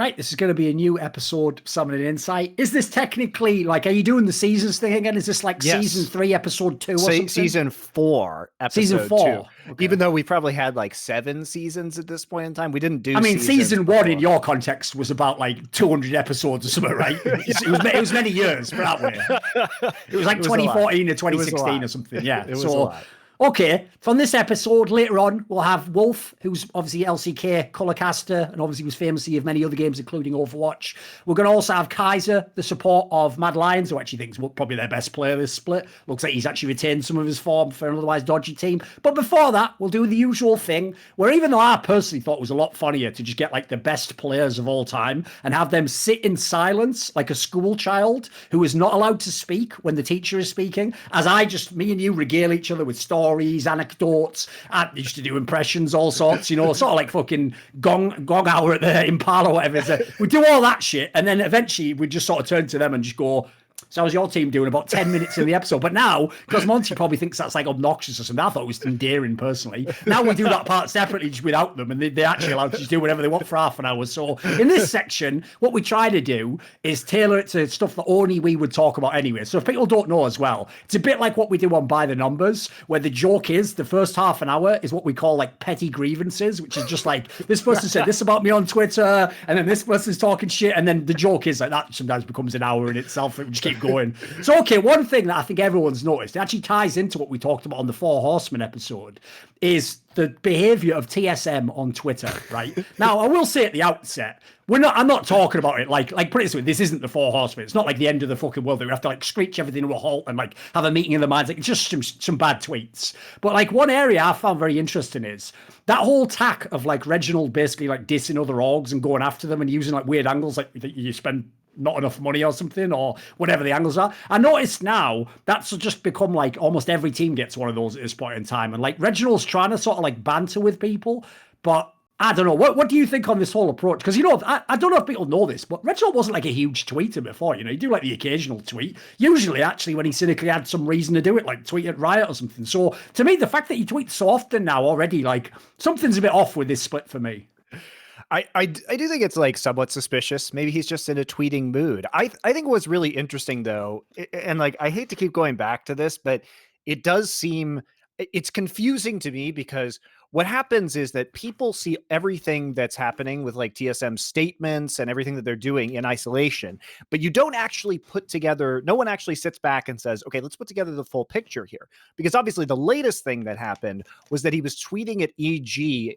Right, this is going to be a new episode of Summoning Insight. Is this technically, like, are you doing the seasons thing again? Is this like season 3, episode 2 or something? Season 4, episode season 4. 2. Okay. Even though we probably had like 7 seasons at this point in time, we didn't do. I mean, season 1 in your context was about like 200 episodes or something, right? It was many years, put that way. It was like 2014 or 2016 or something. Yeah, it was a lot. Okay, from this episode, later on, we'll have Wolf, who's obviously LCK colorcaster and obviously was famously of many other games, including Overwatch. We're going to also have Kaiser, the support of Mad Lions, who actually thinks probably their best player this split. Looks like he's actually retained some of his form for an otherwise dodgy team. But before that, we'll do the usual thing, where even though I personally thought it was a lot funnier to just get like the best players of all time and have them sit in silence like a school child who is not allowed to speak when the teacher is speaking, as me and you regale each other with stories, anecdotes. I used to do impressions, all sorts, sort of like fucking gong hour at the Impala or whatever. So we do all that shit, and then eventually we just sort of turn to them and just go, so how's your team doing? About 10 minutes in the episode. But now, because Monty probably thinks that's like obnoxious or something, I thought it was endearing personally. Now we do that part separately just without them, and they're actually allowed to just do whatever they want for half an hour. So in this section, what we try to do is tailor it to stuff that only we would talk about anyway. So if people don't know as well, it's a bit like what we do on By the Numbers, where the joke is the first half an hour is what we call like petty grievances, which is just like, this person said this about me on Twitter, and then this person's talking shit, and then the joke is like that sometimes becomes an hour in itself. It just keep going. So, okay, one thing that I think everyone's noticed, it actually ties into what we talked about on the Four Horsemen episode, is the behavior of TSM on Twitter, right? Now, I will say at the outset, I'm not talking about it like put it this way, this isn't the Four Horsemen. It's not like the end of the fucking world that we have to like screech everything to a halt and like have a meeting in the minds. Like, it's just some bad tweets. But like one area I found very interesting is that whole tack of like Reginald basically like dissing other orgs and going after them and using like weird angles, like that you spend not enough money or something, or whatever the angles are. I noticed now that's just become like almost every team gets one of those at this point in time. And like Reginald's trying to sort of like banter with people, but I don't know. What do you think on this whole approach? Because, I don't know if people know this, but Reginald wasn't like a huge tweeter before. He'd do like the occasional tweet. Usually, actually, when he cynically had some reason to do it, like tweet at Riot or something. So to me, the fact that he tweets so often now already, like something's a bit off with this split for me. I do think it's like somewhat suspicious. Maybe he's just in a tweeting mood. I think what's really interesting though, and like I hate to keep going back to this, but it does seem it's confusing to me because what happens is that people see everything that's happening with like TSM statements and everything that they're doing in isolation, but you don't actually put together, no one actually sits back and says, okay, let's put together the full picture here. Because obviously the latest thing that happened was that he was tweeting at EG.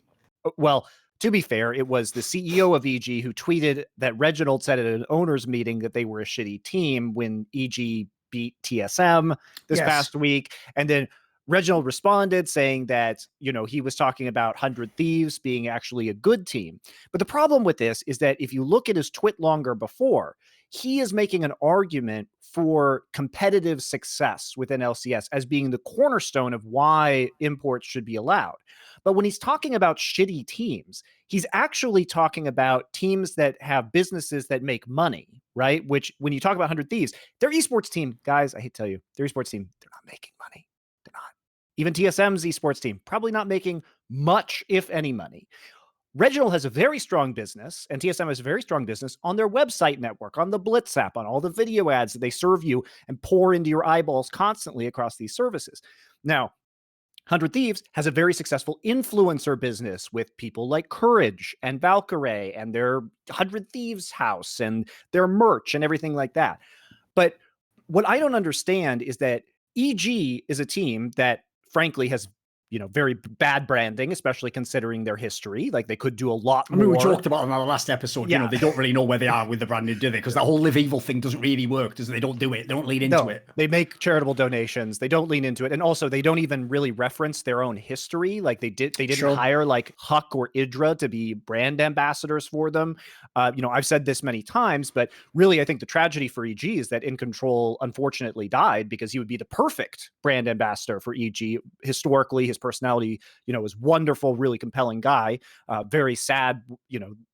Well, to be fair, it was the CEO of EG who tweeted that Reginald said at an owners meeting that they were a shitty team when EG beat TSM this past week. And then Reginald responded saying that, he was talking about 100 Thieves being actually a good team. But the problem with this is that if you look at his twit longer before, he is making an argument for competitive success within LCS as being the cornerstone of why imports should be allowed. But when he's talking about shitty teams, he's actually talking about teams that have businesses that make money, right? Which when you talk about 100 Thieves, their esports team, guys, I hate to tell you, their esports team, they're not making money. They're not. Even TSM's esports team, probably not making much, if any, money. Reginald has a very strong business, and TSM has a very strong business on their website network, on the Blitz app, on all the video ads that they serve you and pour into your eyeballs constantly across these services. Now, 100 Thieves has a very successful influencer business with people like Courage and Valkyrie and their 100 Thieves house and their merch and everything like that. But what I don't understand is that EG is a team that, frankly, has very bad branding, especially considering their history. Like they could do a lot more. We talked about in our last episode, they don't really know where they are with the branding, do they? Because that whole Live Evil thing doesn't really work, does it? They don't do it. They don't lean into it. They make charitable donations. They don't lean into it. And also they don't even really reference their own history. Like they didn't hire like Huck or Idra to be brand ambassadors for them. I've said this many times, but really I think the tragedy for EG is that In Control unfortunately died because he would be the perfect brand ambassador for EG. Historically, his personality, was wonderful, really compelling guy. Very sad,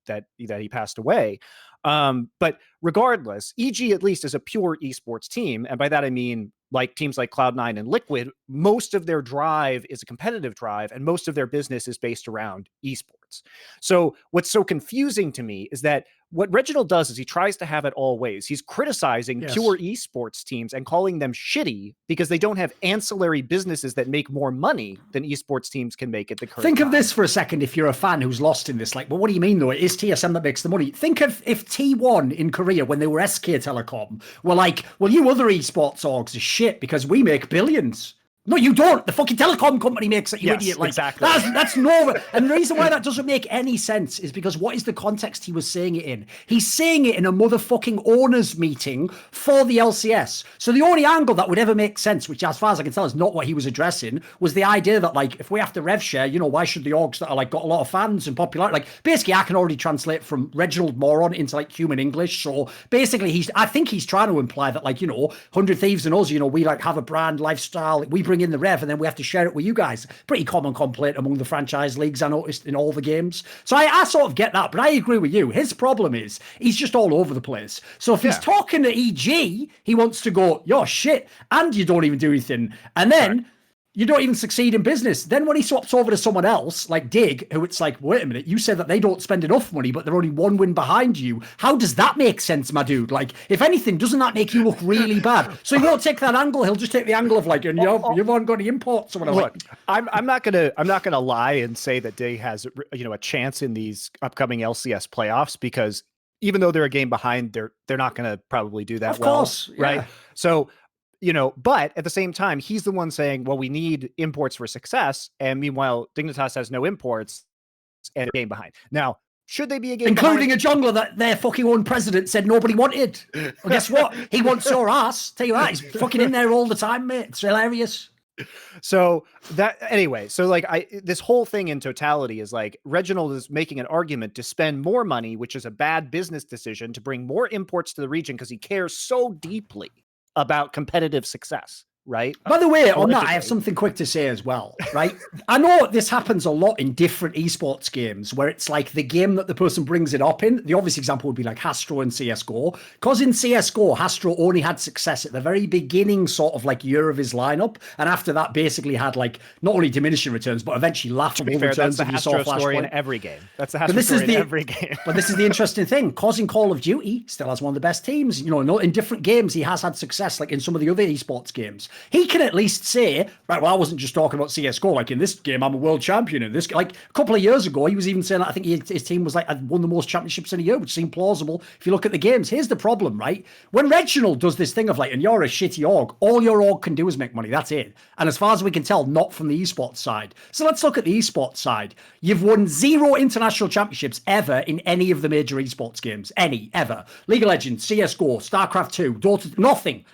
that he passed away. But regardless, EG at least is a pure esports team. And by that, I mean, like teams like Cloud9 and Liquid, most of their drive is a competitive drive, and most of their business is based around esports. So what's so confusing to me is that what Reginald does is he tries to have it all ways. He's criticizing pure esports teams and calling them shitty because they don't have ancillary businesses that make more money than esports teams can make at the current Think time. of this for a second if you're a fan who's lost in this. Like, well, what do you mean, though? It is TSM that makes the money. Think of if T1 in Korea, when they were SK Telecom, were like, well, you other esports orgs are shit because we make billions. No, you don't. The fucking telecom company makes it, you idiot. Like, exactly. That's normal. And the reason why that doesn't make any sense is because what is the context he was saying it in? He's saying it in a motherfucking owners meeting for the LCS. So the only angle that would ever make sense, which as far as I can tell is not what he was addressing, was the idea that, like, if we have to rev share, you know, why should the orgs that are like got a lot of fans and popularity, like, basically I can already translate from Reginald moron into like human English. So basically I think he's trying to imply that, like, you know, 100 Thieves and us, you know, we like have a brand lifestyle, we bring in the rev and then we have to share it with you guys. Pretty common complaint among the franchise leagues, I noticed, in all the games. So I sort of get that, but I agree with you. His problem is he's just all over the place. So if he's talking to EG, he wants to go, you're shit, and you don't even do anything. And then you don't even succeed in business. Then when he swaps over to someone else, like Dig, who it's like, wait a minute, you said that they don't spend enough money, but they're only one win behind you. How does that make sense, my dude? Like, if anything, doesn't that make you look really bad? So he won't take that angle. He'll just take the angle of like, and you haven't got any imports. Someone look, I'm not gonna lie and say that Dig has, you know, a chance in these upcoming LCS playoffs, because even though they're a game behind, they're not gonna probably do that well, right? So, you know, but at the same time, he's the one saying, well, we need imports for success. And meanwhile, Dignitas has no imports and a game behind. Now, should they be a game including behind? A jungler that their fucking own president said nobody wanted? Well, guess what? He wants your ass. Tell you that, he's fucking in there all the time, mate. It's hilarious. So that, anyway, so like this whole thing in totality is like Reginald is making an argument to spend more money, which is a bad business decision, to bring more imports to the region because he cares so deeply about competitive success, right? By the way, on that, I have something quick to say as well, right? I know this happens a lot in different esports games where it's like the game that the person brings it up in. The obvious example would be like Hastro in CSGO. Because in CSGO, Hastro only had success at the very beginning sort of like year of his lineup. And after that, basically had like not only diminishing returns, but eventually laughable returns. That's the Hastro story in every game. That's the Hastro story in every game. But this is the interesting thing. Because in Call of Duty, still has one of the best teams. You know, in different games, he has had success, like in some of the other esports games. He can at least say, right, well, I wasn't just talking about CSGO. Like in this game, I'm a world champion. In this, like a couple of years ago, he was even saying that I think his team was like won the most championships in a year, which seemed plausible if you look at the games. Here's the problem, right? When Reginald does this thing of like, and you're a shitty org, all your org can do is make money. That's it. And as far as we can tell, not from the esports side. So let's look at the esports side. You've won 0 international championships ever in any of the major esports games. Any, ever. League of Legends, CSGO, StarCraft 2, Dota,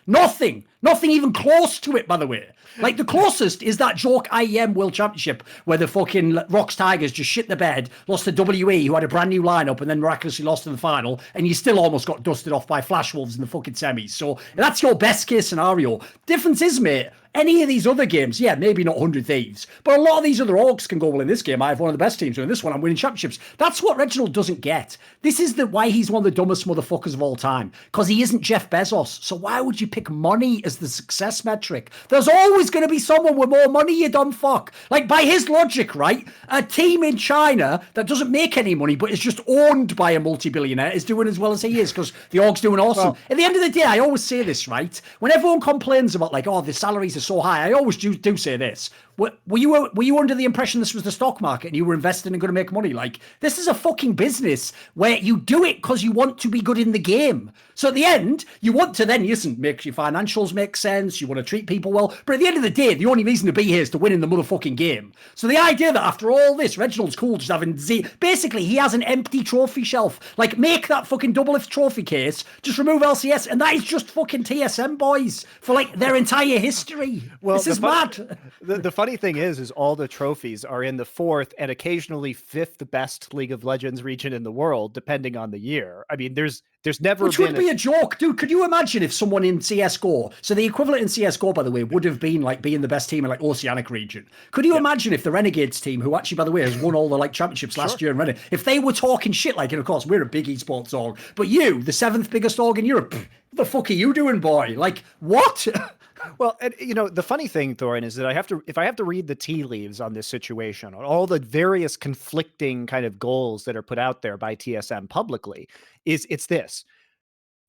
nothing even close to it, by the way. Like, the closest is that joke IEM World Championship where the fucking Rocks Tigers just shit the bed, lost to WE, who had a brand new lineup, and then miraculously lost in the final, and you still almost got dusted off by Flash Wolves in the fucking semis. So that's your best case scenario. Difference is, mate, any of these other games, yeah, maybe not 100 Thieves, but a lot of these other orgs can go, well, in this game, I have one of the best teams, or in this one, I'm winning championships. That's what Reginald doesn't get. This is why he's one of the dumbest motherfuckers of all time, because he isn't Jeff Bezos. So why would you pick money as the success metric? There's always going to be someone with more money, you dumb fuck. Like, by his logic, right, a team in China that doesn't make any money, but is just owned by a multi-billionaire is doing as well as he is, because the org's doing awesome. Well, at the end of the day, I always say this, right? When everyone complains about, like, oh, the salaries are so high, I always do say this. Were you under the impression this was the stock market and you were investing and going to make money? Like, this is a fucking business where you do it because you want to be good in the game. So at the end, you want to then, make your financials make sense, you want to treat people well, but at the end of the day, the only reason to be here is to win in the motherfucking game. So the idea that after all this, Reginald's cool just having basically he has an empty trophy shelf. Like, make that fucking double-lift trophy case, just remove LCS, and that is just fucking TSM boys for like their entire history. Well, this is mad. The funny thing is all the trophies are in the 4th and occasionally 5th best League of Legends region in the world, depending on the year. I mean, there's never Which would be a joke, dude. Could you imagine if someone in CSGO, so the equivalent in CSGO, by the way, would have been like being the best team in like Oceanic region. Could you imagine if the Renegades team, who actually, by the way, has won all the like championships last year in Renegade, if they were talking shit, like, and of course, we're a big esports org, but you, the 7th biggest org in Europe, what the fuck are you doing, boy? Like, what? Well, and, the funny thing, Thorin, is that if I have to read the tea leaves on this situation, on all the various conflicting kind of goals that are put out there by TSM publicly, it's this.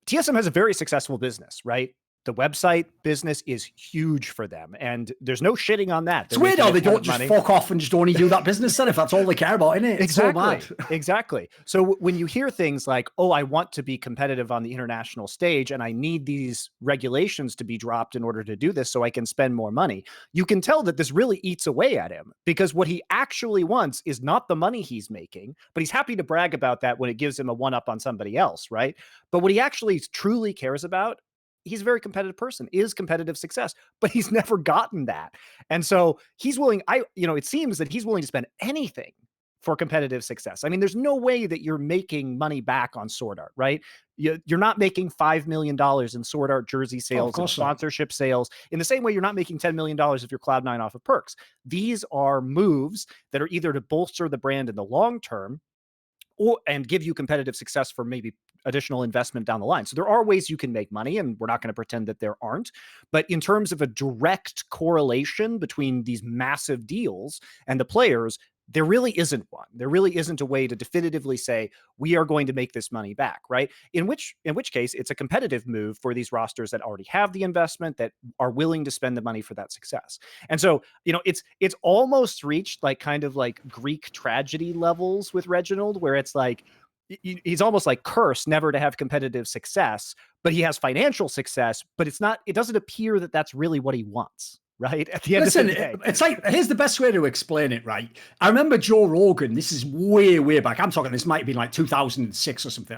TSM has a very successful business, right? The website business is huge for them, and there's no shitting on that. It's weird how they don't just fuck off and just only do that business then if that's all they care about, isn't it? It's exactly. so mad. Exactly. So when you hear things like, oh, I want to be competitive on the international stage and I need these regulations to be dropped in order to do this so I can spend more money, you can tell that this really eats away at him, because what he actually wants is not the money he's making, but he's happy to brag about that when it gives him a one-up on somebody else, right? But what he actually truly cares about, he's a very competitive person, is competitive success, but he's never gotten that. And so he's willing, it seems that he's willing to spend anything for competitive success. I mean, there's no way that you're making money back on Sword Art, right? You're not making $5 million in Sword Art jersey sales and sponsorship sales in the same way you're not making $10 million if you're Cloud9 off of perks. These are moves that are either to bolster the brand in the long term and give you competitive success for maybe additional investment down the line. So there are ways you can make money, and we're not going to pretend that there aren't. But in terms of a direct correlation between these massive deals and the players, there really isn't one. There really isn't a way to definitively say, we are going to make this money back, right? In which case, it's a competitive move for these rosters that already have the investment, that are willing to spend the money for that success. And so, it's almost reached kind of like Greek tragedy levels with Reginald, where it's like, he's almost like cursed never to have competitive success, but he has financial success, but it doesn't appear that that's really what he wants. Right? At the end of the day. It's like, here's the best way to explain it, right? I remember Joe Rogan, this is way, way back. I'm talking, this might have been like 2006 or something.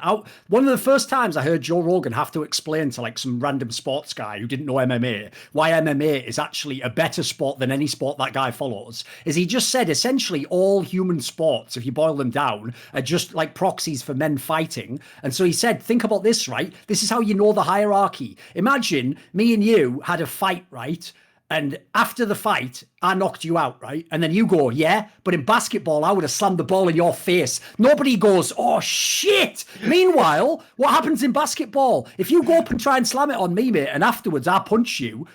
One of the first times I heard Joe Rogan have to explain to some random sports guy who didn't know MMA, why MMA is actually a better sport than any sport that guy follows, is he just said, essentially, all human sports, if you boil them down, are just like proxies for men fighting. And so he said, think about this, right? This is how you know the hierarchy. Imagine me and you had a fight, right? And after the fight, I knocked you out, right? And then you go, yeah, but in basketball, I would have slammed the ball in your face. Nobody goes, oh, shit. Meanwhile, what happens in basketball? If you go up and try and slam it on me, mate, and afterwards I punch you,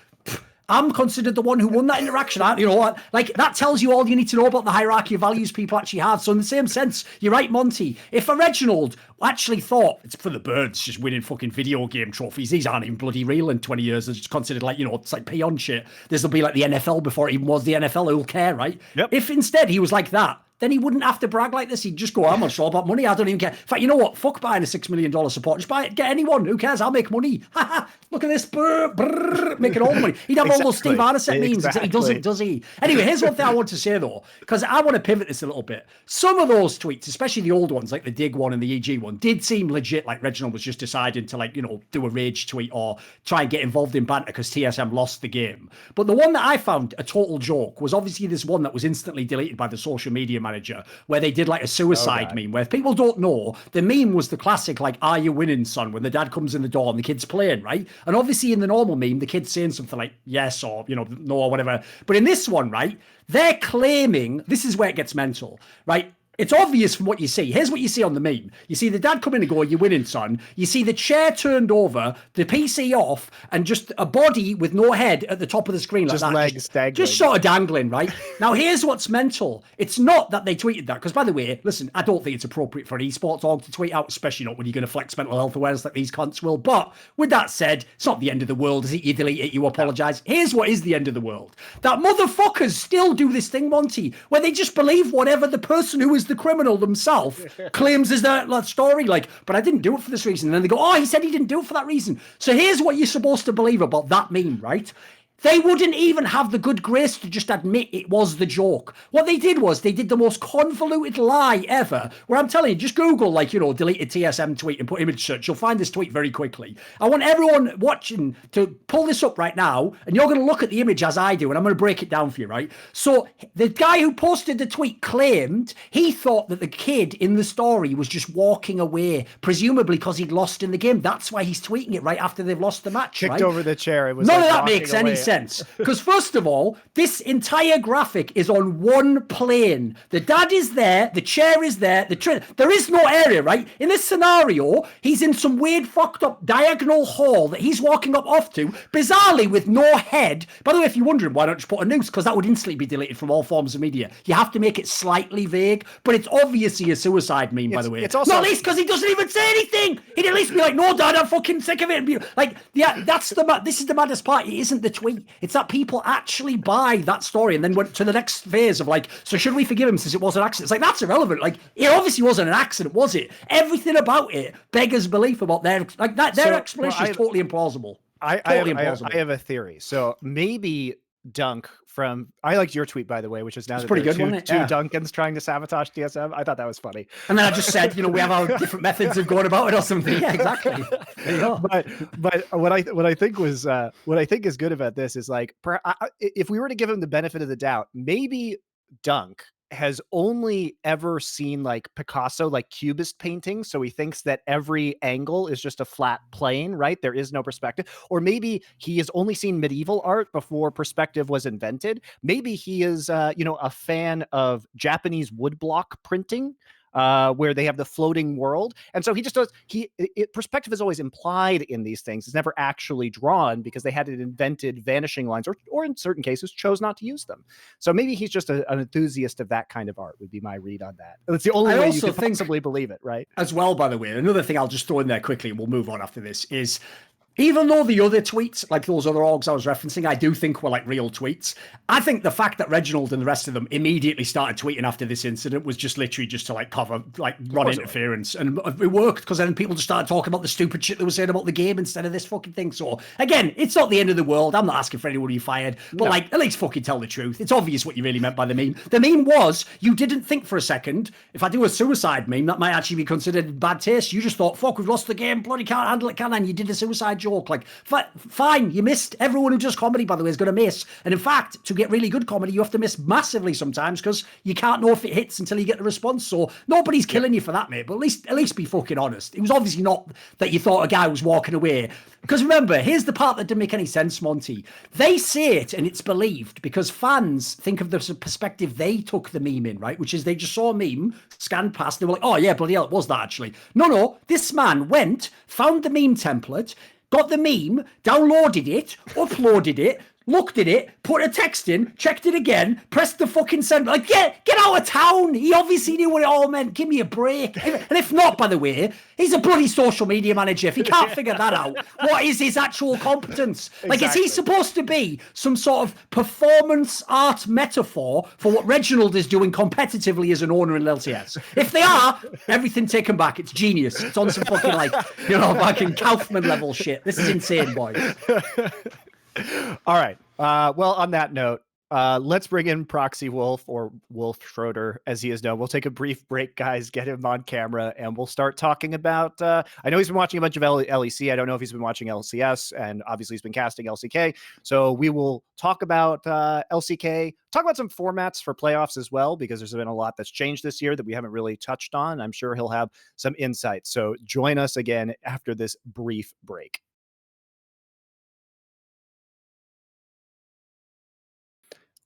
I'm considered the one who won that interaction. That tells you all you need to know about the hierarchy of values people actually have. So in the same sense, you're right, Monty. If a Reginald actually thought it's for the birds, just winning fucking video game trophies, these aren't even bloody real in 20 years. It's considered it's like peon shit. This will be like the NFL before it even was the NFL. Who'll care, right? Yep. If instead he was like that, then he wouldn't have to brag like this. He'd just go, I'm not all about money. I don't even care. In fact, you know what? Fuck buying a $6 million support. Just buy it. Get anyone. Who cares? I'll make money. Look at this. Making all the money. He'd have all those Steve Arnett memes. He doesn't, does he? Anyway, here's one thing I want to say, though, because I want to pivot this a little bit. Some of those tweets, especially the old ones, like the Dig one and the EG one, did seem legit, like Reginald was just deciding to, do a rage tweet or try and get involved in banter because TSM lost the game. But the one that I found a total joke was obviously this one that was instantly deleted by the social media manager, where they did like a suicide meme, where if people don't know, the meme was the classic, like, are you winning, son? When the dad comes in the door and the kid's playing, right? And obviously in the normal meme, the kid's saying something like yes or, no or whatever. But in this one, right, they're claiming, this is where it gets mental, right? It's obvious from what you see. Here's what you see on the meme. You see the dad come in and go, you're winning, son. You see the chair turned over, the PC off, and just a body with no head at the top of the screen. Just like that. Legs dangling. Just sort of dangling, right? Now, here's what's mental. It's not that they tweeted that, because, by the way, listen, I don't think it's appropriate for an esports org to tweet out, especially not when you're going to flex mental health awareness like these cunts will. But with that said, it's not the end of the world, is it? You delete it, you apologise. Here's what is the end of the world. That motherfuckers still do this thing, Monty, where they just believe whatever the person who is the criminal themselves claims is that story, like, but I didn't do it for this reason. And then they go, oh, he said he didn't do it for that reason. So here's what you're supposed to believe about that meme, right? They wouldn't even have the good grace to just admit it was the joke. What they did was they did the most convoluted lie ever, where I'm telling you, just Google, deleted TSM tweet and put image search. You'll find this tweet very quickly. I want everyone watching to pull this up right now, and you're going to look at the image as I do, and I'm going to break it down for you, right? So the guy who posted the tweet claimed he thought that the kid in the story was just walking away, presumably because he'd lost in the game. That's why he's tweeting it right after they've lost the match, Kicked right? over the chair. It was None of that makes any sense. sense. Because first of all, this entire graphic is on one plane. The dad is there, the chair is there, there is no area, right? In this scenario, he's in some weird fucked up diagonal hall that he's walking up off to, bizarrely with no head. By the way, if you're wondering, why don't you put a noose? Because that would instantly be deleted from all forms of media. You have to make it slightly vague, but it's obviously a suicide meme, by the way. It's also not least because he doesn't even say anything. He'd at least be like, no, dad, I'm fucking sick of it. And be like, yeah, this is the maddest part. It isn't the tweet. It's that people actually buy that story and then went to the next phase of like, so should we forgive him since it was an accident? It's like, that's irrelevant. Like, it obviously wasn't an accident, was it? Everything about it beggars belief about their explanation is totally implausible. I have a theory. So maybe Dunk from, I liked your tweet, by the way, which is now that pretty good, two yeah. Duncans trying to sabotage DSM. I thought that was funny. And then I just said, we have our different methods of going about it or something. Yeah, exactly. There you go. But what I think is good about this is like, if we were to give him the benefit of the doubt, maybe Dunk has only ever seen like Picasso, like cubist paintings. So he thinks that every angle is just a flat plane, right? There is no perspective. Or maybe he has only seen medieval art before perspective was invented. Maybe he is, a fan of Japanese woodblock printing, where they have the floating world. And so he just does, perspective is always implied in these things. It's never actually drawn because they hadn't invented vanishing lines or in certain cases chose not to use them. So maybe he's just an enthusiast of that kind of art would be my read on that. That's the only way you can possibly believe it, right? As well, by the way, another thing I'll just throw in there quickly, and we'll move on after this, is even though the other tweets, like those other orgs I was referencing, I do think were like real tweets. I think the fact that Reginald and the rest of them immediately started tweeting after this incident was just literally just to like cover, like run interference. And it worked because then people just started talking about the stupid shit they were saying about the game instead of this fucking thing. So again, it's not the end of the world. I'm not asking for anyone to be fired, but like at least fucking tell the truth. It's obvious what you really meant by the meme. The meme was you didn't think for a second, if I do a suicide meme, that might actually be considered bad taste. You just thought, fuck, we've lost the game. Bloody can't handle it, can I? And you did a suicide joke. Like, fine, you missed. Everyone who does comedy, by the way, is going to miss. And in fact, to get really good comedy, you have to miss massively sometimes because you can't know if it hits until you get the response. So nobody's killing you for that, mate. But at least be fucking honest. It was obviously not that you thought a guy was walking away. Because remember, here's the part that didn't make any sense, Monty. They say it and it's believed because fans think of the perspective they took the meme in, right? Which is they just saw a meme, scanned past, they were like, oh yeah, bloody hell, it was that actually. No, this man went, found the meme template, got the meme, downloaded it, uploaded it, looked at it, put a text in, checked it again, pressed the fucking send. Like, get out of town. He obviously knew what it all meant. Give me a break. And if not, by the way, he's a bloody social media manager. If he can't figure that out, what is his actual competence? Like, is he supposed to be some sort of performance art metaphor for what Reginald is doing competitively as an owner in LCS? If they are, everything taken back. It's genius. It's on some fucking, like, fucking Kaufman level shit. This is insane, boys. All right. Well, on that note, let's bring in Proxy Wolf, or Wolf Schroeder, as he is known. We'll take a brief break, guys, get him on camera, and we'll start talking about, I know he's been watching a bunch of LEC. I don't know if he's been watching LCS, and obviously he's been casting LCK. So we will talk about LCK, talk about some formats for playoffs as well, because there's been a lot that's changed this year that we haven't really touched on. I'm sure he'll have some insights. So join us again after this brief break.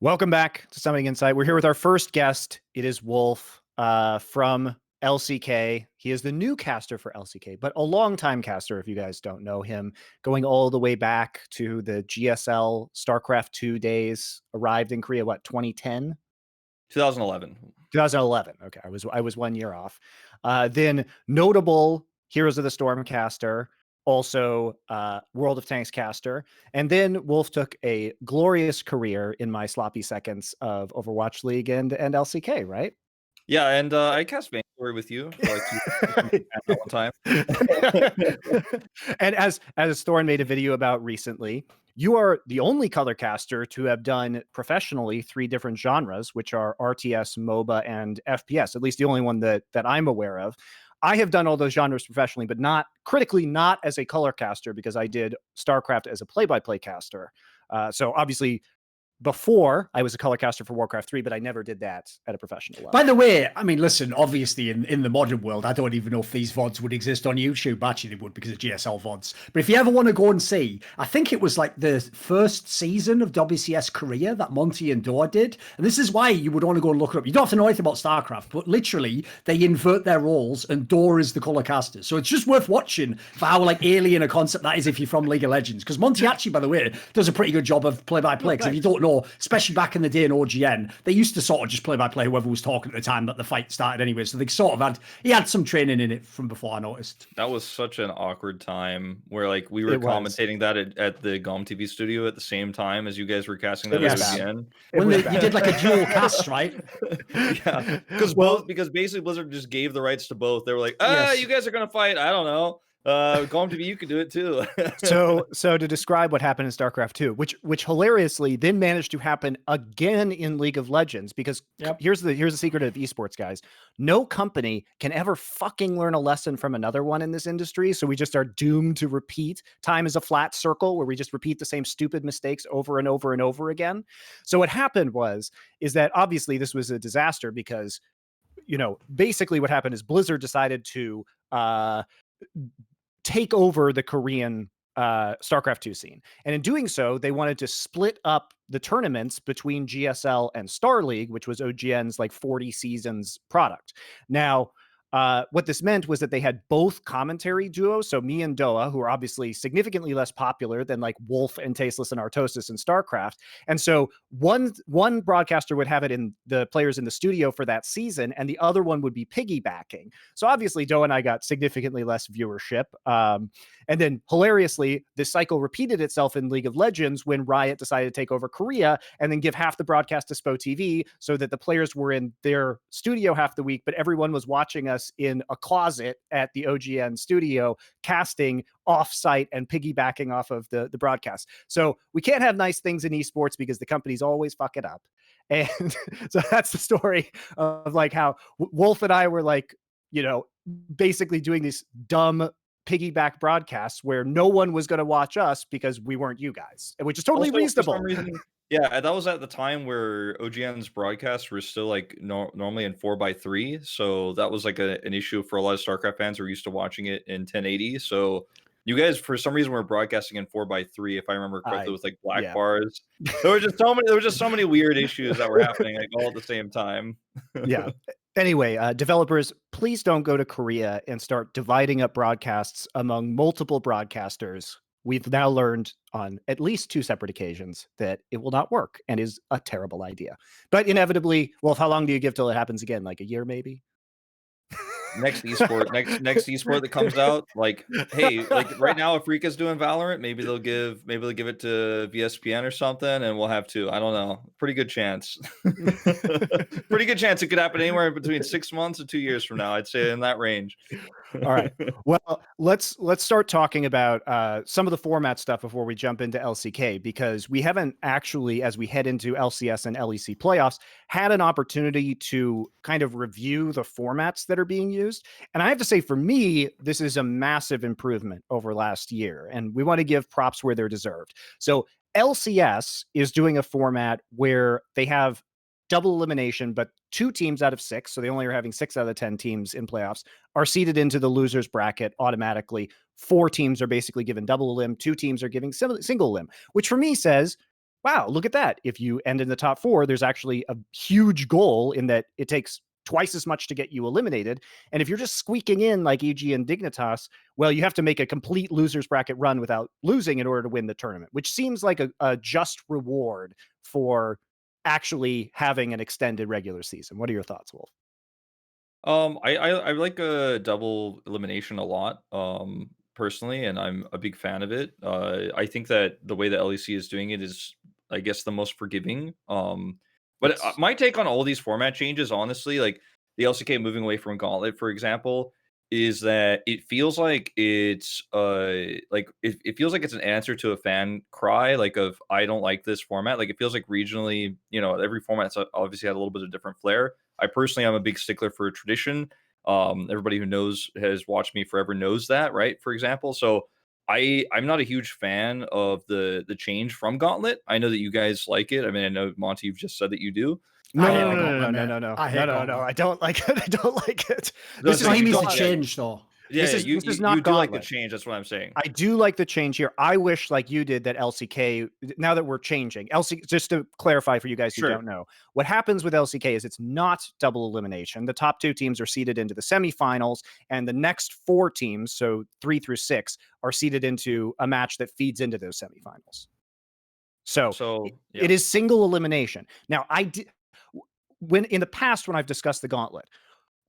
Welcome back to Summoning Insight. We're here with our first guest. It is Wolf from LCK. He is the new caster for LCK, but a long-time caster, if you guys don't know him, going all the way back to the GSL StarCraft 2 days, arrived in Korea, 2010? 2011. 2011. Okay, I was 1 year off. Then notable Heroes of the Storm caster, also World of Tanks caster. And then Wolf took a glorious career in my sloppy seconds of Overwatch League and LCK, right? Yeah, and I cast Vainglory with you for like one time. And as Thorin made a video about recently, you are the only color caster to have done professionally 3 different genres, which are RTS, MOBA, and FPS, at least the only one that I'm aware of. I have done all those genres professionally, but not as a color caster, because I did StarCraft as a play-by-play caster. So obviously before I was a color caster for Warcraft 3, but I never did that at a professional level. By the way, I mean, listen, obviously in the modern world, I don't even know if these VODs would exist on YouTube. Actually, they would because of GSL VODs. But if you ever want to go and see, I think it was like the first season of WCS Korea that Monty and Dor did. And this is why you would want to go and look it up. You don't have to know anything about StarCraft, but literally they invert their roles and Dor is the color caster. So it's just worth watching for how like alien a concept that is if you're from League of Legends. Because Monty actually, by the way, does a pretty good job of play-by-play. Because if you don't know, especially back in the day in OGN, they used to sort of just play by play whoever was talking at the time that the fight started anyway. So they sort of he had some training in it from before, I noticed. That was such an awkward time where like we were commentating that at the GOM TV studio at the same time as you guys were casting that at OGN. When you did like a dual cast, right? Yeah, because basically Blizzard just gave the rights to both. They were like, you guys are gonna fight. I don't know. GOM TV, you can do it too. so to describe what happened in StarCraft 2, which hilariously then managed to happen again in League of Legends, because here's the secret of esports, guys. No company can ever fucking learn a lesson from another one in this industry, so we just are doomed to repeat. Time is a flat circle where we just repeat the same stupid mistakes over and over and over again. So what happened is that obviously this was a disaster because, basically what happened is Blizzard decided to take over the Korean StarCraft 2 scene. And in doing so, they wanted to split up the tournaments between GSL and Star League, which was OGN's like 40 seasons product. Now, what this meant was that they had both commentary duos. So me and Doa, who are obviously significantly less popular than like Wolf and Tasteless and Artosis and StarCraft. And so one broadcaster would have it in the players in the studio for that season, and the other one would be piggybacking. So obviously Doa and I got significantly less viewership. And then hilariously, this cycle repeated itself in League of Legends when Riot decided to take over Korea and then give half the broadcast to SPO TV so that the players were in their studio half the week, but everyone was watching us in a closet at the OGN studio, casting off-site and piggybacking off of the broadcast. So we can't have nice things in esports because the companies always fuck it up. And so that's the story of like how Wolf and I were like, basically doing these dumb piggyback broadcasts where no one was going to watch us because we weren't you guys, which is totally reasonable. For some reason, yeah, that was at the time where OGN's broadcasts were still like normally in 4:3, so that was like an issue for a lot of StarCraft fans who were used to watching it in 1080. So you guys, for some reason, were broadcasting in 4:3, if I remember correctly, with like black bars. There were just so many weird issues that were happening like all at the same time. Yeah. Anyway, developers, please don't go to Korea and start dividing up broadcasts among multiple broadcasters. We've now learned on at least 2 separate occasions that it will not work and is a terrible idea. But inevitably, Wolf, how long do you give till it happens again? Like a year, maybe? Next esport that comes out, like, hey, like right now, if Rika's doing Valorant, maybe they'll give it to VSPN or something, and we'll have to. I don't know. Pretty good chance. Pretty good chance it could happen anywhere between 6 months and 2 years from now. I'd say in that range. All right. Well, let's start talking about some of the format stuff before we jump into LCK, because we haven't actually, as we head into LCS and LEC playoffs, had an opportunity to kind of review the formats that are being used. And I have to say, for me, this is a massive improvement over last year, and we want to give props where they're deserved. So LCS is doing a format where they have double elimination, but 2 teams out of 6, so they only are having 6 out of 10 teams in playoffs, are seeded into the losers bracket automatically. 4 teams are basically given double elim, 2 teams are giving single elim, which for me says, wow, look at that. If you end in the top 4, there's actually a huge goal in that it takes twice as much to get you eliminated. And if you're just squeaking in like EG and Dignitas, well, you have to make a complete losers bracket run without losing in order to win the tournament, which seems like a just reward for actually having an extended regular season. What are your thoughts, Wolf? I like a double elimination a lot, personally, and I'm a big fan of it. I think that the way the LEC is doing it is, I guess, the most forgiving. But my take on all these format changes, honestly, like the LCK moving away from Gauntlet, for example, is that it feels like it's it feels like it's an answer to a fan cry, like of I don't like this format. Like it feels like regionally, every format's obviously had a little bit of different flair. I personally am a big stickler for tradition. Everybody who has watched me forever knows that, right? For example, so I'm not a huge fan of the change from Gauntlet. I know that you guys like it. I mean, I know Monty, you've just said that you do. No, I hate no, the no, no, Gauntlet, no, mate. no, no, I hate no, Gauntlet. I don't like it. I don't like it. No, This so No, he you means the don't- change, though. Yeah, this is not you do like the Gauntlet. change. That's what I'm saying. I do like the change here. I wish, like you did, that LCK, now that we're changing, LCK, just to clarify for you guys who Sure. don't know, what happens with LCK is it's not double elimination. The top 2 teams are seeded into the semifinals, and the next 4 teams, so 3 through 6, are seeded into a match that feeds into those semifinals. So yeah. it is single elimination. Now, when in the past, when I've discussed the Gauntlet,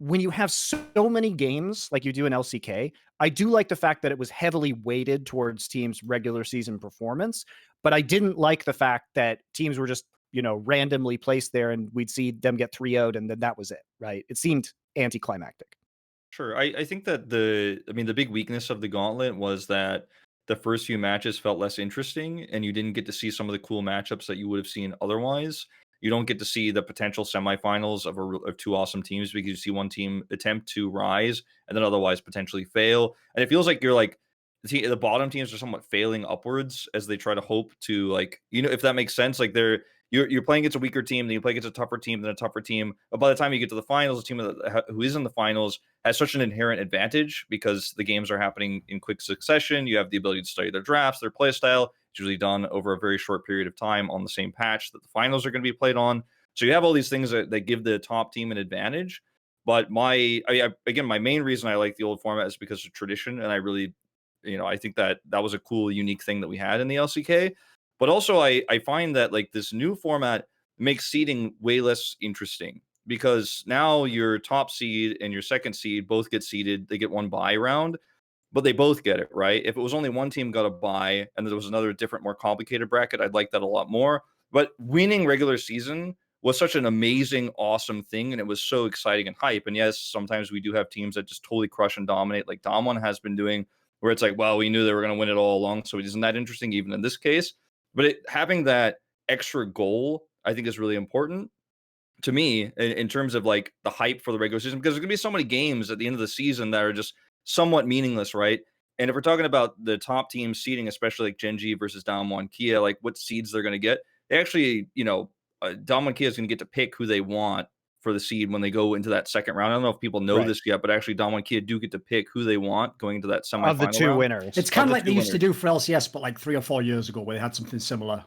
when you have so many games like you do in LCK, I do like the fact that it was heavily weighted towards teams' regular season performance, but I didn't like the fact that teams were just, randomly placed there and we'd see them get 3-0'd and then that was it, right? It seemed anticlimactic. Sure. I think that the big weakness of the Gauntlet was that the first few matches felt less interesting and you didn't get to see some of the cool matchups that you would have seen otherwise. You don't get to see the potential semifinals of 2 awesome teams because you see one team attempt to rise and then otherwise potentially fail. And it feels like you're like the bottom teams are somewhat failing upwards as they try to hope to, like, if that makes sense. Like you're playing against a weaker team, then you play against a tougher team, then a tougher team. But by the time you get to the finals, a team who is in the finals has such an inherent advantage because the games are happening in quick succession. You have the ability to study their drafts, their play style. It's usually done over a very short period of time on the same patch that the finals are going to be played on. So you have all these things that give the top team an advantage. But my main reason I like the old format is because of tradition, and I really, I think that was a cool, unique thing that we had in the LCK. But also, I find that like this new format makes seeding way less interesting because now your top seed and your second seed both get seeded. They get one bye round, but they both get it, right? If it was only one team got a bye and there was another different, more complicated bracket, I'd like that a lot more. But winning regular season was such an amazing, awesome thing, and it was so exciting and hype. And yes, sometimes we do have teams that just totally crush and dominate, like DAMWON has been doing, where it's like, well, we knew they were going to win it all along, so it isn't that interesting even in this case. But having that extra goal, I think, is really important to me in terms of like the hype for the regular season, because there's gonna be so many games at the end of the season that are just somewhat meaningless, right? And if we're talking about the top team seeding, especially like Gen.G versus DAMWON Kia, like what seeds they're gonna get, they actually, DAMWON Kia is gonna get to pick who they want for the seed when they go into that second round. I don't know if people know Right. this yet, but actually DAMWON Kia do get to pick who they want going into that semifinal Of the 2 round. winners. It's kind of the like they 2 used to winners. do for LCS, but like 3 or 4 years ago, where they had something similar.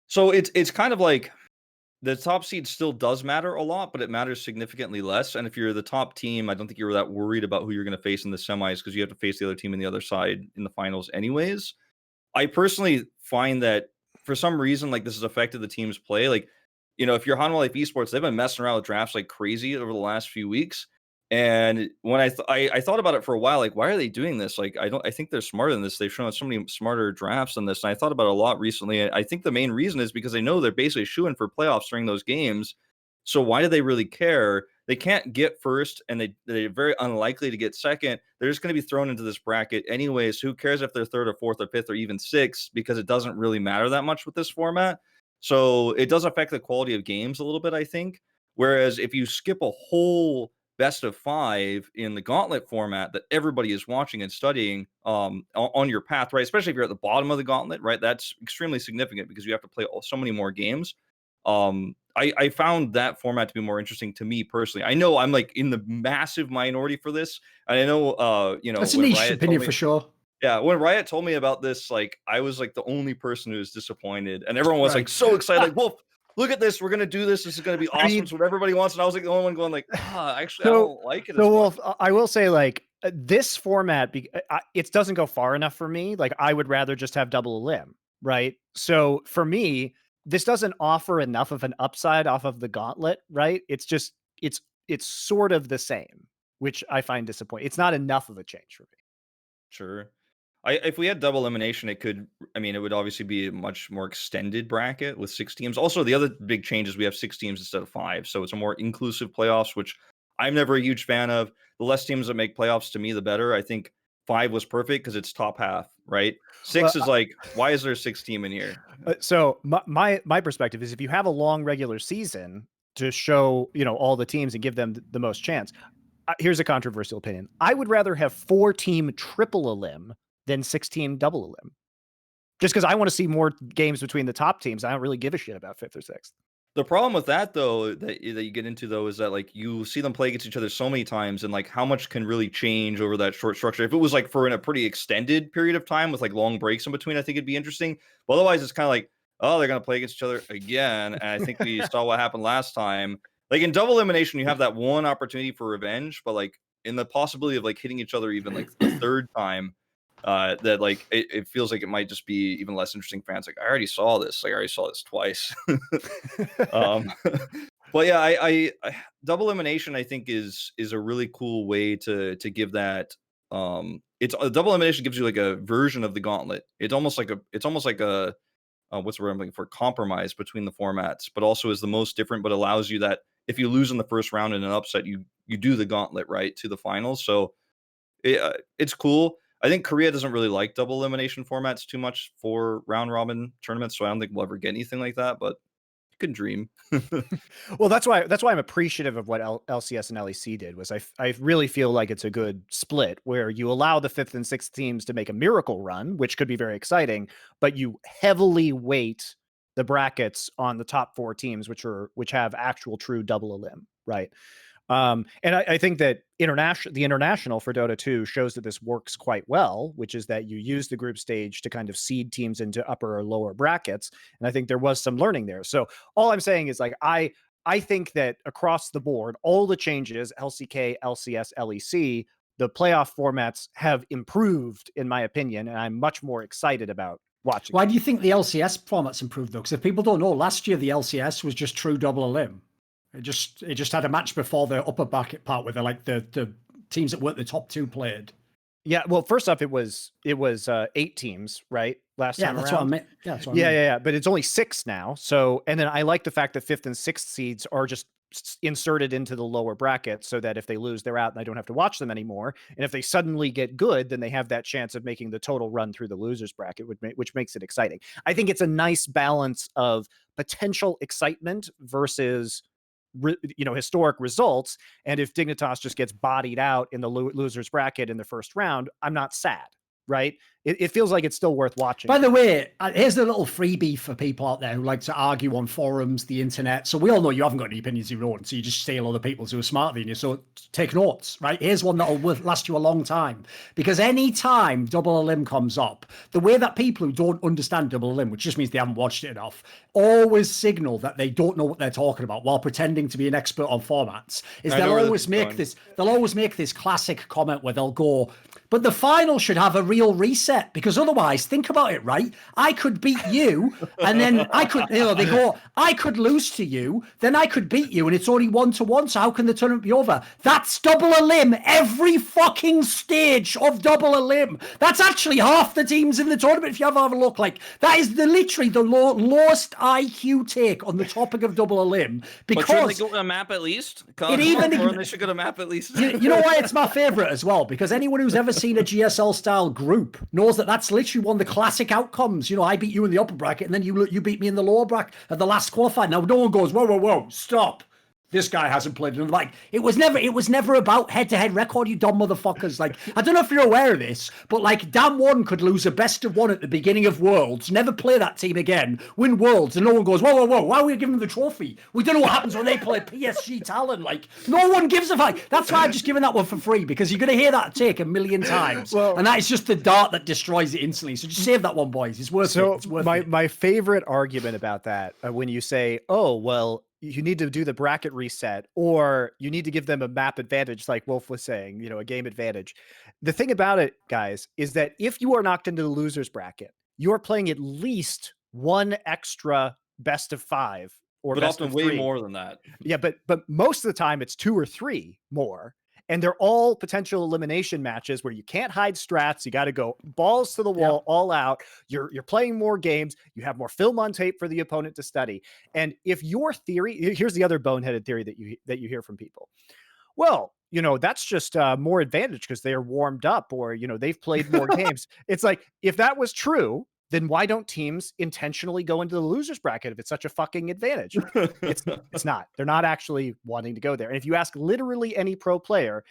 So it's kind of like the top seed still does matter a lot, but it matters significantly less. And if you're the top team, I don't think you're that worried about who you're going to face in the semis because you have to face the other team in the other side in the finals anyways. I personally find that for some reason, like this has affected the team's play. Like, if you're Hanwha Life Esports, they've been messing around with drafts like crazy over the last few weeks. And when I thought about it for a while, like, why are they doing this? Like, I think they're smarter than this. They've shown us so many smarter drafts than this. And I thought about it a lot recently. And I think the main reason is because they know they're basically shooing for playoffs during those games. So why do they really care? They can't get first, and they're very unlikely to get second. They're just going to be thrown into this bracket anyways. Who cares if they're third or fourth or fifth or even sixth? Because it doesn't really matter that much with this format. So it does affect the quality of games a little bit, I think. Whereas if you skip a whole best of 5 in the gauntlet format that everybody is watching and studying on your path, right? Especially if you're at the bottom of the gauntlet, right? That's extremely significant because you have to play so many more games. I found that format to be more interesting to me personally. I know I'm like in the massive minority for this. And I know, That's a when niche Riot opinion told me, for sure. yeah, when Riot told me about this, like I was like the only person who was disappointed, and everyone was like Right. so excited, like, Wolf, look at this, we're gonna do this. This is gonna be awesome. mean- It's what everybody wants. And I was like the only one going like, actually, I don't like it. So, as Wolf, much. I will say, like, this format, it doesn't go far enough for me. Like, I would rather just have double a limb, right? So, for me, this doesn't offer enough of an upside off of the gauntlet, right? It's just, it's sort of the same, which I find disappointing. It's not enough of a change for me. Sure. If we had double elimination, it would obviously be a much more extended bracket with 6 teams. Also, the other big change is we have 6 teams instead of 5. So it's a more inclusive playoffs, which I'm never a huge fan of. The less teams that make playoffs, to me, the better. I think 5 was perfect because it's top half, right? 6 is like, why is there a 6 team in here? So my perspective is if you have a long regular season to show, all the teams and give them the most chance. Here's a controversial opinion. I would rather have 4-team triple elim than 6-team double elim. Just because I want to see more games between the top teams. I don't really give a shit about 5th or 6th. The problem with that, though, that you get into, though, is that, like, you see them play against each other so many times, and, like, how much can really change over that short structure. If it was, like, for in a pretty extended period of time with, like, long breaks in between, I think it'd be interesting. But otherwise, it's kind of like, oh, they're going to play against each other again. And I think we saw what happened last time. Like, in double elimination, you have that one opportunity for revenge, but, like, in the possibility of, like, hitting each other even, like, the third time, that, like, it feels like it might just be even less interesting. Fans like, I already saw this. Like, I already saw this twice. But yeah, I double elimination, I think, is a really cool way to give that. It's a double elimination gives you like a version of the gauntlet. It's almost like a what's the word I'm looking for? Compromise between the formats, but also is the most different, but allows you that if you lose in the first round in an upset, you do the gauntlet right to the finals. So it's cool. I think Korea doesn't really like double elimination formats too much for round robin tournaments, so I don't think we'll ever get anything like that. But you can dream. Well, that's why I'm appreciative of what LCS and LEC did. Was I really feel like it's a good split where you allow the 5th and 6th teams to make a miracle run, which could be very exciting, but you heavily weight the brackets on the top 4 teams, which have actual true double elim, right? And I think that the international for Dota 2 shows that this works quite well, which is that you use the group stage to kind of seed teams into upper or lower brackets. And I think there was some learning there. So all I'm saying is, like, I think that across the board, all the changes, LCK, LCS, LEC, the playoff formats have improved, in my opinion, and I'm much more excited about watching. Why do you think the LCS format's improved, though? Because if people don't know, last year the LCS was just true double elim. It just had a match before the upper bracket part where the teams that weren't the top 2 played. Yeah, well, first off, it was 8 teams, right? Last time that's around. what I meant. Yeah, that's what I mean. Yeah. But it's only 6 now. So, and then I like the fact that 5th and 6th seeds are just inserted into the lower bracket so that if they lose, they're out and I don't have to watch them anymore. And if they suddenly get good, then they have that chance of making the total run through the losers bracket, which makes it exciting. I think it's a nice balance of potential excitement versus historic results. And if Dignitas just gets bodied out in the losers bracket in the first round, I'm not sad, right? It feels like it's still worth watching. By the way, here's a little freebie for people out there who like to argue on forums, the internet. So we all know you haven't got any opinions of your own, so you just steal other people's who are smarter than you. So take notes, right? Here's one that'll last you a long time. Because any time double elim comes up, the way that people who don't understand double elim, which just means they haven't watched it enough, always signal that they don't know what they're talking about while pretending to be an expert on formats, is they'll always make this classic comment where they'll go, but the final should have a real reset, because otherwise, think about it, right? I could beat you, and then I could, they go, I could lose to you, then I could beat you, and it's only 1-1, so how can the tournament be over? That's double elim every fucking stage of double elim. That's actually half the teams in the tournament, if you have a look. Like, that is literally the lowest IQ take on the topic of double elim, because... But shouldn't they go to a map at least? They should go to map at least. You know why it's my favorite as well? Because anyone who's ever seen a GSL style group knows that that's literally one of the classic outcomes. I beat you in the upper bracket, and then you beat me in the lower bracket at the last qualifier. Now no one goes, whoa, stop. This guy hasn't played. And like, it was never about head-to-head record, you dumb motherfuckers. Like, I don't know if you're aware of this, but like DAMWON could lose a best of 1 at the beginning of Worlds, never play that team again, win Worlds, and no one goes, whoa, why are we giving them the trophy? We don't know what happens when they play PSG Talent. Like, no one gives a fuck. That's why I'm just giving that one for free, because you're going to hear that take a million times. And that is just the dart that destroys it instantly. So just save that one, boys. It's worth it. It's worth it. My favorite argument about that, when you say, oh, well, you need to do the bracket reset, or you need to give them a map advantage, like Wolf was saying, a game advantage. The thing about it, guys, is that if you are knocked into the losers bracket, you are playing at least 1 extra best of 5 or but best often of way 3. more than that. Yeah, but most of the time it's 2 or 3 more. And they're all potential elimination matches where you can't hide strats. You got to go balls to the wall, all out. You're playing more games. You have more film on tape for the opponent to study. And if your theory, here's the other boneheaded theory that you hear from people. Well, that's just more advantage because they are warmed up, or they've played more games. It's like, if that was true, then why don't teams intentionally go into the losers bracket if it's such a fucking advantage? It's not. They're not actually wanting to go there. And if you ask literally any pro player,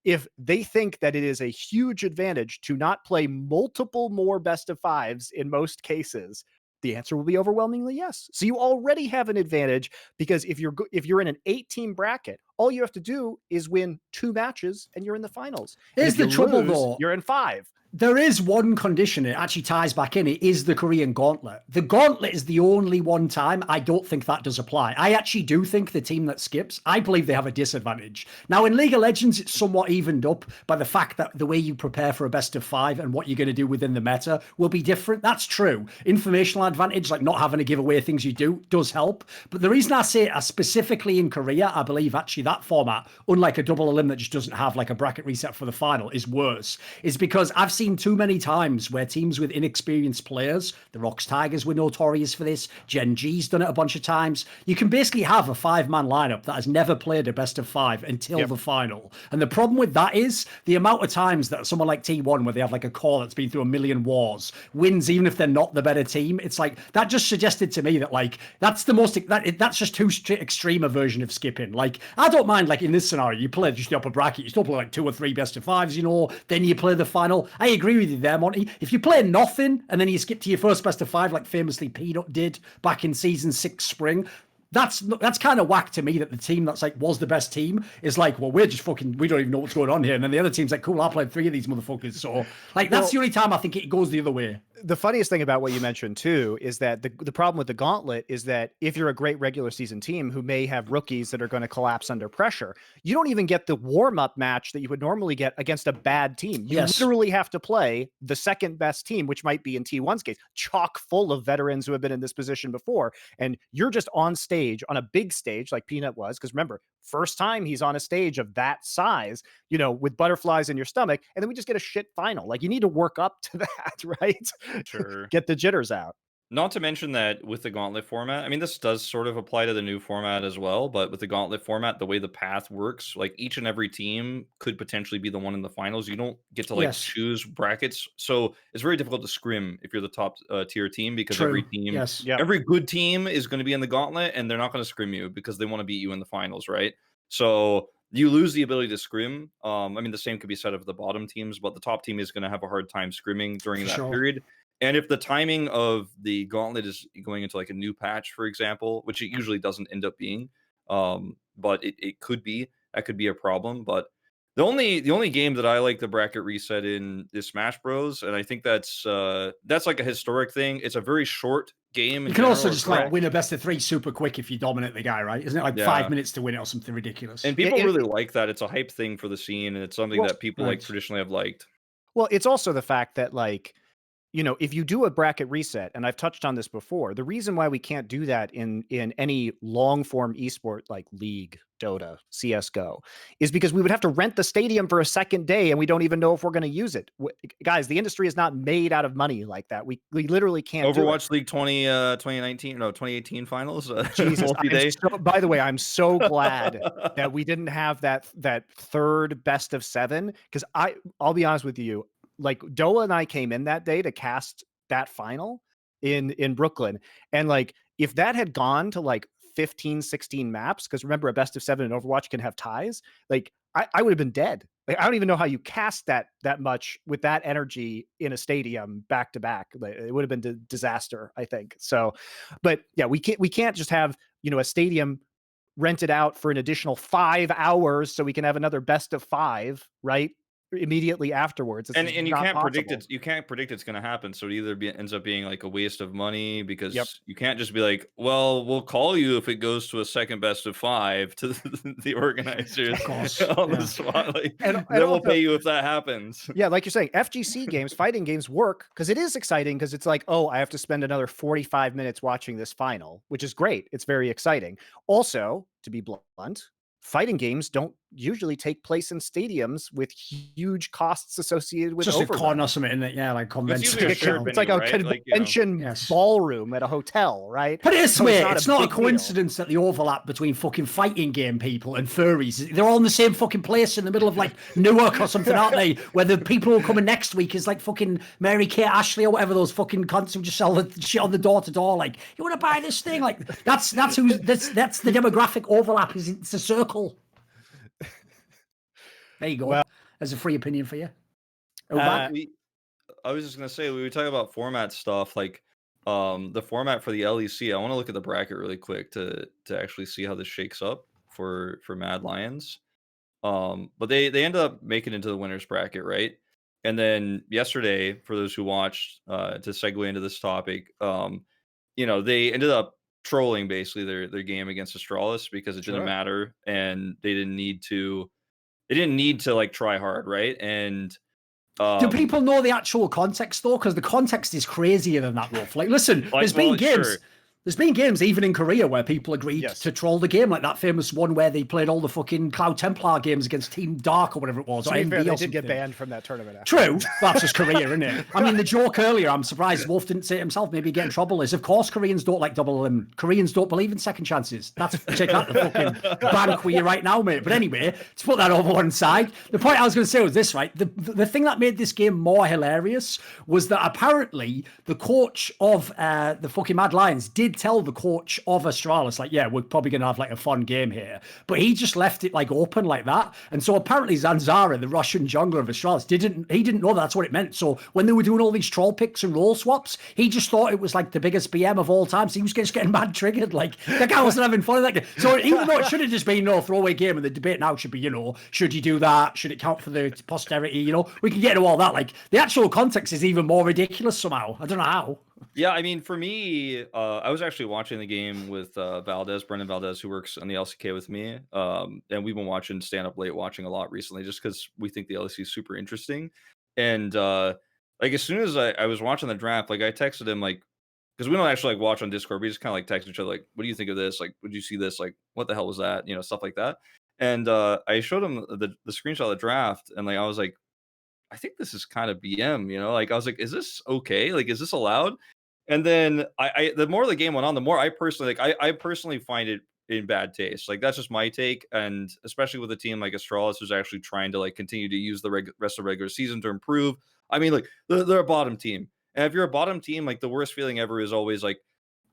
if they think that it is a huge advantage to not play multiple more best of fives in most cases, the answer will be overwhelmingly yes. So you already have an advantage, because if you're in an 8-team bracket, all you have to do is win 2 matches and you're in the finals. Here's the trouble, lose, though. You're in 5. There is one condition, it actually ties back in, it is the Korean Gauntlet. The Gauntlet is the only one time I don't think that does apply. I actually do think the team that skips, I believe they have a disadvantage. Now, in League of Legends, it's somewhat evened up by the fact that the way you prepare for a best of 5 and what you're going to do within the meta will be different. That's true. Informational advantage, like not having to give away things you do, does help. But the reason I say it specifically in Korea, I believe actually that format, unlike a double elim that just doesn't have like a bracket reset for the final, is worse, is because I've seen too many times where teams with inexperienced players, the Rocks Tigers were notorious for this, Gen.G's done it a bunch of times, you can basically have a 5-man lineup that has never played a best of 5 until the final. And the problem with that is the amount of times that someone like T1, where they have like a core that's been through a million wars, wins even if they're not the better team. It's like, that just suggested to me that like, that's the most, that's just too extreme a version of skipping. Like, I don't mind, like in this scenario, you play just the upper bracket, you still play like 2 or 3 best of 5s, you know, then you play the final. I agree with you there, Monty. If you play nothing and then you skip to your first best of 5, like famously Peanut did back in season 6 spring, that's kind of whack to me, that the team that's like was the best team is like, well, we're just fucking, we don't even know what's going on here. And then the other team's like, cool, I played 3 of these motherfuckers. So like, that's the only time I think it goes the other way. The funniest thing about what you mentioned too is that the problem with the Gauntlet is that if you're a great regular season team who may have rookies that are going to collapse under pressure, you don't even get the warm-up match that you would normally get against a bad team. You literally have to play the second best team, which might be in T1's case, chock full of veterans who have been in this position before. And you're just on stage, on a big stage like Peanut was, because remember, first time he's on a stage of that size, you know, with butterflies in your stomach, and then we just get a shit final. Like, you need to work up to that, right? Sure. Get the jitters out. Not to mention that with the Gauntlet format, I mean, this does sort of apply to the new format as well, but with the Gauntlet format, the way the path works, like each and every team could potentially be the one in the finals. You don't get to like choose brackets. So it's very difficult to scrim if you're the top tier team, because every team, every good team is going to be in the Gauntlet, and they're not going to scrim you because they want to beat you in the finals, right? So you lose the ability to scrim. I mean, the same could be said of the bottom teams, but the top team is going to have a hard time scrimming during that period. And if the timing of the Gauntlet is going into like a new patch, for example, which it usually doesn't end up being, but it could be, that could be a problem. But the only game that I like the bracket reset in is Smash Bros, and I think that's like a historic thing. It's a very short game. You can also just like win a best of 3 super quick if you dominate the guy, right? Isn't it like 5 minutes to win it or something ridiculous? And people really like that. It's a hype thing for the scene, and it's something that people like traditionally have liked. Well, it's also the fact that, like, you know, if you do a bracket reset, and I've touched on this before, the reason why we can't do that in any long form esport like League, Dota, CSGO, is because we would have to rent the stadium for a second day, and we don't even know if we're going to use it. Guys, the industry is not made out of money like that. We literally can't. Overwatch League 2018 finals. Jesus, by the way, I'm so glad that we didn't have that third best of 7, because I'll be honest with you. Like, Doa and I came in that day to cast that final in Brooklyn. And like, if that had gone to like 15, 16 maps, because remember, a best of 7 in Overwatch can have ties, like I would have been dead. Like, I don't even know how you cast that much with that energy in a stadium back to back. Like, it would have been a disaster, I think. So, but yeah, we can't just have, you know, a stadium rented out for an additional 5 hours so we can have another best of 5, right? Immediately afterwards. And you can't predict it. You can't predict it's going to happen. So it either ends up being like a waste of money, because you can't just be like, well, we'll call you if it goes to a second best of 5 to the organizers on the spot. Like, and then we'll pay you if that happens. Yeah, like you're saying, FGC games, fighting games work because it is exciting, because it's like, oh, I have to spend another 45 minutes watching this final, which is great. It's very exciting. Also, to be blunt, fighting games don't usually take place in stadiums with huge costs associated with just overrun. a con or something, isn't it? Yeah, like convention. It's like a convention ballroom at a hotel, right? But it's not a coincidence that the overlap between fucking fighting game people and furries, they're all in the same fucking place in the middle of like Newark or something, aren't they? Where the people who are coming next week is like fucking Mary Kate Ashley or whatever, those fucking cunts who just sell the shit on the door to door. Like, you want to buy this thing? Like, that's the demographic overlap. It's a circle. There you go. Well, There's a free opinion for you. I was just gonna say, we were talking about format stuff, like the format for the LEC. I want to look at the bracket really quick to actually see how this shakes up for Mad Lions. But they ended up making it into the winners bracket, right? And then yesterday, for those who watched, to segue into this topic, they ended up trolling basically their game against Astralis because it didn't matter and they didn't need to like try hard, right? And do people know the actual context though? Because the context is crazier than that, Wolf. Like, listen, there's been games. Sure. There's been games even in Korea where people agreed to troll the game, like that famous one where they played all the fucking Cloud Templar games against Team Dark or whatever it was. To be fair, they did get banned from that tournament. True. That's just Korea, isn't it? I mean, the joke earlier, I'm surprised Wolf didn't say it himself, maybe get in trouble, is of course Koreans don't like double elimination. Koreans don't believe in second chances. Check out the fucking bank with you right now, mate. But anyway, to put that over one side, the point I was going to say was this, right? The thing that made this game more hilarious was that apparently the coach of the fucking Mad Lions did tell the coach of Astralis, like, yeah, we're probably gonna have like a fun game here, but he just left it like open like that. And so apparently Zanzara, the Russian jungler of Astralis, didn't know that's what it meant. So when they were doing all these troll picks and role swaps, he just thought it was like the biggest BM of all time. So he was just getting mad triggered. Like, the guy wasn't having fun with that game. So even though it should have just been no throwaway game, and the debate now should be, should you do that? Should it count for the posterity? We can get into all that. Like, the actual context is even more ridiculous somehow. I don't know how. Yeah, I mean, for me, I was actually watching the game with Brendan Valdez, who works on the LCK with me. And we've been watching Stand Up Late, watching a lot recently, just because we think the LCK is super interesting. And like, as soon as I was watching the draft, like, I texted him, like, because we don't actually like watch on Discord, we just kind of like text each other, like, what do you think of this? Like, would you see this? Like, what the hell was that? Stuff like that. And I showed him the screenshot of the draft, and like, I was like, I think this is kind of BM, like, I was like, is this okay? Like, is this allowed? And then I the more the game went on, the more I personally I personally find it in bad taste. Like, that's just my take, and especially with a team like Astralis who's actually trying to like continue to use the rest of the regular season to improve. I mean, like, they're a bottom team, and if you're a bottom team, like, the worst feeling ever is always like,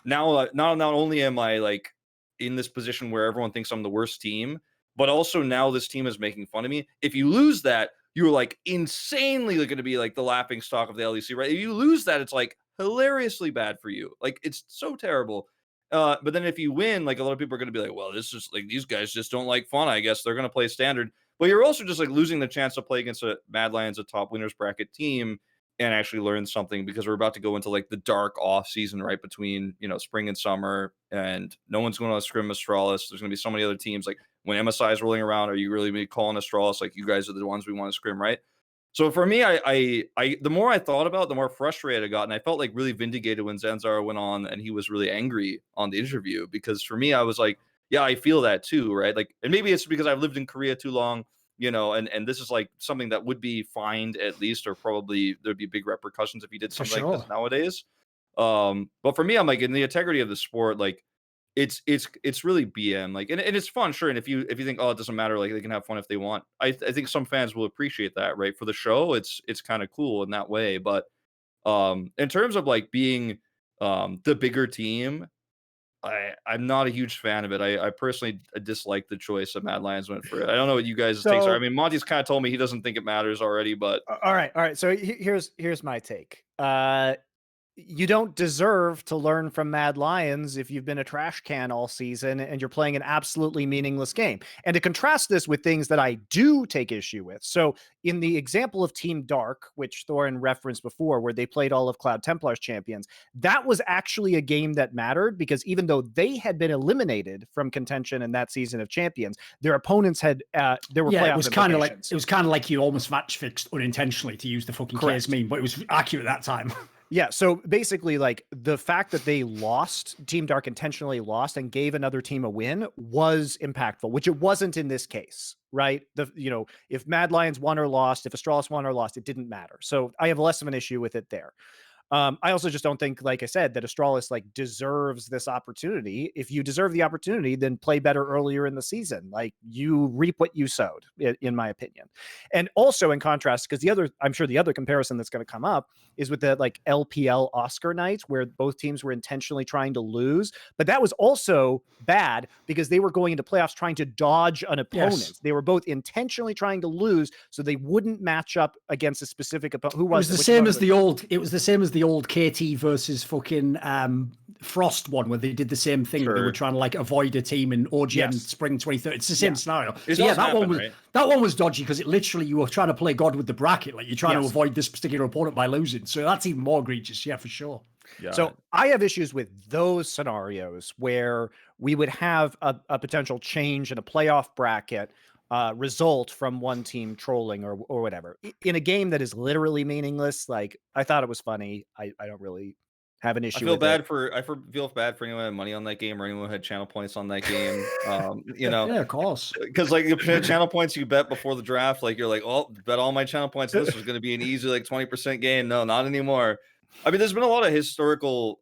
now not only am I like in this position where everyone thinks I'm the worst team, but also now this team is making fun of me. If you lose that, you're like insanely going to be like the laughing stock of the LEC, right? If you lose that, it's like hilariously bad for you. Like, it's so terrible. But then if you win, like, a lot of people are going to be like, well, this is like, these guys just don't like fun. I guess they're going to play standard. But you're also just like losing the chance to play against a Mad Lions, a top winners bracket team, and actually learn something, because we're about to go into like the dark off season, right, between spring and summer, and no one's going to scrim Astralis. There's going to be so many other teams. Like, when MSI is rolling around, are you really be calling Astralis like, you guys are the ones we want to scrim, right? So for me, I the more I thought about it, the more frustrated I got, and I felt like really vindicated when Zanzara went on and he was really angry on the interview, because for me, I was like, yeah, I feel that too, right? Like, and maybe it's because I've lived in Korea too long, and this is like something that would be fined at least, or probably there'd be big repercussions if you did something like this nowadays. But for me, I'm like, in the integrity of the sport, like, it's really BM, like, and it's fun, sure. And if you think, oh, it doesn't matter, like, they can have fun if they want, I think some fans will appreciate that, right? For the show, it's kind of cool in that way. But in terms of like being the bigger team, I'm not a huge fan of it. I personally dislike the choice that Mad Lions went for it. I don't know what you guys' takes are. I mean, Monty's kind of told me he doesn't think it matters already, but all right. So here's my take. You don't deserve to learn from Mad Lions if you've been a trash can all season and you're playing an absolutely meaningless game. And to contrast this with things that I do take issue with. So in the example of Team Dark, which Thorin referenced before, where they played all of Cloud Templar's champions, that was actually a game that mattered, because even though they had been eliminated from contention in that season of champions, their opponents had there were playoff it was kind of like you almost match fixed unintentionally, to use the fucking case meme, but it was accurate that time. Yeah, so basically, like, the fact that they lost, Team Dark intentionally lost and gave another team a win, was impactful, which it wasn't in this case, right? If Mad Lions won or lost, if Astralis won or lost, it didn't matter. So I have less of an issue with it there. I also just don't think, like I said, that Astralis like deserves this opportunity. If you deserve the opportunity, then play better earlier in the season. Like, you reap what you sowed, in my opinion. And also in contrast, because I'm sure the other comparison that's going to come up is with the like LPL Oscar night, where both teams were intentionally trying to lose, but that was also bad because they were going into playoffs trying to dodge an opponent. Yes. They were both intentionally trying to lose so they wouldn't match up against a specific opponent. Who It was was the same as the old. It was the same as the old KT versus fucking Frost one, where they did the same thing. Where they were trying to like avoid a team in OGN Spring 2030. It's the same scenario. So yeah, that one was dodgy because it literally, you were trying to play God with the bracket. Like, you're trying to avoid this particular opponent by losing. So that's even more egregious. Yeah, for sure. Yeah. So I have issues with those scenarios where we would have a potential change in a playoff bracket result from one team trolling or whatever in a game that is literally meaningless. Like, I thought it was funny. I don't really have an issue. I feel bad for anyone who had money on that game or anyone who had channel points on that game. You know, yeah, of course. Because like the channel points you bet before the draft, like you're like, oh, bet all my channel points. This was going to be an easy like 20% gain. No, not anymore. I mean, there's been a lot of historical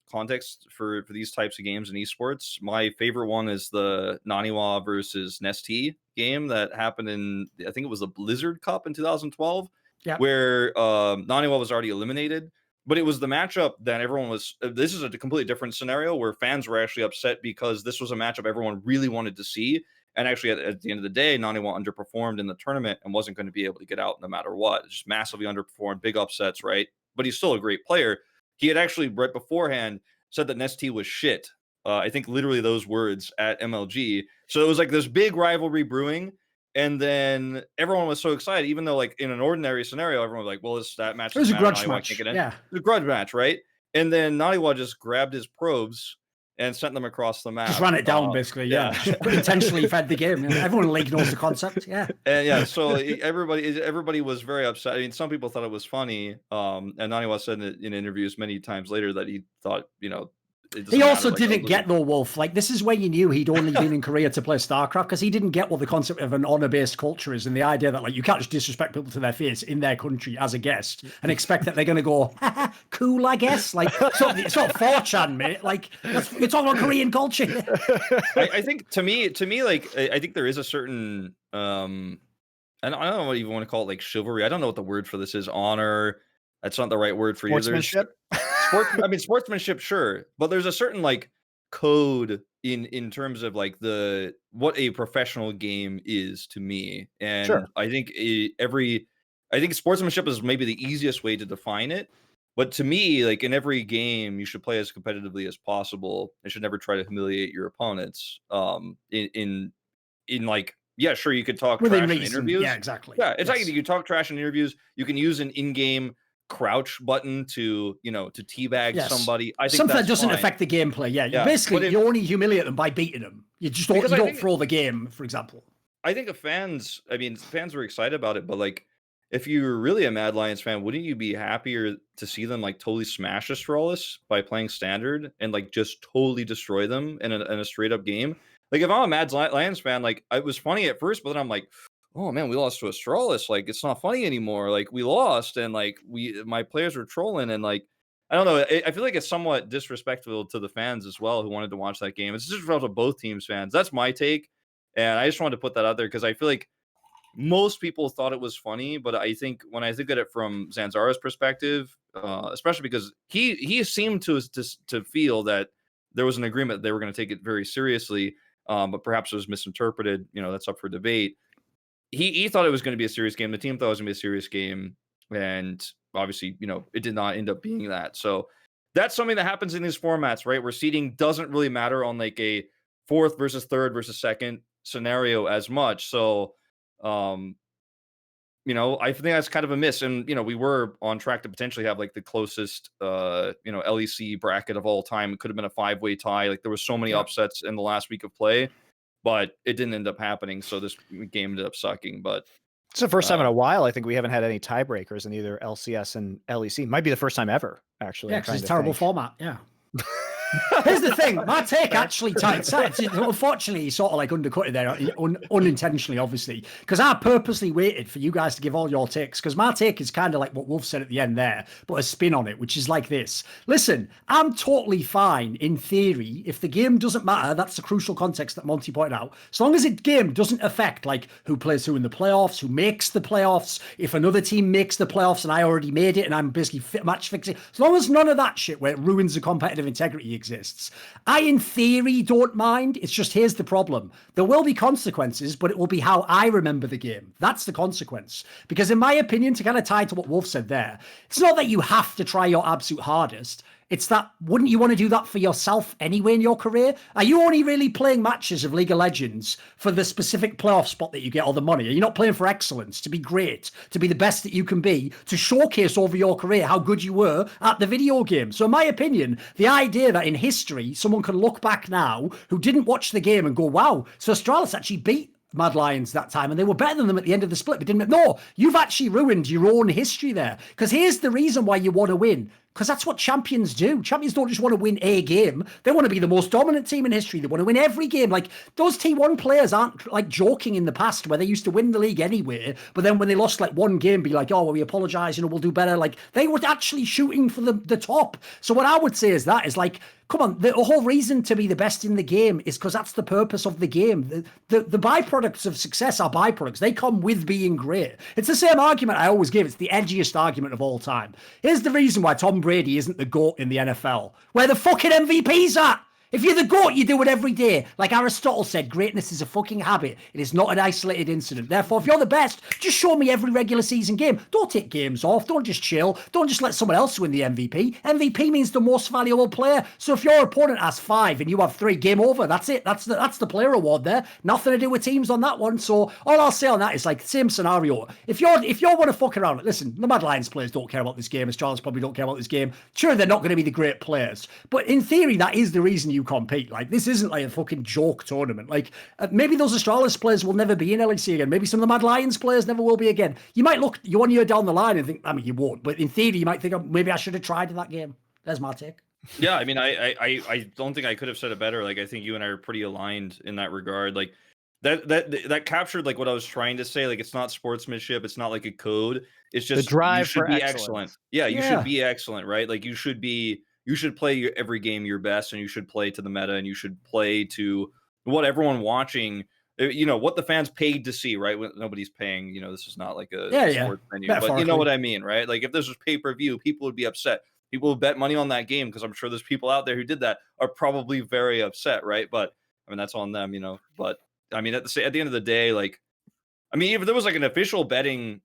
context for these types of games in esports. My favorite one is the Naniwa versus Nestea game that happened in, I think it was the Blizzard Cup in 2012, where Naniwa was already eliminated. But it was the matchup that everyone was, this is a completely different scenario where fans were actually upset because this was a matchup everyone really wanted to see. And actually, at the end of the day, Naniwa underperformed in the tournament and wasn't going to be able to get out no matter what. Just massively underperformed, big upsets, right? But he's still a great player. He had actually, right beforehand, said that Nestea was shit. I think literally those words at MLG. So it was like this big rivalry brewing. And then everyone was so excited, even though like in an ordinary scenario, everyone was like, well, that match. It was a grudge match. Yeah. It was a grudge match, right? And then Naniwa just grabbed his probes and sent them across the map. Just ran it down, basically. Yeah. Intentionally fed the game. Everyone in league knows the concept. Yeah. And yeah, so everybody was very upset. I mean, some people thought it was funny. And Naniwa said in interviews many times later that he thought, you know, he also didn't get though, Wolf. Like, this is where you knew he'd only been in Korea to play StarCraft, because he didn't get what the concept of an honor-based culture is, and the idea that like you can't just disrespect people to their face in their country as a guest and expect that they're going to go cool, I guess. Like, it's not 4chan, mate. Like, you're talking about Korean culture. I think to me, like, I think there is a certain and I don't know what you want to call it, like chivalry. I don't know what the word for this is. Honor. That's not the right word for sportsmanship. Sportsmanship, sure, but there's a certain like code in terms of like what a professional game is to me, and I think I think sportsmanship is maybe the easiest way to define it. But to me, like in every game, you should play as competitively as possible. You should never try to humiliate your opponents. In like, yeah, sure, you could talk trash in interviews. Yeah, exactly. Yeah, it's like you can talk trash in interviews. You can use an in-game crouch button to teabag somebody. I think something that doesn't affect the gameplay. Yeah. Basically you only humiliate them by beating them. You just don't throw the game, for example. I think fans were excited about it, but like if you're really a Mad Lions fan, wouldn't you be happier to see them like totally smash Astralis by playing standard and like just totally destroy them in a straight up game? Like, if I'm a Mad Lions fan, like, it was funny at first, but then I'm like, oh man, we lost to Astralis. Like, it's not funny anymore. Like, we lost, and like my players were trolling, and like, I don't know. I feel like it's somewhat disrespectful to the fans as well who wanted to watch that game. It's disrespectful to both teams' fans. That's my take, and I just wanted to put that out there because I feel like most people thought it was funny, but I think when I think at it from Zanzara's perspective, especially because he seemed to feel that there was an agreement that they were going to take it very seriously, but perhaps it was misinterpreted. You know, that's up for debate. He thought it was going to be a serious game. The team thought it was going to be a serious game, and obviously, you know, it did not end up being that. So that's something that happens in these formats, right? Where seeding doesn't really matter on like a fourth versus third versus second scenario as much. So, you know, I think that's kind of a miss. And, you know, we were on track to potentially have like the closest, LEC bracket of all time. It could have been a 5-way tie. Like, there was so many upsets in the last week of play, but it didn't end up happening. So this game ended up sucking. But it's the first time in a while I think we haven't had any tiebreakers in either LCS and LEC. Might be the first time ever, actually. Yeah, because it's a terrible format. Yeah. Here's the thing, my take actually unfortunately sort of like undercut it there unintentionally, obviously, because I purposely waited for you guys to give all your takes, because my take is kind of like what Wolf said at the end there, but a spin on it, which is like this. Listen, I'm totally fine in theory if the game doesn't matter. That's the crucial context that Monty pointed out. As long as the game doesn't affect like who plays who in the playoffs, who makes the playoffs, if another team makes the playoffs and I already made it and I'm basically match fixing, as long as none of that shit where it ruins the competitive integrity exists, I in theory don't mind. It's just, here's the problem. There will be consequences, but it will be how I remember the game. That's the consequence. Because in my opinion, to kind of tie to what Wolf said there, it's not that you have to try your absolute hardest. It's that, wouldn't you want to do that for yourself anyway in your career? Are you only really playing matches of League of Legends for the specific playoff spot that you get all the money? Are you not playing for excellence, to be great, to be the best that you can be, to showcase over your career how good you were at the video game? So in my opinion, the idea that in history, someone can look back now who didn't watch the game and go, wow, so Astralis actually beat Mad Lions that time and they were better than them at the end of the split, but didn't. No, you've actually ruined your own history there. Because here's the reason why you want to win. Because that's what champions do. Champions don't just want to win a game. They want to be the most dominant team in history. They want to win every game. Like, those T1 players aren't like joking in the past where they used to win the league anyway, but then when they lost like one game, be like, oh, well, we apologize, we'll do better. Like, they were actually shooting for the top. So what I would say is that is like, come on, the whole reason to be the best in the game is because that's the purpose of the game. The byproducts of success are byproducts. They come with being great. It's the same argument I always give. It's the edgiest argument of all time. Here's the reason why Tom Brady isn't the GOAT in the NFL. Where the fucking MVP's at? If you're the GOAT, you do it every day. Like Aristotle said, greatness is a fucking habit. It is not an isolated incident. Therefore, if you're the best, just show me every regular season game. Don't take games off. Don't just chill. Don't just let someone else win the MVP. MVP means the most valuable player. So if your opponent has 5 and you have 3, game over. That's it. That's the player award there. Nothing to do with teams on that one. So all I'll say on that is like same scenario. If you want to fuck around, listen, the Mad Lions players don't care about this game. Astralis probably don't care about this game. Sure, they're not going to be the great players. But in theory, that is the reason you compete. Like, this isn't like a fucking joke tournament. Like, maybe those Astralis players will never be in LEC again. Maybe some of the Mad Lions players never will be again. You might look 1 year down the line and think, I mean, you won't, but in theory, you might think, oh, maybe I should have tried in that game. There's my take. Yeah, I mean, I don't think I could have said it better. Like, I think you and I are pretty aligned in that regard. Like, that captured like what I was trying to say. Like, it's not sportsmanship. It's not like a code. It's just the drive you should for be excellence. Excellent. Yeah, you should be excellent, right? Like, you should play every game your best, and you should play to the meta, and you should play to what everyone watching, what the fans paid to see, right? When nobody's paying, this is not like a sports venue, but you know what I mean, right? Like, if this was pay-per-view, people would be upset. People would bet money on that game because I'm sure there's people out there who did that are probably very upset, right? But I mean, that's on them, But I mean, at the end of the day, like, I mean, if there was like an official betting,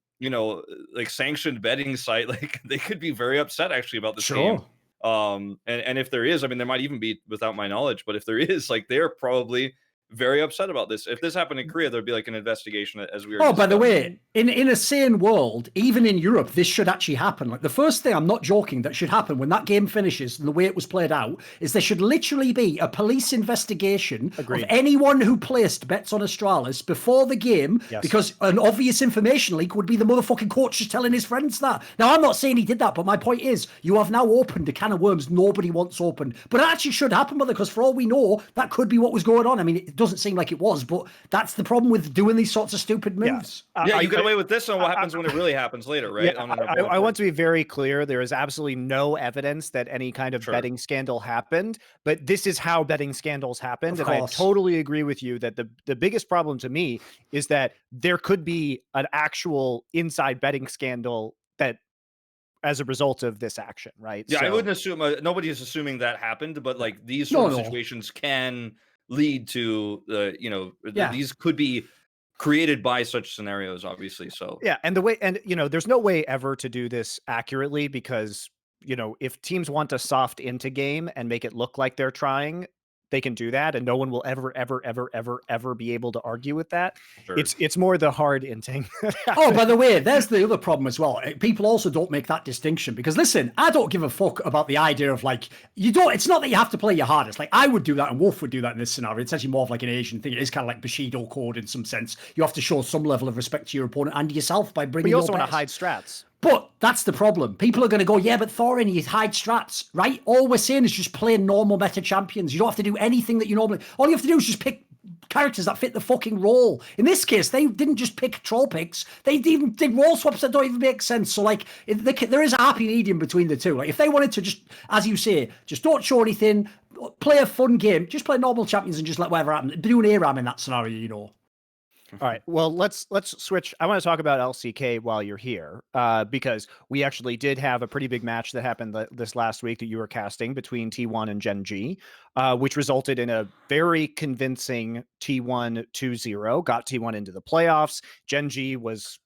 like sanctioned betting site, like they could be very upset actually about this game. And if there is, I mean, there might even be without my knowledge, but if there is, like, they're probably very upset about this. If this happened in Korea, there'd be like an investigation as we were. Oh, by the way, in a sane world, even in Europe, this should actually happen. Like, the first thing, I'm not joking, that should happen when that game finishes and the way it was played out is there should literally be a police investigation of anyone who placed bets on Astralis before the game, because an obvious information leak would be the motherfucking coach just telling his friends that. Now, I'm not saying he did that, but my point is, you have now opened a can of worms nobody wants opened. But it actually should happen, brother, because for all we know, that could be what was going on. I mean, it doesn't seem like it was, but that's the problem with doing these sorts of stupid moves. You get away with this, and what happens when it really happens later, right? I want to be very clear. There is absolutely no evidence that any kind of betting scandal happened, but this is how betting scandals happened. And I totally agree with you that the biggest problem to me is that there could be an actual inside betting scandal that as a result of this action, right? Yeah, I wouldn't assume, nobody is assuming that happened, but like these sort of situations can lead to these could be created by such scenarios, obviously. So and there's no way ever to do this accurately because if teams want to soft into game and make it look like they're trying, they can do that, and no one will ever be able to argue with that. It's more the hard inting. Oh, by the way, there's the other problem as well. People also don't make that distinction because listen, I don't give a fuck about the idea of like it's not that you have to play your hardest. Like I would do that and Wolf would do that in this scenario. It's actually more of like an Asian thing. It is kind of like Bushido code in some sense. You have to show some level of respect to your opponent and yourself by bringing. But you also want to hide strats. But that's the problem. People are going to go, yeah, but Thorin, he hide strats, right? All we're saying is just play normal meta champions. You don't have to do anything that you normally... All you have to do is just pick characters that fit the fucking role. In this case, they didn't just pick troll picks. They even did role swaps that don't even make sense. So, like, there is a happy medium between the two. Like, if they wanted to just, as you say, just don't show anything, play a fun game, just play normal champions and just let whatever happen. Do an ARAM in that scenario, you know. All right. Well, let's switch. I want to talk about LCK while you're here, because we actually did have a pretty big match that happened this last week that you were casting between T1 and Gen.G, which resulted in a very convincing T1 2-0, got T1 into the playoffs. Gen.G was,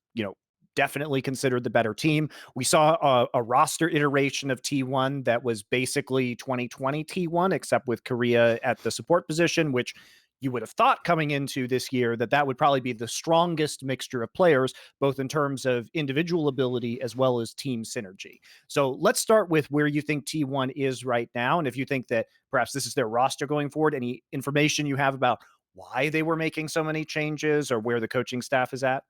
definitely considered the better team. We saw a roster iteration of T1 that was basically 2020 T1, except with Korea at the support position, which you would have thought coming into this year that would probably be the strongest mixture of players, both in terms of individual ability as well as team synergy. So let's start with where you think T1 is right now. And if you think that perhaps this is their roster going forward, any information you have about why they were making so many changes or where the coaching staff is at?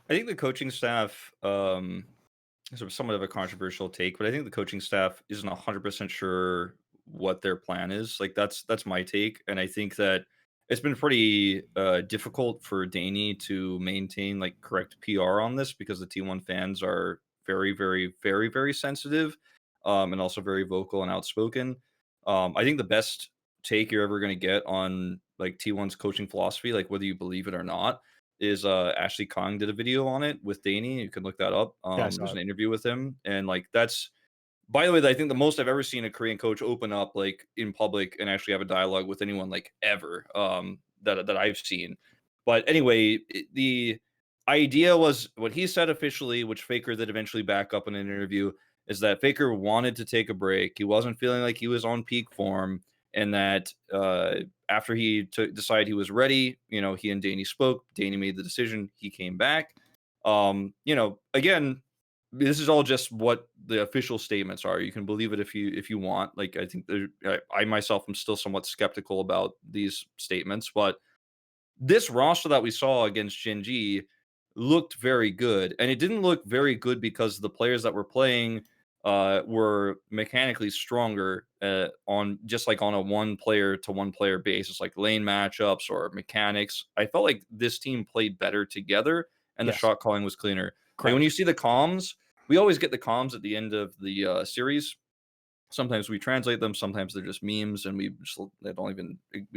I think the coaching staff, is somewhat of a controversial take, but I think the coaching staff isn't 100% sure what their plan is. Like that's my take. And I think that it's been pretty difficult for Danny to maintain like correct PR on this because the T1 fans are very, very, very, very sensitive, and also very vocal and outspoken. I think the best take you're ever going to get on like T1's coaching philosophy, like whether you believe it or not, is Ashley Kong did a video on it with Danny. You can look that up. There's an interview with him, and like that's, by the way, I think the most I've ever seen a Korean coach open up like in public and actually have a dialogue with anyone like ever, that I've seen. But anyway, the idea was what he said officially, which Faker did eventually back up in an interview, is that Faker wanted to take a break. He wasn't feeling like he was on peak form, and that after he decided he was ready, he and Danny spoke. Danny made the decision. He came back. Again, this is all just what the official statements are. You can believe it if you want. Like I think I myself am still somewhat skeptical about these statements, but this roster that we saw against Gen.G looked very good, and it didn't look very good because the players that were playing were mechanically stronger on a one player to one player basis, like lane matchups or mechanics. I felt like this team played better together, and the shot calling was cleaner. Like when you see the comms, we always get the comms at the end of the series. Sometimes we translate them, sometimes they're just memes, and we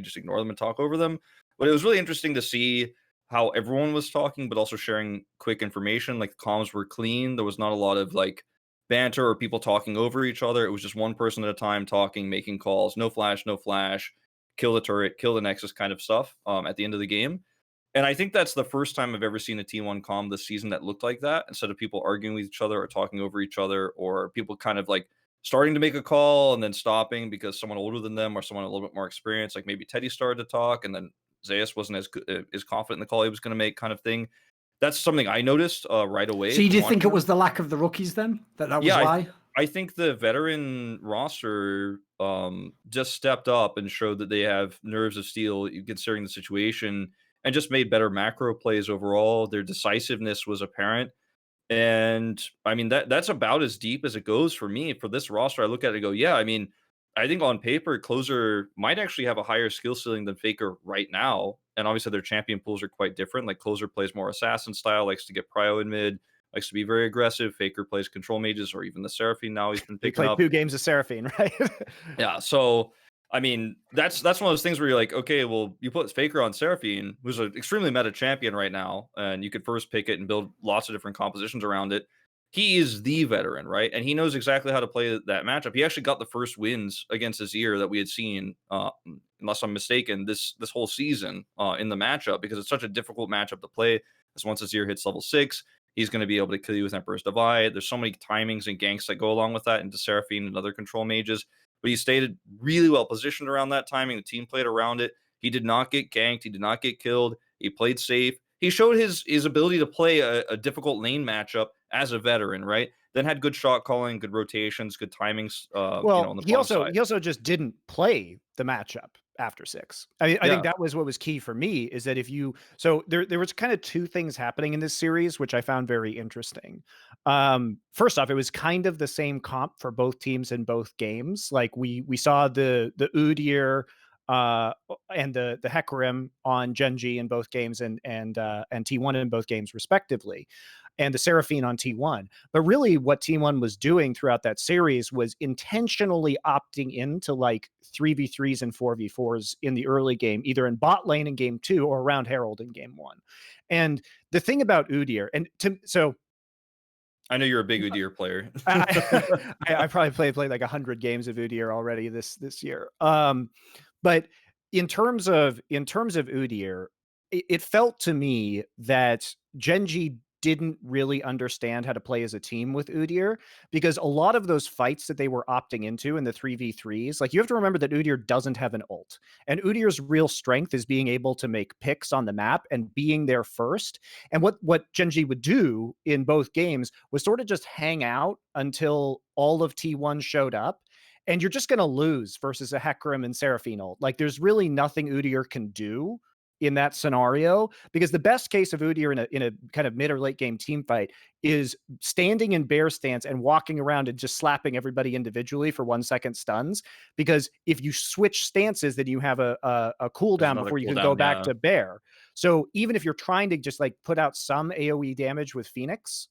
just ignore them and talk over them. But it was really interesting to see how everyone was talking, but also sharing quick information. Like the comms were clean. There was not a lot of like banter or people talking over each other. It was just one person at a time talking, making calls. No flash, kill the turret, kill the nexus kind of stuff at the end of the game. And I think that's the first time I've ever seen a T1 comm this season that looked like that, instead of people arguing with each other or talking over each other, or people kind of like starting to make a call and then stopping because someone older than them or someone a little bit more experienced, like maybe Teddy started to talk and then Zayas wasn't as confident in the call he was going to make, kind of thing. That's something I noticed right away. So you did think it was the lack of the rookies then? That was why? I think the veteran roster just stepped up and showed that they have nerves of steel considering the situation, and just made better macro plays overall. Their decisiveness was apparent. And I mean, that's about as deep as it goes for me. For this roster, I look at it and go, yeah, I mean, I think on paper, Closer might actually have a higher skill ceiling than Faker right now. And obviously their champion pools are quite different. Like Closer plays more assassin style, likes to get prio in mid, likes to be very aggressive. Faker plays control mages or even the Seraphine now he's been picking up. He played 2 games of Seraphine, right? Yeah, so I mean, that's one of those things where you're like, okay, well, you put Faker on Seraphine, who's an extremely meta champion right now, and you could first pick it and build lots of different compositions around it. He is the veteran, right? And he knows exactly how to play that matchup. He actually got the first wins against Azir that we had seen, unless I'm mistaken, this whole season in the matchup, because it's such a difficult matchup to play. Because once Azir hits level 6, he's going to be able to kill you with Emperor's Divide. There's so many timings and ganks that go along with that into Seraphine and other control mages. But he stayed really well positioned around that timing. The team played around it. He did not get ganked. He did not get killed. He played safe. He showed his ability to play a difficult lane matchup as a veteran, right? Then had good shot calling, good rotations, good timings. Well, on the he also just didn't play the matchup after 6. I think that was what was key for me, is that so there was kind of two things happening in this series, which I found very interesting. First off, it was kind of the same comp for both teams in both games. Like we saw the Udyr and the Hecarim on Gen.G in both games, and T1 in both games respectively, and the Seraphine on T1. But really what T1 was doing throughout that series was intentionally opting into like 3v3s and 4v4s in the early game, either in bot lane in game 2 or around Herald in game 1. And the thing about Udyr, so I know you're a big Udyr player. I probably played like 100 games of Udyr already this year. But in terms of Udyr, it felt to me that Gen.G didn't really understand how to play as a team with Udyr, because a lot of those fights that they were opting into in the 3v3s, like you have to remember that Udyr doesn't have an ult, and Udyr's real strength is being able to make picks on the map and being there first. And what Gen.G would do in both games was sort of just hang out until all of T1 showed up. And you're just going to lose versus a Hecarim and Seraphine ult. Like there's really nothing Udyr can do in that scenario, because the best case of Udyr in a kind of mid or late game team fight is standing in bear stance and walking around and just slapping everybody individually for 1 second stuns. Because if you switch stances, then you have a cooldown before you can go back to bear. So even if you're trying to just like put out some AoE damage with Phoenix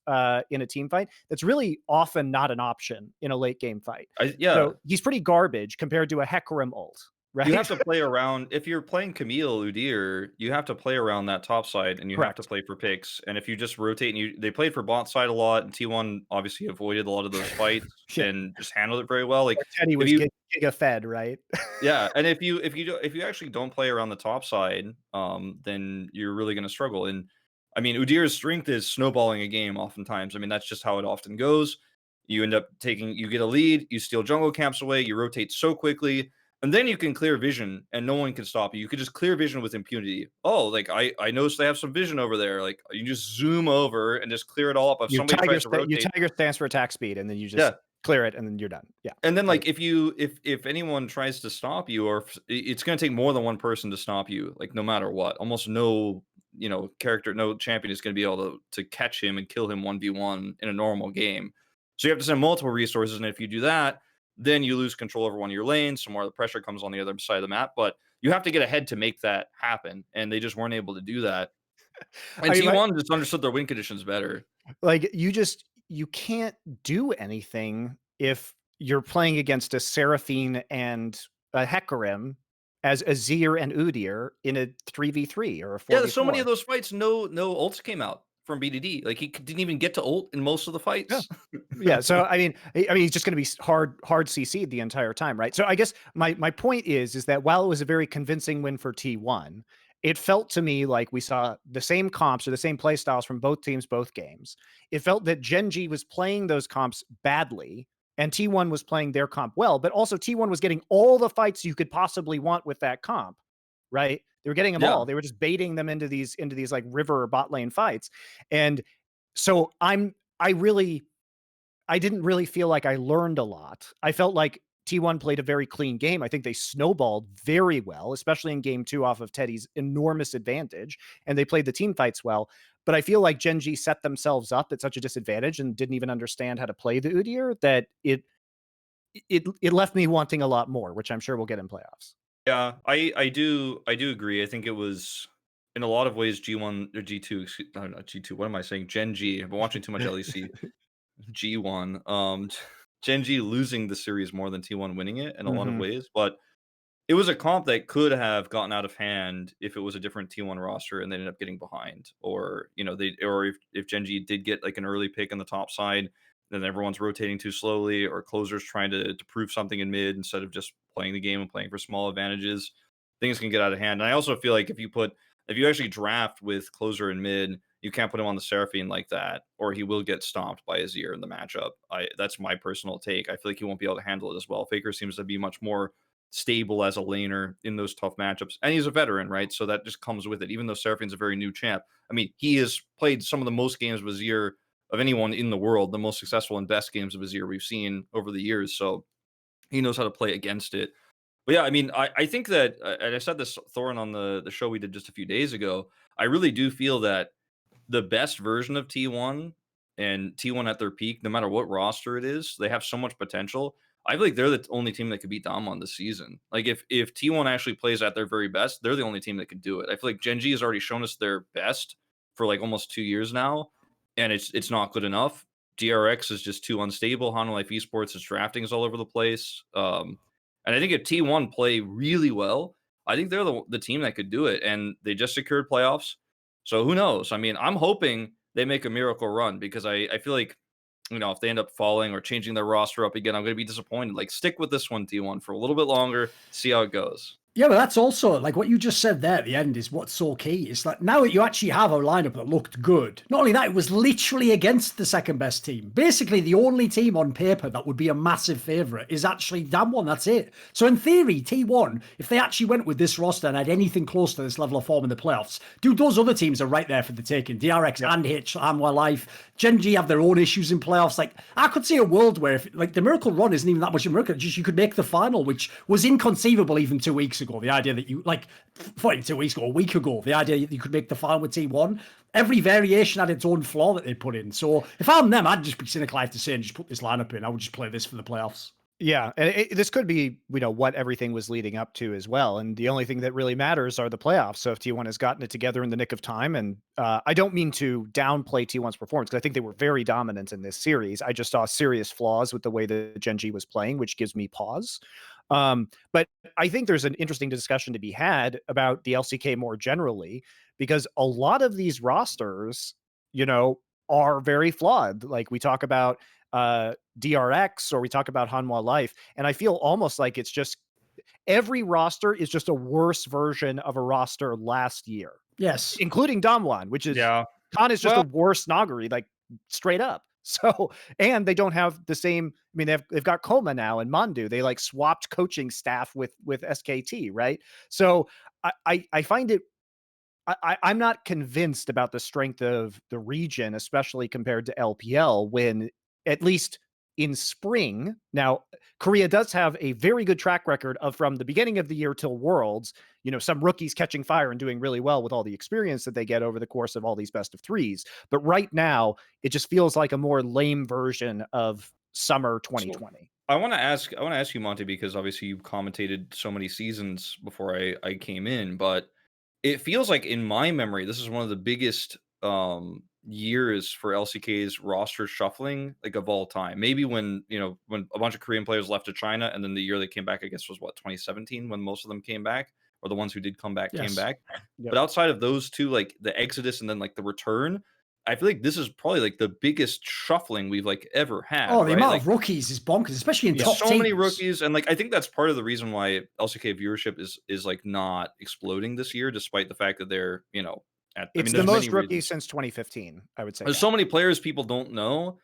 in a team fight, that's really often not an option in a late game fight. So he's pretty garbage compared to a Hecarim ult. Right? You have to play around. If you're playing Camille Udyr, you have to play around that top side, and you have to play for picks. And if you just rotate, and they played for bot side a lot, and T1 obviously avoided a lot of those fights and just handled it very well. Like Teddy was giga fed, right? Yeah, and if you actually don't play around the top side, then you're really going to struggle. And I mean, Udyr's strength is snowballing a game oftentimes. I mean, that's just how it often goes. You end up you get a lead, you steal jungle camps away, you rotate so quickly. And then you can clear vision, and no one can stop you. You could just clear vision with impunity. Oh, like I noticed they have some vision over there. Like you just zoom over and just clear it all up. If somebody tries to rotate, you tiger stance for attack speed, and then you just clear it, and then you're done. Yeah. And then like if anyone tries to stop you, or it's going to take more than one person to stop you. Like no matter what, almost no character, no champion is going to be able to catch him and kill him 1v1 in a normal game. So you have to send multiple resources, and if you do that, then you lose control over one of your lanes. Some more of the pressure comes on the other side of the map, but you have to get ahead to make that happen, and they just weren't able to do that. And T1 just understood their win conditions better. Like you can't do anything if you're playing against a Seraphine and a Hecarim as Azir and Udyr in a 3v3 or a 4v4. Yeah, there's so many of those fights. No ults came out from BDD. Like he didn't even get to ult in most of the fights. Yeah. So I mean, he's just going to be hard CC'd the entire time, right? So I guess my point is that while it was a very convincing win for T1, it felt to me like we saw the same comps or the same play styles from both teams, both games. It felt that Gen.G was playing those comps badly, and T1 was playing their comp well, but also T1 was getting all the fights you could possibly want with that comp, right? They were getting them all. They were just baiting them into these like river or bot lane fights. And so I didn't really feel like I learned a lot. I felt like T1 played a very clean game. I think they snowballed very well, especially in game 2 off of Teddy's enormous advantage, and they played the team fights well. But I feel like Gen.G set themselves up at such a disadvantage and didn't even understand how to play the Udyr that it left me wanting a lot more, which I'm sure we'll get in playoffs. Yeah, I do agree. I think it was in a lot of ways G1 or G2. Not G2. What am I saying? Gen.G. I've been watching too much LEC. G1. Gen.G losing the series more than T1 winning it in a lot of ways, but it was a comp that could have gotten out of hand if it was a different T1 roster and they ended up getting behind, or if Gen.G did get like an early pick on the top side, then everyone's rotating too slowly, or closers trying to prove something in mid instead of just playing the game and playing for small advantages. Things can get out of hand. And I also feel like if you actually draft with closer in mid, you can't put him on the Seraphine like that, or he will get stomped by Azir in the matchup. That's my personal take. I feel like he won't be able to handle it as well. Faker seems to be much more stable as a laner in those tough matchups, and he's a veteran, right? So that just comes with it. Even though Seraphine's a very new champ, I mean, he has played some of the most games of Azir of anyone in the world, the most successful and best games of Azir we've seen over the years. So he knows how to play against it. But yeah, I mean, I think that, and I said this, Thorin, on the show we did just a few days ago. I really do feel that the best version of T1 and T1 at their peak, no matter what roster it is, they have so much potential. I feel like they're the only team that could beat DAMWON this season. Like if T1 actually plays at their very best, they're the only team that could do it. I feel like Gen.G has already shown us their best for like almost 2 years now, and it's not good enough. DRX is just too unstable. Hanwha Life Esports, its drafting is all over the place. And I think if T1 play really well, I think they're the team that could do it. And they just secured playoffs. So who knows? I mean, I'm hoping they make a miracle run, because I feel like, if they end up falling or changing their roster up again, I'm going to be disappointed. Like, stick with this one, T1, for a little bit longer, see how it goes. Yeah, but that's also, like, what you just said there at the end is what's so key. It's like, now that you actually have a lineup that looked good, not only that, it was literally against the second best team. Basically, the only team on paper that would be a massive favourite is actually DAMWON. That's it. So in theory, T1, if they actually went with this roster and had anything close to this level of form in the playoffs, dude, those other teams are right there for the taking. DRX and Hanwha Life, Gen.G have their own issues in playoffs. Like, I could see a world where, if, like, the miracle run isn't even that much of a miracle, just you could make the final, which was inconceivable even 2 weeks ago. The idea that you, like, 2 weeks ago, a week ago, the idea that you could make the final with T1, every variation had its own flaw that they put in. So if I'm them, I'd just be cynical to say and just put this lineup in. I would just play this for the playoffs. Yeah, and this could be, what everything was leading up to as well. And the only thing that really matters are the playoffs. So if T1 has gotten it together in the nick of time, and I don't mean to downplay T1's performance, because I think they were very dominant in this series. I just saw serious flaws with the way that Gen.G was playing, which gives me pause. But I think there's an interesting discussion to be had about the LCK more generally, because a lot of these rosters, are very flawed. Like, we talk about DRX, or we talk about Hanwha Life, and I feel almost like it's just every roster is just a worse version of a roster last year. Yes, including DAMWON, which is Khan is just a worse Noggery, like, straight up. So, and they don't have the same. I mean, they've got Koma now and Mandu. They like swapped coaching staff with SKT, right? So I find it. I'm not convinced about the strength of the region, especially compared to LPL, when, at least in spring. Now, Korea does have a very good track record of, from the beginning of the year till Worlds, some rookies catching fire and doing really well with all the experience that they get over the course of all these best of threes. But right now, it just feels like a more lame version of summer 2020. So, I want to ask you, Monte, because obviously you commentated so many seasons before I came in, but it feels like, in my memory, this is one of the biggest years for LCK's roster shuffling, like, of all time. Maybe when when a bunch of Korean players left to China, and then the year they came back, I guess, was 2017, when most of them came back, or the ones who did come back came back. But outside of those two, like the exodus and then like the return, I feel like this is probably like the biggest shuffling we've like ever had. Oh, the amount of rookies is bonkers, especially in top so teams. Many rookies, and like I think that's part of the reason why LCK viewership is like not exploding this year, despite the fact that they're it's the most rookies since 2015. I would say there's so many players people don't know.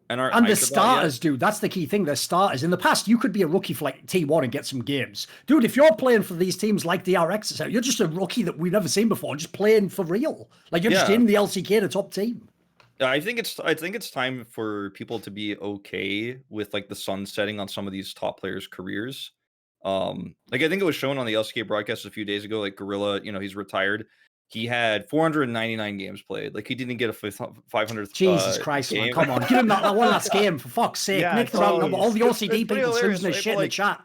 And the starters, dude, that's the key thing. They're starters. In the past, you could be a rookie for like T1 and get some games. Dude, if you're playing for these teams like DRX, you're just a rookie that we've never seen before, just playing for real. Like, you're just in the LCK, the top team. I think it's time for people to be okay with like the sun setting on some of these top players' careers. Like, I think it was shown on the LCK broadcast a few days ago, like Gorilla, he's retired. He had 499 games played. Like, he didn't get a 500th. Jesus Christ, man, come on. Give him that one last game, for fuck's sake. Make the round number. All the OCD people losing their shit in the chat.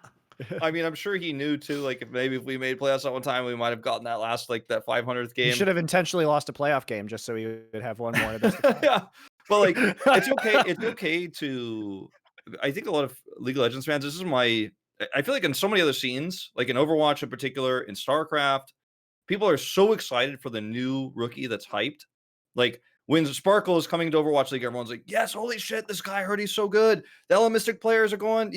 I mean, I'm sure he knew too, like, if we made playoffs at one time, we might have gotten that last, like, that 500th game. He should have intentionally lost a playoff game just so he would have one more. Yeah. But, like, it's okay. It's okay to, I think a lot of League of Legends fans, I feel like in so many other scenes, like in Overwatch in particular, in StarCraft, people are so excited for the new rookie that's hyped. Like, when Sparkle is coming to Overwatch League, everyone's like, yes, holy shit, this guy, heard he's so good. The Mystic players are going,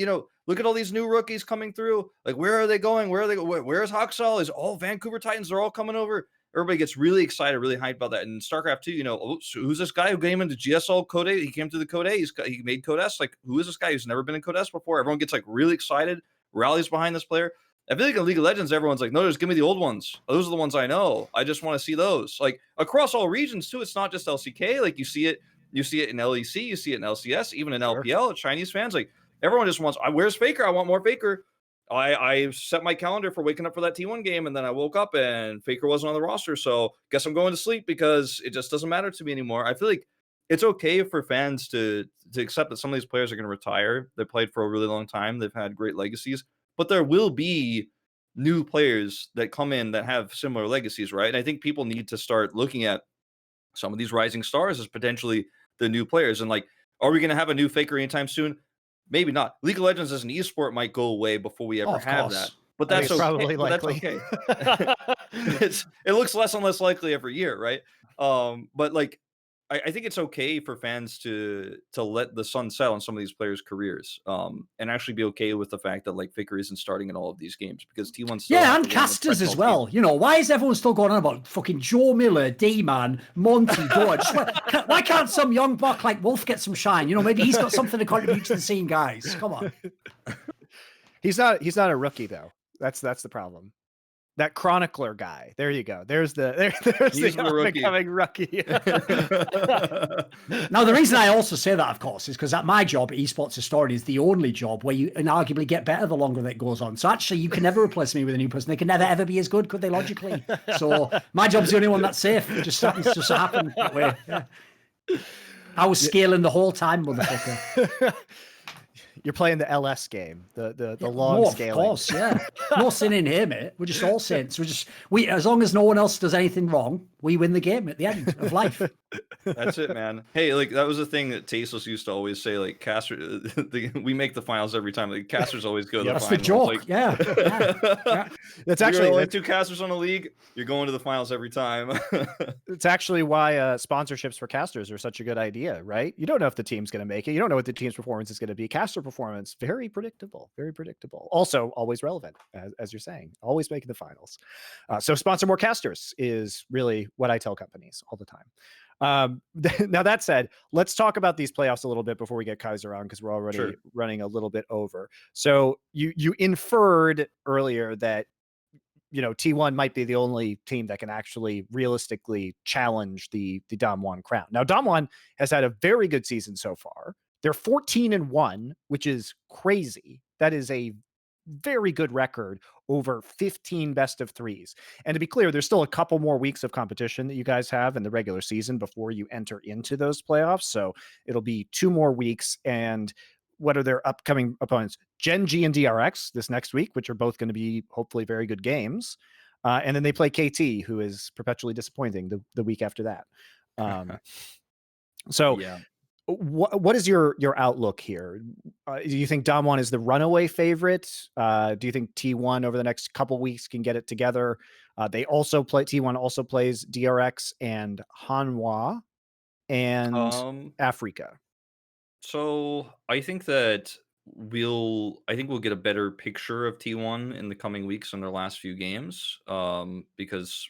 look at all these new rookies coming through. Like, where are they going? Where are they going? Where's Hoxall? Is all Vancouver Titans? They're all coming over. Everybody gets really excited, really hyped about that. And StarCraft 2, so who's this guy who came into GSL Code A? He came to the Code A. He made Code S. Like, who is this guy who's never been in Code S before? Everyone gets like really excited, rallies behind this player. I feel like in League of Legends, everyone's like, no, just give me the old ones. Those are the ones I know. I just want to see those. Like, across all regions too. It's not just LCK. Like, you see it in LEC, you see it in LCS, even in LPL. Chinese fans, like, everyone just wants, where's Faker? I want more Faker. I set my calendar for waking up for that T1 game, and then I woke up and Faker wasn't on the roster. So guess I'm going to sleep because it just doesn't matter to me anymore. I feel like it's okay for fans to accept that some of these players are going to retire. They played for a really long time. They've had great legacies, but there will be new players that come in that have similar legacies, right? And I think people need to start looking at some of these rising stars as potentially the new players. And like, are we going to have a new Faker anytime soon? Maybe not. League of Legends as an esport might go away before we ever have that. But that's okay. Probably likely. That's okay. It looks less and less likely every year, right? But like, I think it's okay for fans to let the sun set on some of these players' careers, and actually be okay with the fact that like Faker isn't starting in all of these games because T1 still and casters as well. You know, why is everyone still going on about fucking Joe Miller, D-Man, Monty, George? Why can't some young buck like Wolf get some shine? You know, maybe he's got something to contribute to the scene, guys. Come on. He's not a rookie though. That's the problem. That chronicler guy. There you go. There's the becoming rookie. Now, the reason I also say that, of course, is because at my job, esports historian is the only job where you inarguably get better the longer that it goes on. So actually, you can never replace me with a new person. They can never ever be as good, could they? Logically. So my job's the only one that's safe. It just happens to happen that way. Yeah. I was scaling the whole time, motherfucker. You're playing the LS game, the long scaling. Of course, yeah. No sin in here, mate. We're just all saints. We as long as no one else does anything wrong, we win the game at the end of life. That's it, man. Hey, like that was the thing that Tasteless used to always say. Like caster, we make the finals every time. Like casters always go to the finals. That's the joke. Like, yeah. That's actually only two casters on the league. You're going to the finals every time. It's actually why sponsorships for casters are such a good idea, right? You don't know if the team's going to make it. You don't know what the team's performance is going to be. Caster performance, very predictable, very predictable. Also, always relevant, as you're saying, always making the finals. So sponsor more casters is really what I tell companies all the time. Now that said, let's talk about these playoffs a little bit before we get Kaiser on, because we're already running a little bit over. So you inferred earlier that T1 might be the only team that can actually realistically challenge the DAMWON crown. Now DAMWON has had a very good season so far. They're 14-1, which is crazy. That is a very good record over 15 best of threes. And to be clear, there's still a couple more weeks of competition that you guys have in the regular season before you enter into those playoffs. So it'll be 2 more weeks. And what are their upcoming opponents? Gen.G and DRX this next week, which are both going to be hopefully very good games. And then they play KT, who is perpetually disappointing the week after that. So yeah. What is your outlook here? Do you think DAMWON is the runaway favorite? Do you think T1 over the next couple weeks can get it together? T1 also plays DRX and Hanwha and Africa. So I think that we'll get a better picture of T1 in the coming weeks in their last few games. Because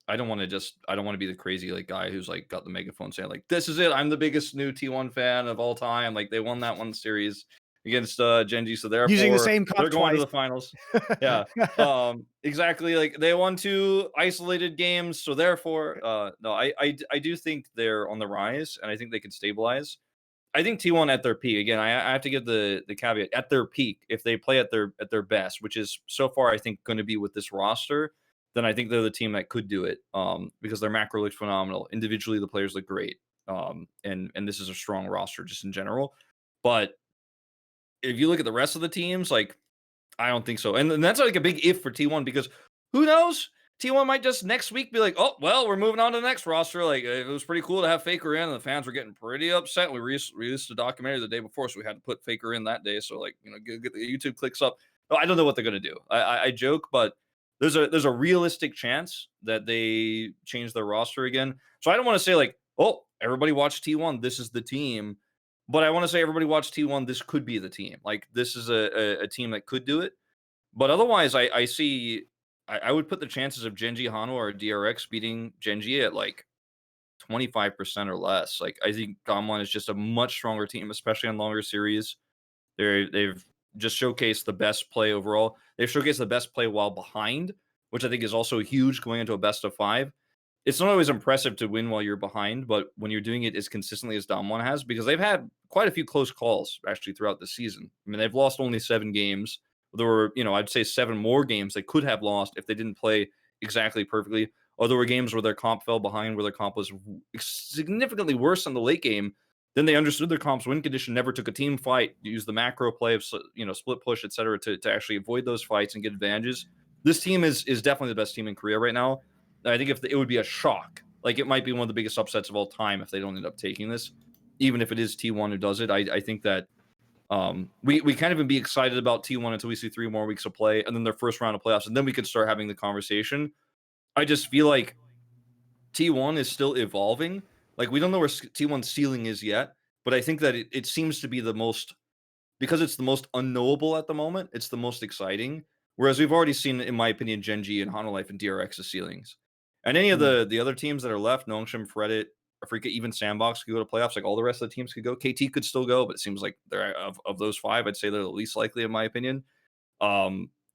I don't want to be the crazy like guy who's like got the megaphone saying like, this is it, I'm the biggest new T1 fan of all time. Like they won that one series against Gen.G, so therefore using the same they're going to the finals. Yeah. Exactly. Like they won 2 isolated games, so therefore no, I do think they're on the rise, and I think they can stabilize. I think T1 at their peak, again, I have to give the caveat, at their peak, if they play at their best, which is so far I think going to be with this roster, then I think they're the team that could do it, because their macro looks phenomenal. Individually, the players look great, and this is a strong roster just in general. But if you look at the rest of the teams, like I don't think so. And that's like a big if for T1, because who knows? T1 might just next week be like, oh, well, we're moving on to the next roster. Like, it was pretty cool to have Faker in, and the fans were getting pretty upset. We released a documentary the day before, so we had to put Faker in that day. So, like, get the YouTube clicks up. Oh, I don't know what they're going to do. I joke, but there's a realistic chance that they change their roster again. So I don't want to say, like, oh, everybody watch T1, this is the team. But I want to say everybody watch T1, this could be the team. Like, this is a team that could do it. But otherwise, I see... I would put the chances of Gen.G, Hanwha, or DRX beating Gen.G at like 25% or less. Like I think DAMWON is just a much stronger team, especially on longer series. They've just showcased the best play overall. They've showcased the best play while behind, which I think is also huge going into a best of 5. It's not always impressive to win while you're behind, but when you're doing it as consistently as DAMWON has, because they've had quite a few close calls actually throughout the season. I mean, they've lost only 7 games, There were, I'd say 7 more games they could have lost if they didn't play exactly perfectly. Or there were games where their comp fell behind, where their comp was significantly worse in the late game. Then they understood their comp's win condition, never took a team fight, used the macro play of, split push, etc., to actually avoid those fights and get advantages. This team is definitely the best team in Korea right now. I think it would be a shock. Like, it might be one of the biggest upsets of all time if they don't end up taking this, even if it is T1 who does it. I think that we can't even be excited about T1 until we see 3 more weeks of play and then their first round of playoffs, and then we could start having the conversation. I just feel like T1 is still evolving. Like, we don't know where T1's ceiling is yet, but I think that it seems to be the most, because it's the most unknowable at the moment, it's the most exciting. Whereas we've already seen, in my opinion, Gen.G and Hanwha and DRX's ceilings. And any of the other teams that are left, Nongshim, Reddit, Afrika, even Sandbox could go to playoffs. Like, all the rest of the teams could go. KT could still go, but it seems like they're of those 5, I'd say they're the least likely, in my opinion. I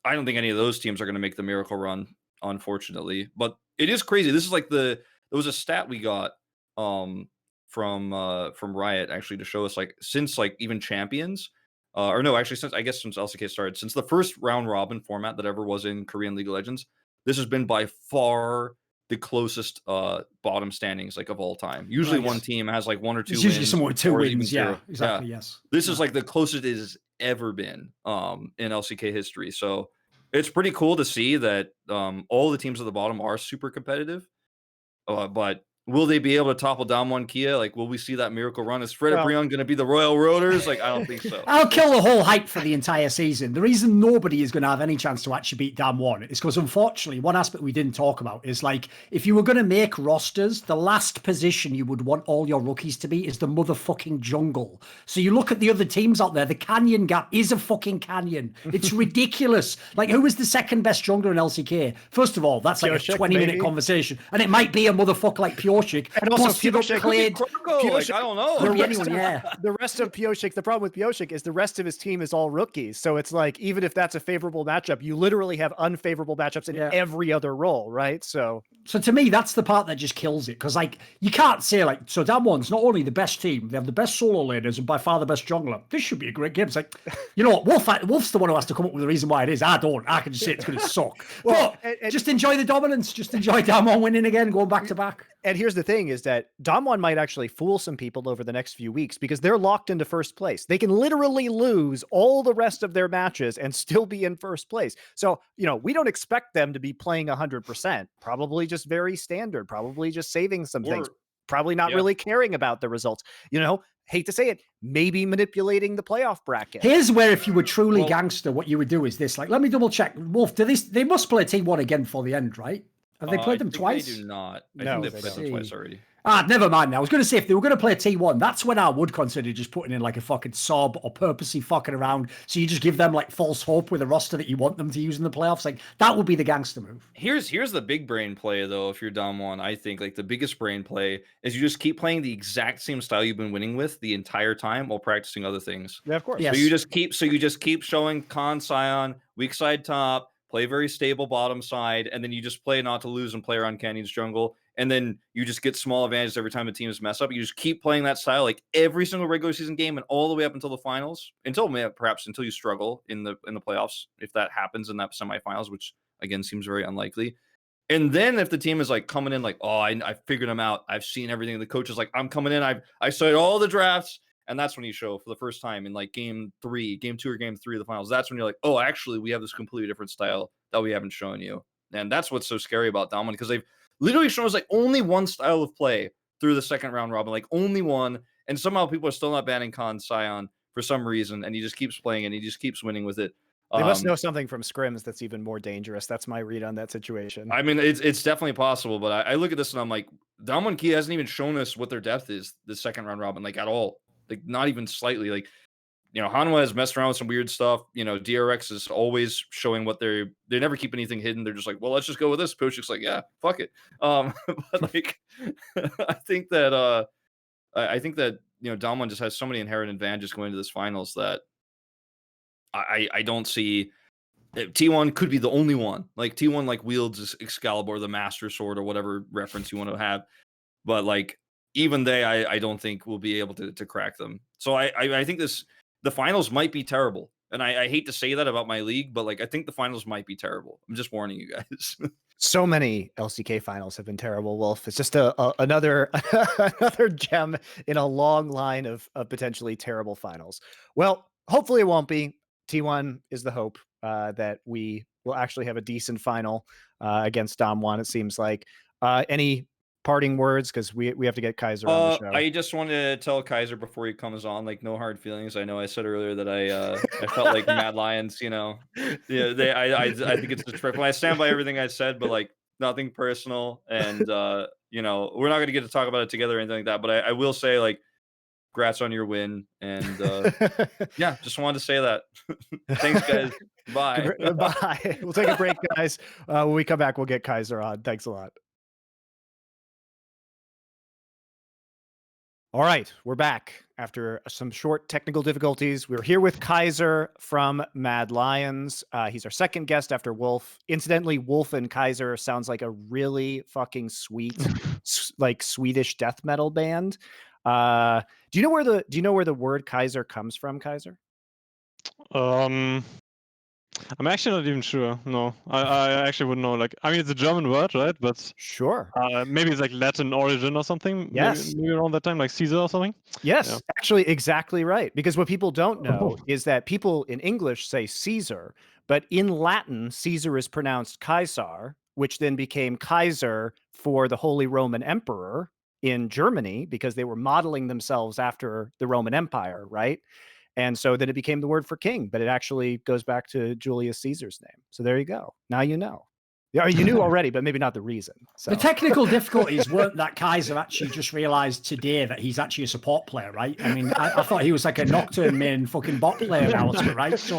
don't think any of those teams are going to make the miracle run, unfortunately. But it is crazy. This is like there was a stat we got from Riot, actually, to show us, like, since, like, even Champions, or no, actually, since LCK started, since the first round robin format that ever was in Korean League of Legends, this has been by far the closest bottom standings, like, of all time. Usually one team has like 1 or 2 wins. Usually someone with 2 wins, yeah, 0. exactly, yes. This is like the closest it has ever been in LCK history. So it's pretty cool to see that all the teams at the bottom are super competitive. But will they be able to topple DAMWON Kia? Like, will we see that miracle run? Is Fred Brion going to be the Royal Roaders? Like, I don't think so. I'll kill the whole hype for the entire season. The reason nobody is going to have any chance to actually beat DAMWON is because, unfortunately, one aspect we didn't talk about is, like, if you were going to make rosters, the last position you would want all your rookies to be is the motherfucking jungle. So you look at the other teams out there, the canyon gap is a fucking canyon. It's ridiculous. Like, who is the second best jungler in LCK? First of all, that's like a 20-minute conversation. And it might be a motherfucker like Pure. And also Pioshik, like, I don't know. The rest of Pioshik, the problem with Pioshik is the rest of his team is all rookies. So it's like, even if that's a favorable matchup, you literally have unfavorable matchups in every other role, right? So to me, that's the part that just kills it. Because, like, you can't say, like, so DAMWON's not only the best team, they have the best solo laners and by far the best jungler. This should be a great game. It's like, you know what, Wolf's the one who has to come up with the reason why it is. I don't. I can just say it's going to suck. But just enjoy the dominance. Just enjoy DAMWON winning again, going back to back. And here's the thing is that DAMWON might actually fool some people over the next few weeks because they're locked into first place. They can literally lose all the rest of their matches and still be in first place. So, we don't expect them to be playing 100%, probably just very standard, probably just saving some things, probably not really caring about the results. Hate to say it, maybe manipulating the playoff bracket. Here's where, if you were truly gangster, what you would do is this. Like, let me double check. Wolf, they must play T1 again before the end, right? Have they played them twice? They do not. I think they've played them twice already. Never mind now. I was going to say, if they were going to play T1, that's when I would consider just putting in like a fucking sob or purposely fucking around. So you just give them like false hope with a roster that you want them to use in the playoffs. Like, that would be the gangster move. Here's the big brain play, though, if you're DAMWON. I think, like, the biggest brain play is you just keep playing the exact same style you've been winning with the entire time while practicing other things. Yeah, of course. Yes. So you just keep showing Khan, Sion, weak side top, play very stable bottom side, and then you just play not to lose and play around Canyon's jungle. And then you just get small advantages every time the teams mess up. You just keep playing that style like every single regular season game and all the way up until the finals, until you struggle in the playoffs, if that happens in that semifinals, which again seems very unlikely. And then if the team is like coming in like, oh, I figured them out, I've seen everything. The coach is like, I'm coming in, I studied all the drafts. And that's when you show for the first time in like game 2 or game 3 of the finals. That's when you're like, oh, actually, we have this completely different style that we haven't shown you. And that's what's so scary about DAMWON, because they've literally shown us like only one style of play through the second round robin, like only one. And somehow people are still not banning Khan Sion for some reason. And he just keeps playing and he just keeps winning with it. They must know something from scrims that's even more dangerous. That's my read on that situation. I mean, it's definitely possible, but I look at this and I'm like, DAMWON Kia hasn't even shown us what their depth is the second round robin, like at all. Like, not even slightly. Like, Hanwha has messed around with some weird stuff. DRX is always showing what they never keep anything hidden. They're just like, well, let's just go with this. Pioshik's like, yeah, fuck it. But like, I think that DAMWON just has so many inherent advantages going into this finals that I don't see. T1 could be the only one. Like, T1 like wields Excalibur, the Master Sword, or whatever reference you want to have. But like, even they, I don't think will be able to crack them. So I think the finals might be terrible. And I hate to say that about my league, but like I think the finals might be terrible. I'm just warning you guys. So many LCK finals have been terrible, Wolf. It's just another another gem in a long line of potentially terrible finals. Well, hopefully it won't be. T1 is the hope that we will actually have a decent final against DAMWON. It seems like. Any parting words, because we have to get Kaiser on the show. I just wanted to tell Kaiser before he comes on, like, no hard feelings. I know I said earlier that I felt like Mad Lions, you know, yeah, I think it's disrespectful. I stand by everything I said, but like nothing personal, and you know, we're not gonna get to talk about it together or anything like that. But I will say, like, congrats on your win, and yeah, just wanted to say that. Thanks, guys. Bye. Bye. We'll take a break, guys. When we come back, we'll get Kaiser on. Thanks a lot. All right, we're back after some short technical difficulties. We're here with Kaiser from Mad Lions. He's our second guest after Wolf. Incidentally, Wolf and Kaiser sounds like a really fucking sweet, like Swedish death metal band. Do you know where the word Kaiser comes from, Kaiser? I'm actually not even sure. No, I actually wouldn't know. Like, I mean, it's a German word, right? But sure, maybe it's like Latin origin or something. Yes, maybe around that time, like Caesar or something. Yes, yeah. Actually, exactly right. Because what people don't know is that people in English say Caesar, but in Latin, Caesar is pronounced Kaiser, which then became Kaiser for the Holy Roman Emperor in Germany because they were modeling themselves after the Roman Empire, right? And so then it became the word for king, but it actually goes back to Julius Caesar's name. So there you go. Now you know. Yeah, you knew already, but maybe not the reason. So. The technical difficulties weren't that Kaiser actually just realized today that he's actually a support player, right? I mean, I thought he was like a Nocturne main fucking bot player now, right? So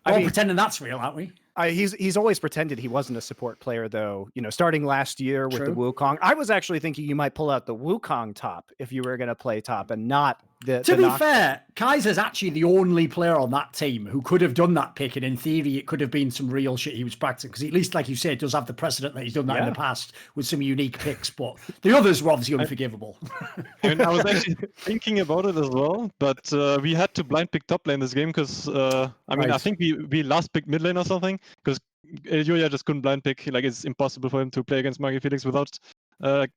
we're all pretending that's real, aren't we? He's always pretended he wasn't a support player, though. You know, starting last year with the Wukong, I was actually thinking you might pull out the Wukong top if you were going to play top and not the. To be fair, Kaiser's actually the only player on that team who could have done that pick, and in theory, it could have been some real shit he was practicing because at least, like you said, does have the precedent that he's done that in the past with some unique picks. But the others were obviously unforgivable. I mean, I was actually thinking about it as well, but we had to blind pick top lane this game because I mean, I think we last picked mid lane or something. Because Julia just couldn't blind pick. Like, it's impossible for him to play against Magi Felix without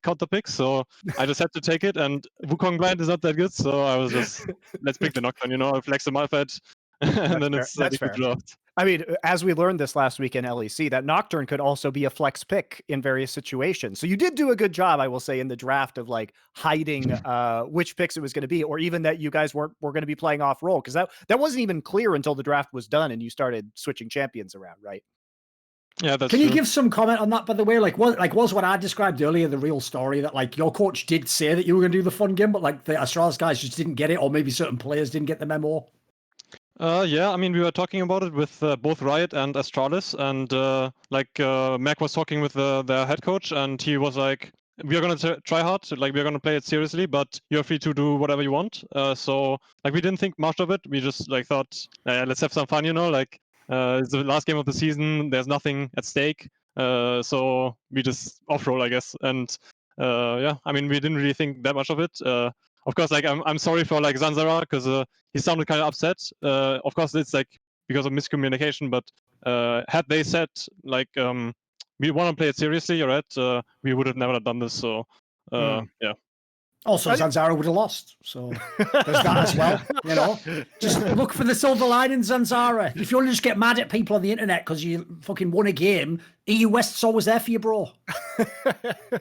counter picks. So I just had to take it. And Wukong blind is not that good. So I was just, let's pick the Nocturne, you know, flex the Malphite. And then it's a good draft. I mean, as we learned this last week in LEC, that Nocturne could also be a flex pick in various situations. So you did do a good job, I will say, in the draft of like hiding which picks it was going to be, or even that you guys were going to be playing off role, because that wasn't even clear until the draft was done and you started switching champions around, right? Yeah, that's Can true. you give some comment on that, by the way? Was what I described earlier the real story, that like your coach did say that you were going to do the fun game, but like the Astralis guys just didn't get it, or maybe certain players didn't get the memo? Yeah, I mean, we were talking about it with both Riot and Astralis, and Mac was talking with their head coach, and he was like, we are going to try hard, like, we're going to play it seriously, but you're free to do whatever you want. So, like, we didn't think much of it. We just, like, thought, let's have some fun, you know, like, it's the last game of the season, there's nothing at stake. So we just off-roll, I guess. And yeah, I mean, we didn't really think that much of it. Of course, like, I'm sorry for like Zanzara, because he sounded kind of upset. Of course, it's like because of miscommunication, but had they said like we want to play it seriously, right? We would have never done this. So yeah. Also, Zanzara would have lost, so there's that as well. You know, just look for the silver lining, Zanzara. If you want to just get mad at people on the internet because you fucking won a game, EU West's always there for you, bro.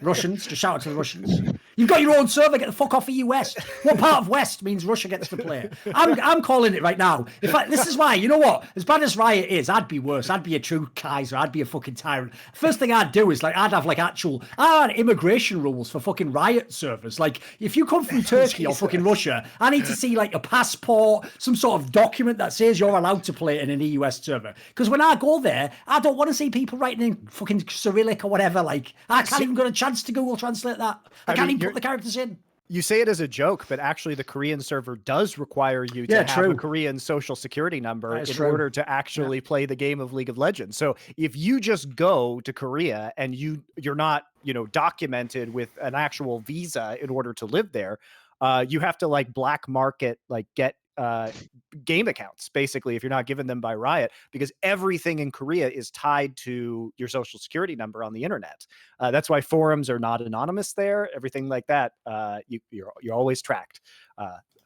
Russians, just shout out to the Russians. You've got your own server. Get the fuck off EU West. What part of West means Russia gets to play? I'm calling it right now. In fact, this is why. You know what? As bad as Riot is, I'd be worse. I'd be a true Kaiser. I'd be a fucking tyrant. First thing I'd do is like I'd have like I had immigration rules for fucking Riot servers. Like if you come from Turkey or fucking Russia, I need to see like a passport, some sort of document that says you're allowed to play in an EU West server. Because when I go there, I don't want to see people writing in fucking Cyrillic or whatever. Like I can't even get a chance to Google Translate that. I can't even put the characters in. You say it as a joke, but actually the Korean server does require you to have a Korean social security number in order to actually play the game of League of Legends. So if you just go to Korea and you're not, you know, documented with an actual visa in order to live there, you have to like black market, like get game accounts, basically, if you're not given them by Riot, because everything in Korea is tied to your social security number on the internet. That's why forums are not anonymous there. Everything like that, you're always tracked.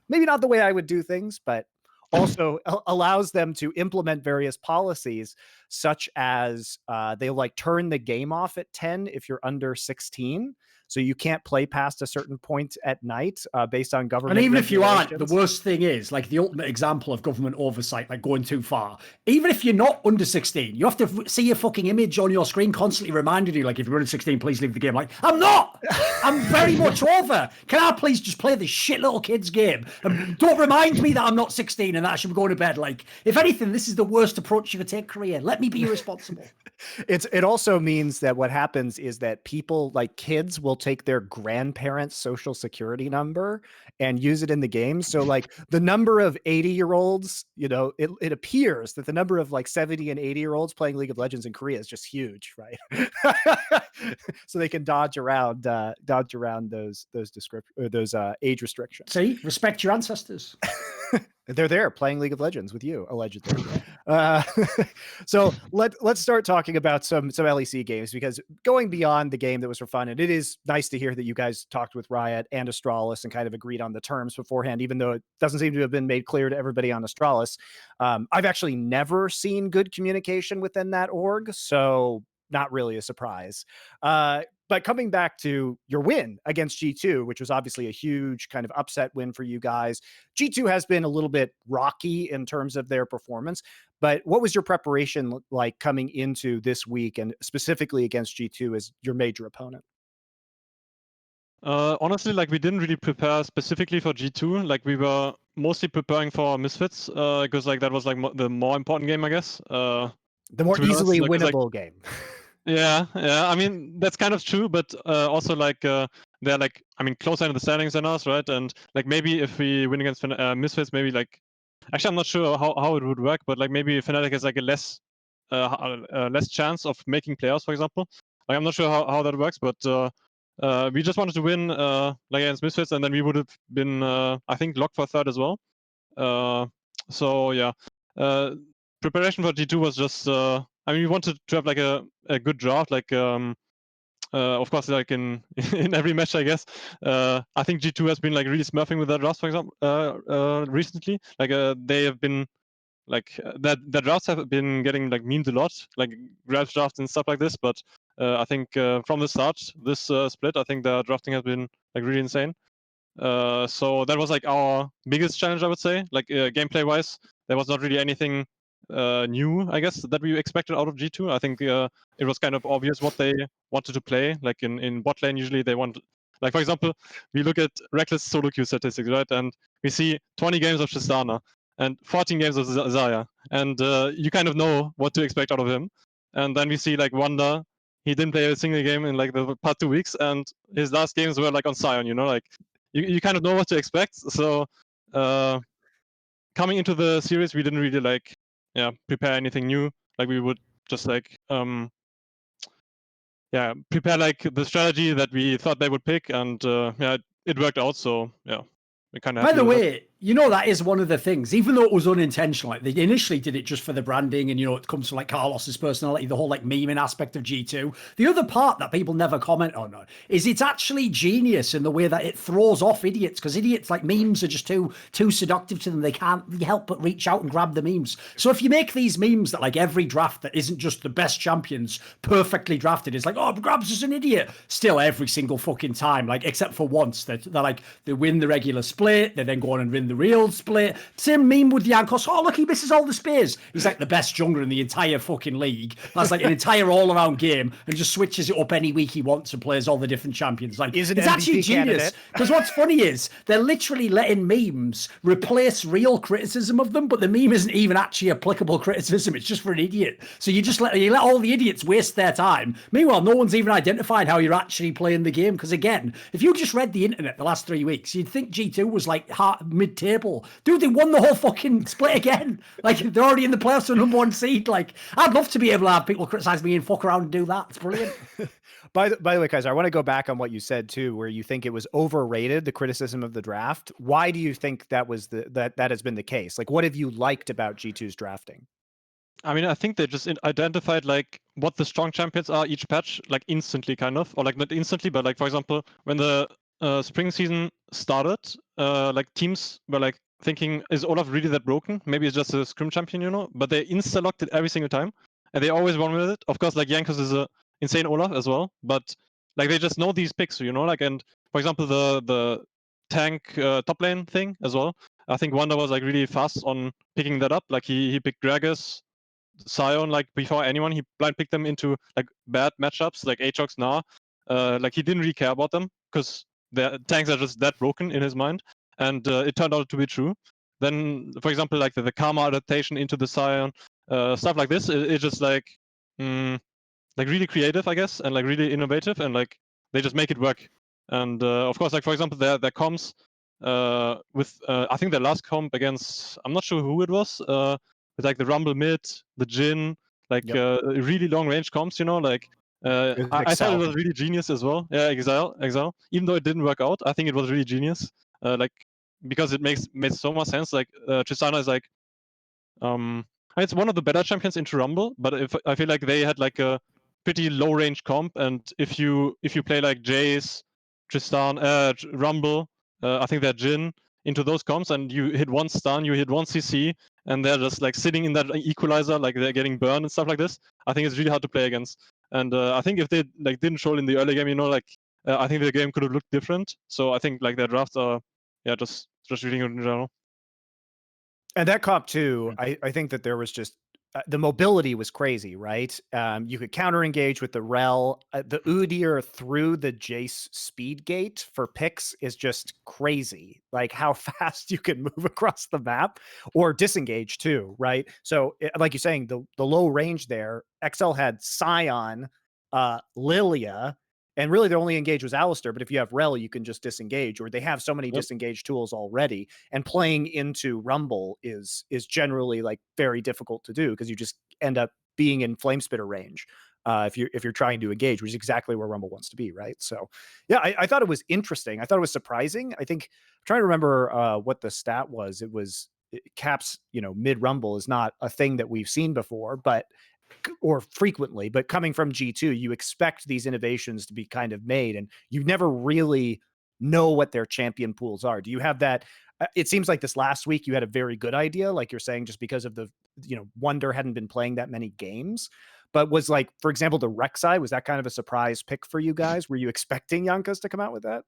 Maybe not the way I would do things, but also allows them to implement various policies, such as they like turn the game off at 10 if you're under 16. So you can't play past a certain point at night based on government. And even if you aren't, the worst thing is, like, the ultimate example of government oversight, like going too far. Even if you're not under 16, you have to see a fucking image on your screen constantly reminding you, like, if you're under 16, please leave the game. Like, I'm not. I'm very much over. Can I please just play this shit little kid's game? And don't remind me that I'm not 16 and that I should be going to bed. Like, if anything, this is the worst approach you could take, Korea. Let me be irresponsible. It also means that what happens is that people, like kids, will take their grandparents' social security number and use it in the game. So like the number of 80-year-olds, you know, it appears that the number of like 70 and 80-year-olds playing League of Legends in Korea is just huge, right? So they can dodge around those age restrictions. See, respect your ancestors. They're there playing League of Legends with you, allegedly. So let's start talking about some LEC games, because going beyond the game that was for fun, and it is nice to hear that you guys talked with Riot and Astralis and kind of agreed on the terms beforehand, even though it doesn't seem to have been made clear to everybody on Astralis. I've actually never seen good communication within that org, so not really a surprise. But coming back to your win against G2, which was obviously a huge kind of upset win for you guys, G2 has been a little bit rocky in terms of their performance, but what was your preparation like coming into this week, and specifically against G2 as your major opponent? Honestly, like, we didn't really prepare specifically for G2. Like, we were mostly preparing for Misfits, because like that was like the more important game, I guess. The more easily winnable game. Yeah. I mean, that's kind of true, but also like they're like, I mean, closer in the standings than us, right? And like maybe if we win against Misfits, maybe like, actually I'm not sure how it would work, but like maybe Fnatic has like a less chance of making playoffs, for example. Like, I'm not sure how that works, but we just wanted to win like against Misfits, and then we would have been I think locked for third as well. So yeah, preparation for G2 was just I mean, we wanted to have like a good draft, like of course, like in every match, I guess. I think G2 has been like really smurfing with their drafts, for example, recently. Like they have been like that drafts have been getting like memed a lot, like grabs drafts and stuff like this. But I think from the start, this split, I think the drafting has been like really insane. So that was like our biggest challenge, I would say. Like gameplay wise, there was not really anything new, I guess, that we expected out of G2. I think it was kind of obvious what they wanted to play. Like in bot lane, usually they want, like, for example, we look at Reckless solo queue statistics, right? And we see 20 games of Tristana and 14 games of Zaya. And you kind of know what to expect out of him. And then we see like Wanda, he didn't play a single game in like the past 2 weeks, and his last games were like on Sion, you know, like you kind of know what to expect. So coming into the series, we didn't really like prepare anything new. Like we would just like prepare like the strategy that we thought they would pick, and it worked out. So yeah, we kind of. By the way, you know, that is one of the things, even though it was unintentional, like they initially did it just for the branding, and, you know, it comes from like Carlos's personality, the whole like memeing aspect of G2. The other part that people never comment on is it's actually genius in the way that it throws off idiots, because idiots, like, memes are just too seductive to them. They can't help but reach out and grab the memes. So if you make these memes that like every draft that isn't just the best champions perfectly drafted is like, oh, Grabs is an idiot, still every single fucking time, like except for once, they're like, they win the regular split, they then go on and win the real split. Same meme with Jankos. Oh, look, he misses all the spears. He's like the best jungler in the entire fucking league. That's like an entire all-around game, and just switches it up any week he wants and plays all the different champions. Like, it's actually genius. Because what's funny is they're literally letting memes replace real criticism of them, but the meme isn't even actually applicable criticism. It's just for an idiot. So you just let all the idiots waste their time. Meanwhile, no one's even identified how you're actually playing the game. Because again, if you just read the internet the last 3 weeks, you'd think G2 was like mid-table. Dude, they won the whole fucking split again. Like, they're already in the playoffs for #1 seed. Like, I'd love to be able to have people criticize me and fuck around and do that. It's brilliant. By the way, Kaiser, I want to go back on what you said too, where you think it was overrated, the criticism of the draft. Why do you think that was that has been the case? Like, what have you liked about G2's drafting? I mean, I think they just identified like what the strong champions are each patch, like instantly, kind of, or like not instantly, but like for example, when the spring season started, like teams were like thinking, is Olaf really that broken? Maybe it's just a scrim champion, you know? But they insta locked it every single time, and they always won with it. Of course, like Jankos is a insane Olaf as well, but like they just know these picks, you know? Like, and for example, the tank top lane thing as well. I think Wanda was like really fast on picking that up. Like he picked Gragas, Sion, like before anyone. He blind picked them into like bad matchups, like Aatrox, Gnar. Like he didn't really care about them because the tanks are just that broken in his mind, and it turned out to be true. Then, for example, like the Karma adaptation into the Sion, stuff like this, it's just like really creative, I guess, and like really innovative, and like they just make it work. And of course, like for example, their comms with I think their last comp against, I'm not sure who it was, with like the Rumble mid, the Jhin, like really long range comps, you know, like I thought it was really genius as well. Yeah, Exile. Even though it didn't work out, I think it was really genius. Like because it made so much sense. Like Tristana is like it's one of the better champions into Rumble, but if I feel like they had like a pretty low range comp, and if you play like Jace, Tristan, Rumble, I think they're Jhin into those comps, and you hit one stun, you hit one CC, and they're just like sitting in that equalizer, like they're getting burned and stuff like this. I think it's really hard to play against. And I think if they like didn't show it in the early game, you know, like I think the game could have looked different. So I think like their drafts are just really good in general. And that comp too, I think that there was just the mobility was crazy, right? You could counter engage with the Rel. The Udyr through the Jace speed gate for picks is just crazy. Like how fast you can move across the map or disengage too, right? So like you're saying, the low range there, XL had Sion, Lilia, and really their only engage was Alistar, but if you have Rel, you can just disengage, or they have so many disengage tools already. And playing into Rumble is generally like very difficult to do because you just end up being in Flamespitter range if you're trying to engage, which is exactly where Rumble wants to be, right? So yeah, I thought it was interesting. I thought it was surprising. I think I'm trying to remember what the stat was. It was Caps, you know, mid Rumble is not a thing that we've seen before, but or frequently, but coming from G2, you expect these innovations to be kind of made, and you never really know what their champion pools are. Do you have that? It seems like this last week you had a very good idea, like you're saying, just because of the, you know, Wonder hadn't been playing that many games. But was like, for example, the Rek'Sai, was that kind of a surprise pick for you guys? Were you expecting Jankos to come out with that?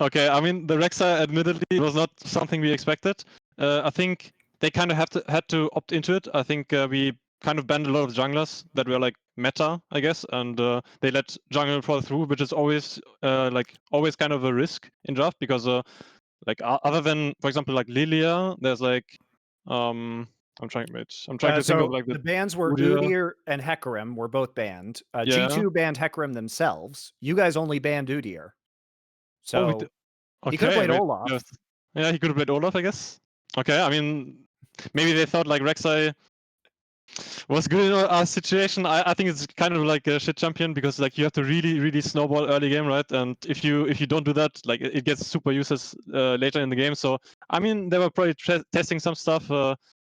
Okay, I mean, the Rek'Sai admittedly was not something we expected. I think they kind of had to opt into it. I think we kind of banned a lot of junglers that were like meta, I guess, and they let jungle fall through, which is always always kind of a risk in draft because like other than, for example, like Lilia, there's like I'm trying to think of like the bans were Udyr. Udyr and Hecarim were both banned. G2 banned Hecarim themselves. You guys only banned Udyr. So he could have played Olaf. Yes. Yeah, he could have played Olaf, I guess. Okay, I mean, maybe they thought like Rek'Sai was good in our situation. I think it's kind of like a shit champion because like you have to really snowball early game, right? And if you don't do that, like it gets super useless later in the game. So I mean, they were probably testing some stuff.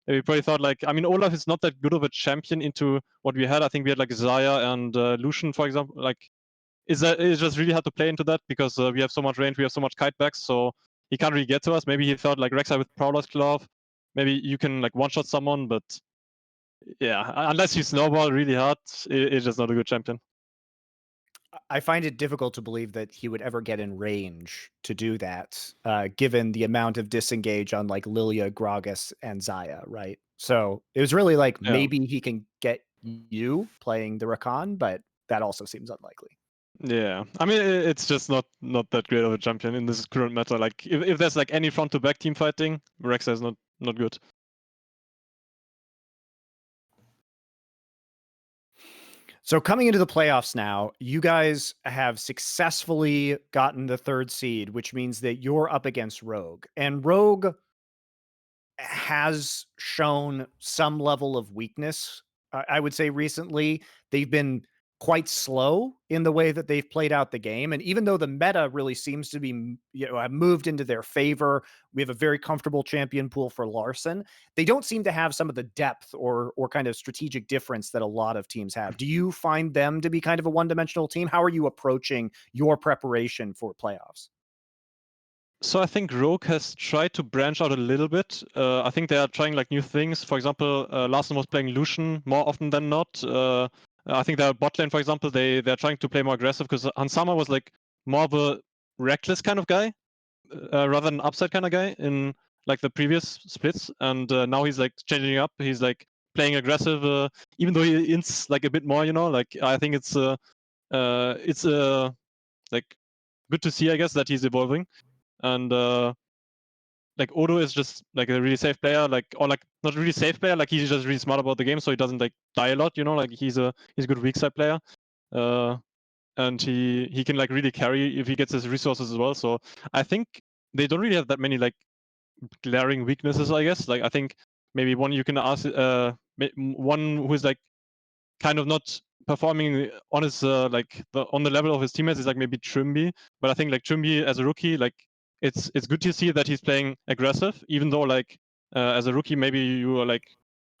They probably thought like, I mean, Olaf is not that good of a champion into what we had. I think we had like Xayah and Lucian, for example. Like, it's just really hard to play into that because we have so much range, we have so much kitebacks, so he can't really get to us. Maybe he thought like Rek'Sai with Prowler's Glove, maybe you can like one-shot someone, but yeah, unless you snowball really hard, it's just not a good champion. I find it difficult to believe that he would ever get in range to do that, given the amount of disengage on like Lilia, Gragas, and Xayah, right? So it was really like maybe he can get you playing the Rakan, but that also seems unlikely. Yeah, I mean, it's just not that great of a champion in this current meta. Like, if there's like any front-to-back team fighting, Rek'Sai is not good. So coming into the playoffs now, you guys have successfully gotten the 3rd seed, which means that you're up against Rogue. And Rogue has shown some level of weakness. I would say recently they've been quite slow in the way that they've played out the game. And even though the meta really seems to be, have moved into their favor, we have a very comfortable champion pool for Larson. They don't seem to have some of the depth or kind of strategic difference that a lot of teams have. Do you find them to be kind of a one-dimensional team? How are you approaching your preparation for playoffs? So I think Rogue has tried to branch out a little bit. I think they are trying like new things. For example, Larson was playing Lucian more often than not. I think their bot lane, for example, they're trying to play more aggressive because Hansama was like more of a reckless kind of guy rather than upside kind of guy in like the previous splits. And now he's like changing up. He's like playing aggressive, even though he ints like a bit more. Like I think it's like good to see, I guess, that he's evolving. And like Odo is just like a really safe player, like, or like not really safe player, like he's just really smart about the game, so he doesn't like die a lot, like he's a good weak side player. And he can like really carry if he gets his resources as well. So I think they don't really have that many like glaring weaknesses, I guess. Like I think maybe one you can ask one who is like kind of not performing on his like on the level of his teammates is like maybe Trimby. But I think like Trimby as a rookie, like it's good to see that he's playing aggressive, even though like as a rookie maybe you are like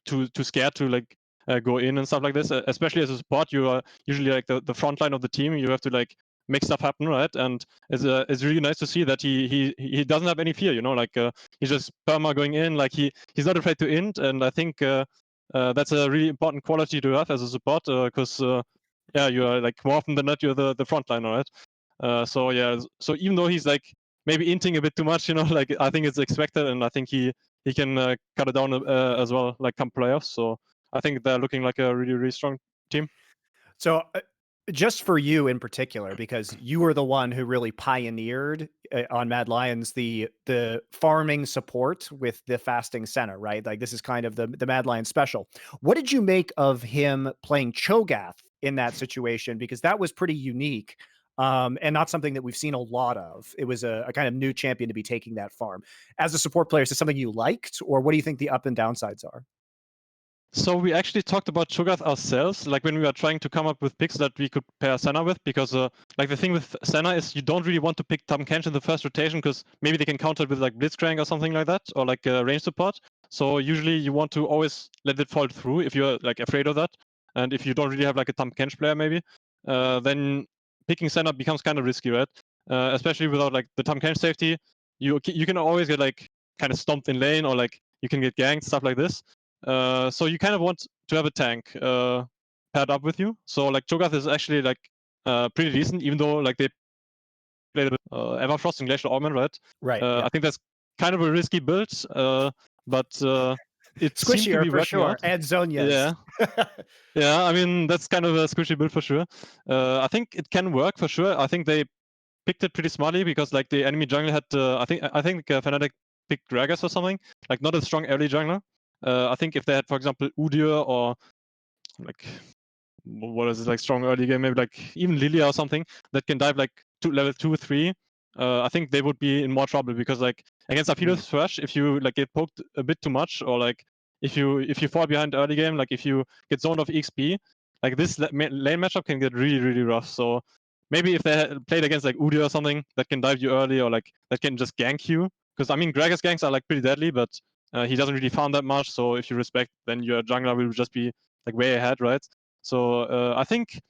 too scared to like go in and stuff like this. Especially as a support, you are usually like the front line of the team. You have to like make stuff happen, right? And it's really nice to see that he doesn't have any fear, like he's just perma going in, like he's not afraid to int. And I think that's a really important quality to have as a support, because yeah, you are like more often than not you're the front liner, right? So yeah, so even though he's like maybe inting a bit too much, like I think it's expected, and I think he can cut it down as well, like come playoffs. So I think they're looking like a really, really strong team. So just for you in particular, because you were the one who really pioneered on Mad Lions the farming support with the fasting center, right? Like this is kind of the Mad Lions special. What did you make of him playing Cho'Gath in that situation? Because that was pretty unique. And not something that we've seen a lot of. It was a kind of new champion to be taking that farm. As a support player, is this something you liked, or what do you think the up and downsides are? So we actually talked about Cho'Gath ourselves, like when we were trying to come up with picks that we could pair Senna with, because like the thing with Senna is you don't really want to pick Tahm Kench in the first rotation because maybe they can counter it with like Blitzcrank or something like that, or like range support. So usually you want to always let it fall through if you're like afraid of that. And if you don't really have like a Tahm Kench player maybe, then picking Senna becomes kind of risky, right? Especially without like the Tahm Kench safety, you can always get like kind of stomped in lane, or like you can get ganked, stuff like this. So you kind of want to have a tank paired up with you. So like Cho'Gath is actually like pretty decent, even though like they played a bit Everfrost and Glacial Augment, right? Right. Yeah. I think that's kind of a risky build, but it seems to be for working sure. out. And Zonias. Yeah. Yeah, I mean that's kind of a squishy build for sure. I think it can work for sure. I think they picked it pretty smartly because like the enemy jungle had I think Fnatic picked Gragas or something, like not a strong early jungler. I think if they had, for example, Udyr or like what is it, like strong early game, maybe like even Lilia or something that can dive like level 2 or 3, I think they would be in more trouble because like against Aphilos Thresh, if you like get poked a bit too much, or like if you fall behind early game, like if you get zoned off XP, like this lane matchup can get really, really rough. So maybe if they had played against like Udyr or something that can dive you early, or like that can just gank you, because I mean Gragas ganks are like pretty deadly, but he doesn't really farm that much. So if you respect, then your jungler will just be like way ahead, right? So I think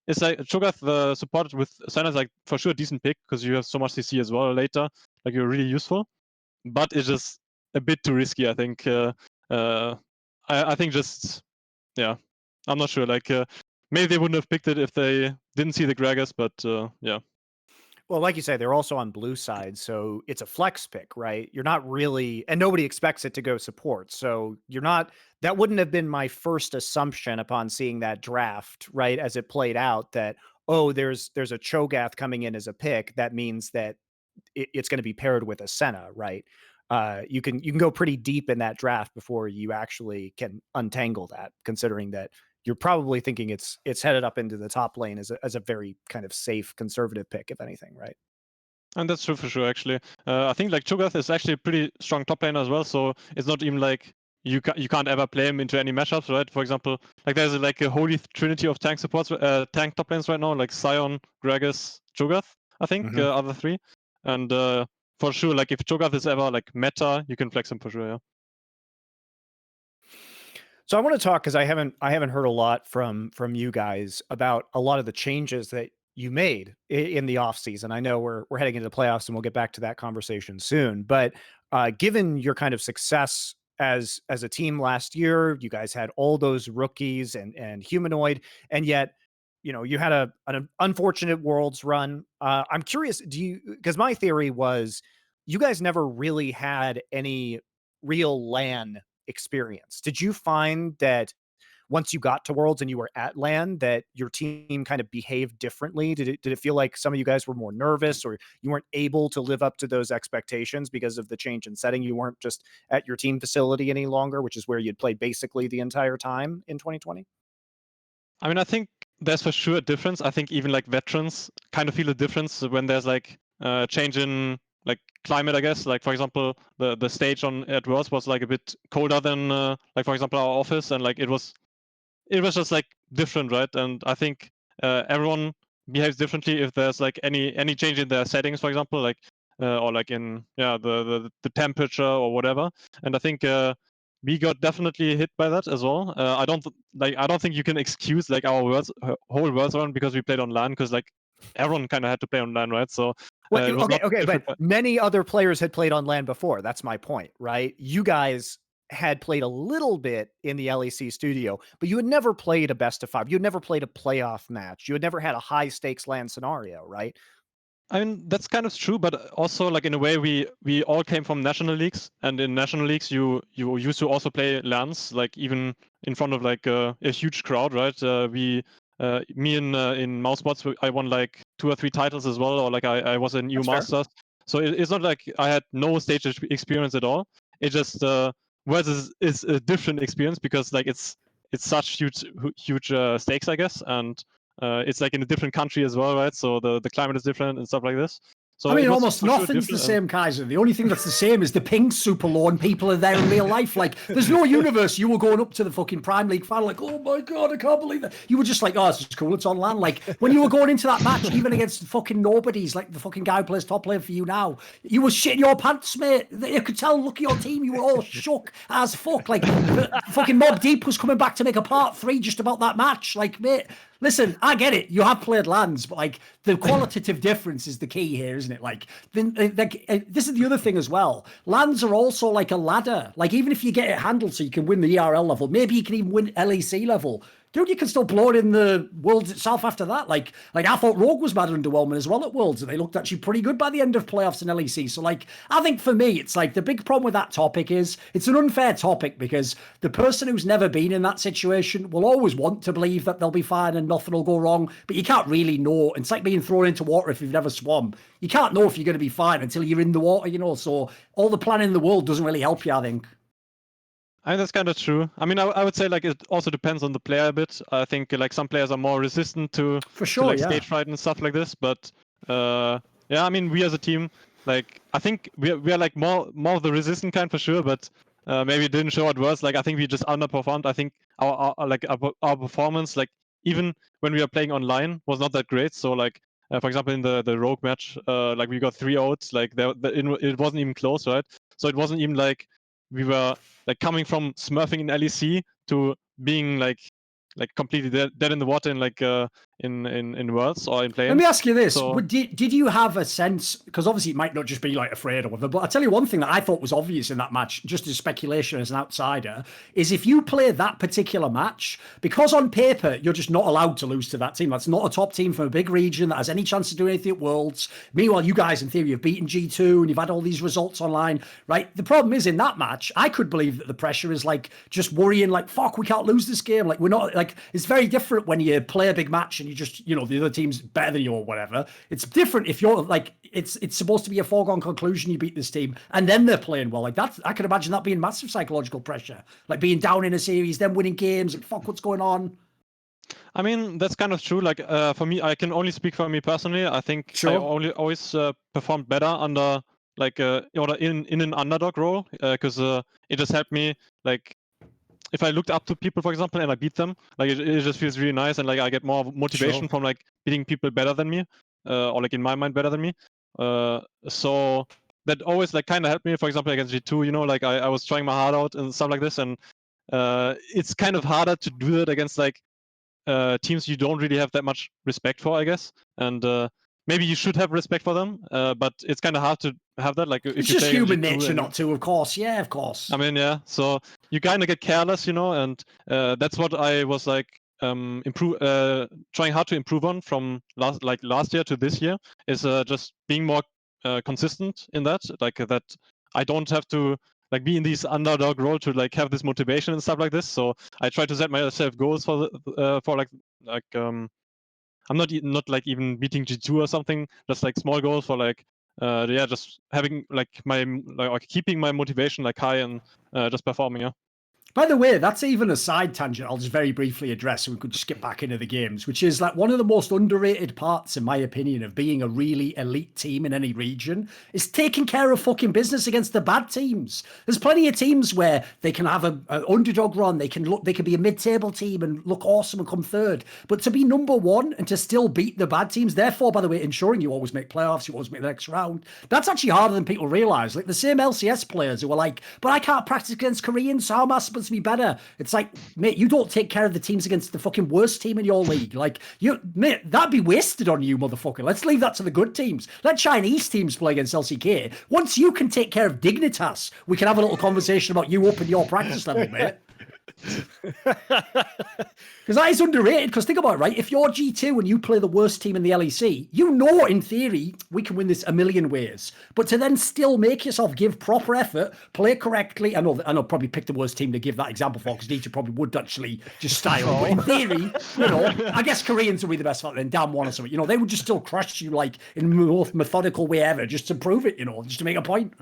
it's like Cho'Gath the support with Senna is like for sure a decent pick because you have so much CC as well later. Like you're really useful, but it's just a bit too risky. I think. I think just yeah, I'm not sure. Like maybe they wouldn't have picked it if they didn't see the Gragas, but yeah. Well, like you say, they're also on blue side, so it's a flex pick, right? You're not really, and nobody expects it to go support. So you're not, that wouldn't have been my first assumption upon seeing that draft, right? As it played out that, oh, there's a Cho'Gath coming in as a pick. That means that it's going to be paired with a Senna, right? You can go pretty deep in that draft before you actually can untangle that, considering that you're probably thinking it's headed up into the top lane as a very kind of safe conservative pick, if anything, right? And that's true for sure, actually. I think like Cho'Gath is actually a pretty strong top laner as well, so it's not even like you can't ever play him into any matchups, right? For example, like there's like a holy trinity of tank supports, tank top lanes right now, like Sion, Gragas, Cho'Gath, I think, are the three. And for sure, like if Cho'Gath is ever like meta, you can flex him for sure, yeah. So I want to talk, because I haven't heard a lot from you guys about a lot of the changes that you made in the off season. I know we're heading into the playoffs, and we'll get back to that conversation soon. But given your kind of success as a team last year, you guys had all those rookies and humanoid, and yet you had an unfortunate Worlds run. I'm curious, because my theory was you guys never really had any real LAN experience. Did you find that once you got to Worlds and you were at LAN that your team kind of behaved differently? Did it feel like some of you guys were more nervous, or you weren't able to live up to those expectations because of the change in setting? You weren't just at your team facility any longer, which is where you'd played basically the entire time in 2020? I mean, I think there's for sure a difference. I think even like veterans kind of feel a difference when there's like change in like climate, I guess. Like for example, the stage at Worlds was like a bit colder than like for example our office, and like it was just like different, right? And I think everyone behaves differently if there's like any change in their settings, for example, like or like in the temperature or whatever. And I think we got definitely hit by that as well. I don't think you can excuse like our whole Worlds run because we played on LAN, because like everyone kind of had to play on LAN, right? So okay, but many other players had played on LAN before. That's my point, right? You guys had played a little bit in the LEC studio, but you had never played a best of 5. You had never played a playoff match. You had never had a high stakes LAN scenario, right? I mean, that's kind of true, but also like in a way we all came from national leagues, and in national leagues you used to also play LANs, like even in front of like a huge crowd, right? Me in Mousebots, I won like 2 or 3 titles as well, or like I was in EU Masters. So it's not like I had no stage experience at all. It just Worlds is a different experience because like it's such huge stakes, I guess, and it's like in a different country as well, right? So the climate is different and stuff like this. So I mean, almost nothing's the same, Kaiser. The only thing that's the same is the ping's super low and people are there in real life. Like, there's no universe. You were going up to the fucking Prime League final, like, oh my God, I can't believe that. You were just like, oh, it's cool, it's on LAN. Like, when you were going into that match, even against fucking nobodies, like the fucking guy who plays top lane for you now, you were shitting your pants, mate. You could tell, look at your team, you were all shook as fuck. Like, fucking Mob Deep was coming back to make a part 3 just about that match. Like, mate, listen, I get it. You have played LANs, but like the qualitative difference is the key here, isn't it? Like, this is the other thing as well. LANs are also like a ladder. Like, even if you get it handled so you can win the ERL level, maybe you can even win LEC level. Dude, you can still blow it in the Worlds itself after that. Like I thought Rogue was mad underwhelming as well at Worlds, and they looked actually pretty good by the end of playoffs in LEC. So, like, I think for me, it's like the big problem with that topic is it's an unfair topic because the person who's never been in that situation will always want to believe that they'll be fine and nothing will go wrong, but you can't really know. It's like being thrown into water if you've never swum. You can't know if you're going to be fine until you're in the water, you know. So all the planning in the world doesn't really help you, I think. I mean, that's kind of true. I mean, I would say like it also depends on the player a bit. I think like some players are more resistant to stage fright and stuff like this. But yeah, I mean, we as a team, like I think we are like more of the resistant kind for sure. But maybe it didn't show at worst. Like I think we just underperformed. I think our performance, like even when we were playing online, was not that great. So like for example, in the Rogue match, like we got 3 outs. Like it wasn't even close, right? So it wasn't even like we were like coming from smurfing in LEC to being like completely dead in the water in like in Worlds or in playing. Let me ask you this: did you have a sense? Because obviously it might not just be like afraid or whatever. But I tell you one thing that I thought was obvious in that match, just as speculation as an outsider, is if you play that particular match, because on paper you're just not allowed to lose to that team. That's not a top team from a big region that has any chance to do anything at Worlds. Meanwhile, you guys in theory have beaten G2 and you've had all these results online, right? The problem is in that match, I could believe that the pressure is like just worrying, like fuck, we can't lose this game. Like we're not like it's very different when you play a big match and you just, you know, the other team's better than you or whatever. It's different if you're like, it's supposed to be a foregone conclusion you beat this team and then they're playing well. Like that's, I can imagine that being massive psychological pressure, like being down in a series, then winning games, like fuck, what's going on? I mean, that's kind of true. Like for me, I can only speak for me personally. I think I always performed better under like or in an underdog role, because it just helped me, like, if I looked up to people, for example, and I beat them, like it just feels really nice, and like I get more motivation Sure. from like beating people better than me, or like in my mind better than me. So that always like kind of helped me. For example, against G2, you know, like I was trying my heart out and stuff like this, and it's kind of harder to do it against like teams you don't really have that much respect for, I guess. And maybe you should have respect for them, but it's kind of hard to have that. Like if It's you just play human G2 nature and not to, of course. Yeah, of course. I mean, yeah. So you kind of get careless, you know, and that's what I was like trying hard to improve on from last year to this year, is just being more consistent in that, like that I don't have to like be in this underdog role to like have this motivation and stuff like this. So I try to set myself goals for I'm not like even beating G2 or something, just like small goals for like yeah, just having like my like keeping my motivation like high and just performing. Yeah. By the way, that's even a side tangent I'll just very briefly address so we could skip back into the games, which is like one of the most underrated parts, in my opinion, of being a really elite team in any region is taking care of fucking business against the bad teams. There's plenty of teams where they can have an underdog run, they can be a mid-table team and look awesome and come third. But to be number one and to still beat the bad teams, therefore, by the way, ensuring you always make playoffs, you always make the next round, that's actually harder than people realize. Like the same LCS players who are like, but I can't practice against Koreans, so how am I supposed to be better? It's like, mate, you don't take care of the teams against the fucking worst team in your league. Like, mate, that'd be wasted on you, motherfucker. Let's leave that to the good teams. Let Chinese teams play against LCK. Once you can take care of Dignitas, we can have a little conversation about you upping your practice level, mate. Because that is underrated. Because think about it, right? If you're G2 and you play the worst team in the LEC, you know, in theory, we can win this a million ways. But to then still make yourself give proper effort, play correctly. I know probably pick the worst team to give that example for, because G2 probably would actually just style. But in theory, you know, I guess Koreans would be the best for than DAMWON or something. You know, they would just still crush you like in the most methodical way ever, just to prove it. You know, just to make a point.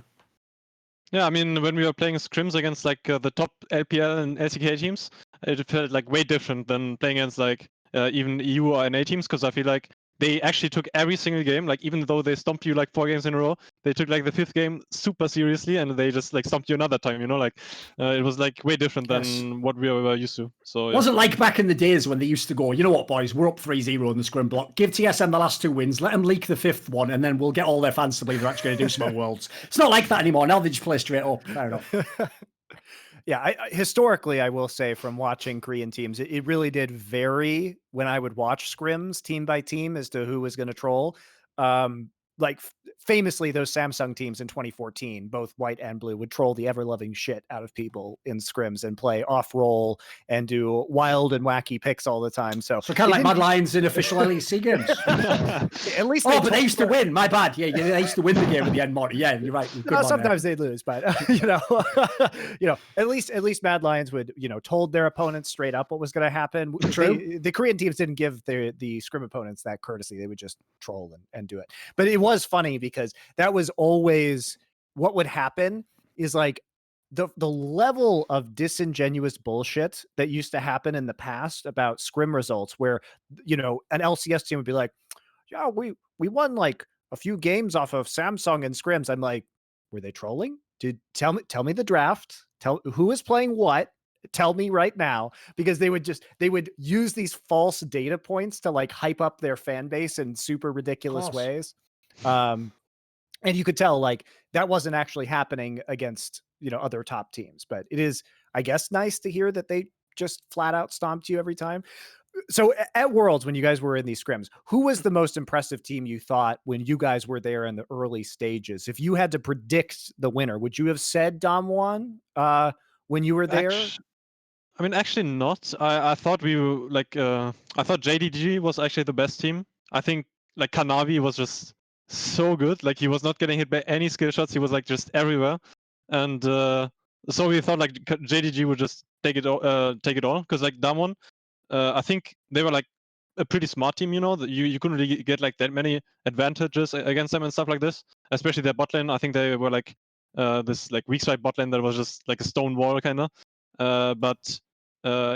Yeah, I mean, when we were playing scrims against like the top LPL and LCK teams, it felt like way different than playing against like even EU or NA teams, because I feel like they actually took every single game, like even though they stomped you like 4 games in a row, they took like the 5th game super seriously, and they just like stomped you another time, you know, like it was like way different than what we were used to. So yeah. Wasn't like back in the days when they used to go, you know what, boys, we're up 3-0 in the scrim block. Give TSM the last 2 wins, let them leak the 5th one, and then we'll get all their fans to believe they're actually going to do some Worlds. It's not like that anymore. Now they just play straight up. Fair enough. Yeah, historically, I will say from watching Korean teams, it really did vary when I would watch scrims team by team as to who was going to troll. Like famously, those Samsung teams in 2014, both white and blue, would troll the ever-loving shit out of people in scrims and play off-roll and do wild and wacky picks all the time. So kind of like Mad Lions in official LEC games. At least, but they used to win. My bad. Yeah, they used to win the game at the end, Monty. Yeah, you're right. No, sometimes they'd lose, but you know, at least Mad Lions would, you know, told their opponents straight up what was going to happen. True. The Korean teams didn't give the scrim opponents that courtesy. They would just troll and do it. But it was funny because that was always what would happen is like the level of disingenuous bullshit that used to happen in the past about scrim results, where, you know, an LCS team would be like, yeah, we won like a few games off of Samsung and scrims. I'm like, were they trolling? Tell me the draft. Tell who is playing what. Tell me right now, because they would use these false data points to like hype up their fan base in super ridiculous ways. And you could tell like that wasn't actually happening against, you know, other top teams, but it is, I guess, nice to hear that they just flat out stomped you every time. So at Worlds, when you guys were in these scrims, who was the most impressive team you thought when you guys were there in the early stages? If you had to predict the winner, would you have said DAMWON when you were there? I mean, actually not. I thought we were like, I thought Gen.G was actually the best team. I think like Kanavi was just so good. Like he was not getting hit by any skill shots. He was like just everywhere. And so we thought like Gen.G would just take it all. Because like DAMWON, I think they were like a pretty smart team, you know, that you couldn't really get like that many advantages against them and stuff like this, especially their bot lane. I think they were like this like weak side bot lane that was just like a stone wall kind of. But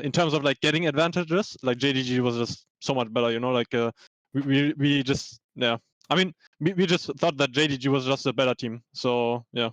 in terms of like getting advantages, like Gen.G was just so much better, you know, like we just, yeah, I mean, we just thought that JDG was just a better team. So yeah.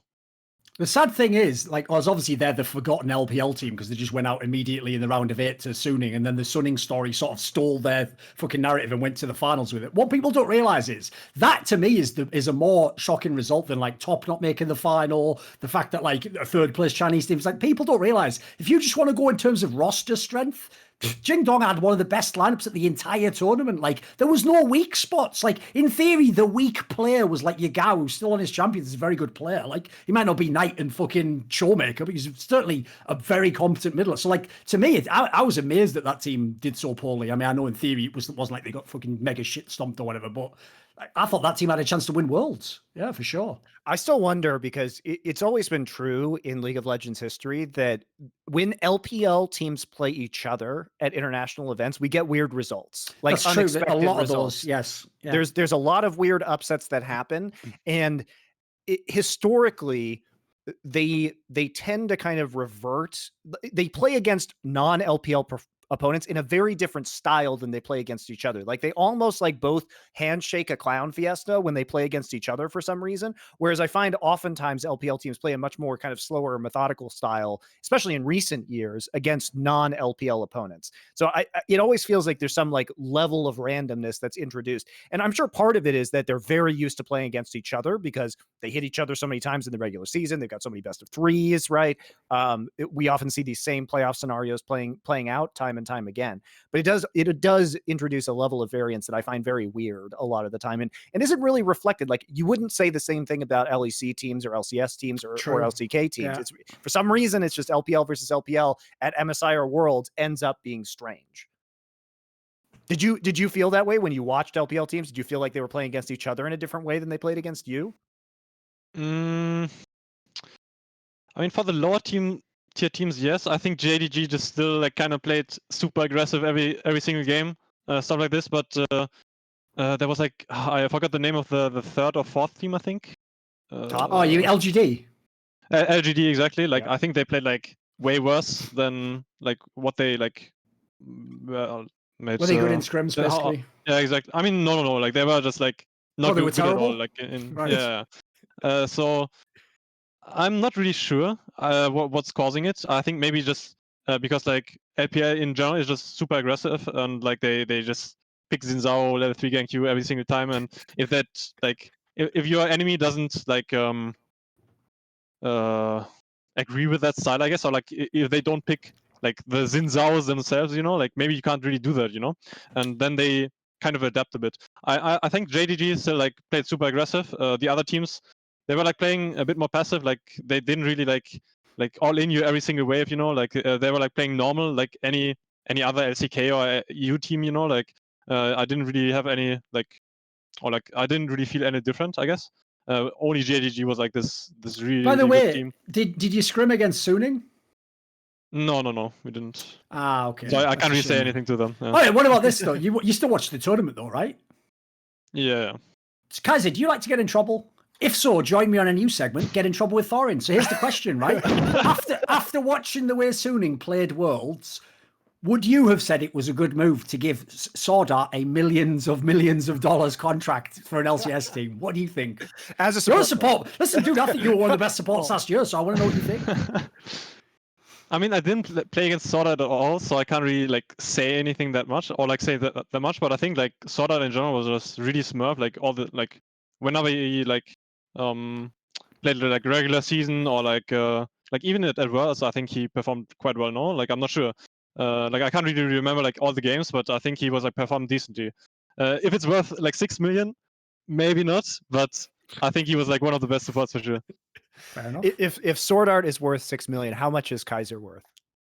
The sad thing is, like, was obviously they're the forgotten LPL team because they just went out immediately in the round of 8 to Suning, and then the Suning story sort of stole their fucking narrative and went to the finals with it. What people don't realize is that to me is a more shocking result than like Top not making the final, the fact that like a third place Chinese team. It's like people don't realize if you just want to go in terms of roster strength, Jingdong had one of the best lineups at the entire tournament. Like, there was no weak spots. Like, in theory, the weak player was like Yagao, who's still on his champions, is a very good player. Like, he might not be Knight and fucking Showmaker, but he's certainly a very competent middler. So, like, to me, I was amazed that team did so poorly. I mean, I know in theory it wasn't like they got fucking mega shit stomped or whatever, but I thought that team had a chance to win Worlds. Yeah, for sure. I still wonder because it's always been true in League of Legends history that when LPL teams play each other at international events, we get weird results. Like That's true. unexpected A lot results. of those, yes. Yeah. There's a lot of weird upsets that happen, and historically, they tend to kind of revert. They play against non-LPL opponents in a very different style than they play against each other. Like they almost like both handshake a clown fiesta when they play against each other for some reason. Whereas I find oftentimes LPL teams play a much more kind of slower, methodical style, especially in recent years against non-LPL opponents. So it always feels like there's some like level of randomness that's introduced. And I'm sure part of it is that they're very used to playing against each other because they hit each other so many times in the regular season. They've got so many best of threes, right? We often see these same playoff scenarios playing out time and time again, but it does introduce a level of variance that I find very weird a lot of the time, and isn't really reflected. Like you wouldn't say the same thing about LEC teams or LCS teams or LCK teams. Yeah. It's for some reason it's just LPL versus LPL at MSI or Worlds ends up being strange. Did you feel that way when you watched LPL teams? Did you feel like they were playing against each other in a different way than they played against you? I mean, for the lower tier teams, yes. I think JDG just still like kind of played super aggressive every single game, stuff like this. But there was like I forgot the name of the third or fourth team, I think. You LGD? LGD, exactly. Like Yeah. I think they played like way worse than like what they like. Were they good in scrims, basically? Yeah, exactly. I mean, no. Like they were just like not they were good at terrible? all. Like Right. yeah. So I'm not really sure what's causing it. I think maybe just because like LPL in general is just super aggressive and like they just pick Xin Zhao level 3 gank you every single time, and if that like if your enemy doesn't like agree with that style, I guess, or like if they don't pick like the Xin Zhaos themselves, like maybe you can't really do that, and then they kind of adapt a bit. I think JDG still like played super aggressive. The other teams, they were like playing a bit more passive. Like they didn't really like all in you every single wave. Like they were like playing normal, like any other LCK or EU team. Like I didn't really have any like, or like I didn't really feel any different, I guess. Only JDG was like this really. By the really way, good team. did you scrim against Suning? No, we didn't. Okay. So I can't really say anything to them. Yeah. Oh, yeah, what about this though? You still watch the tournament though, right? Yeah. Kaiser, do you like to get in trouble? If so, join me on a new segment, Get in Trouble with Thorin. So here's the question, right? after watching the way Suning played Worlds, would you have said it was a good move to give Swordart a millions of dollars contract for an LCS team? What do you think? As a support, you're a support. Listen, dude, I think you were one of the best supports last year, so I want to know what you think. I mean, I didn't play against Swordart at all, so I can't really like say anything that much or like say that much. But I think like Swordart in general was just really smurf. Like all the like whenever he like played like regular season or like even at Worlds, I think he performed quite well. No, like I'm not sure. Like I can't really remember like all the games, but I think he was like performed decently. If it's worth like 6 million, maybe not, but I think he was like one of the best supports for sure. Fair enough. If Swordart is worth 6 million, how much is Kaiser worth?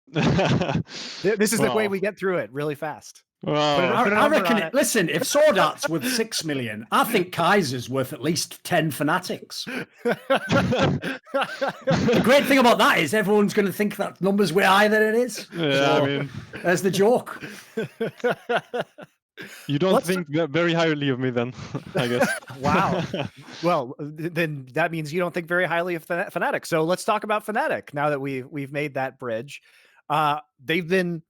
This is the way we get through it really fast. I reckon. Listen, if Swordart's worth 6 million, I think Kaiser's worth at least 10 Fnatics. The great thing about that is everyone's going to think that number's way higher than it is. Yeah, so, I mean, there's the joke. You don't think very highly of me then, I guess. Wow. Well, then that means you don't think very highly of Fnatic. So let's talk about Fnatic now that we've made that bridge. They've been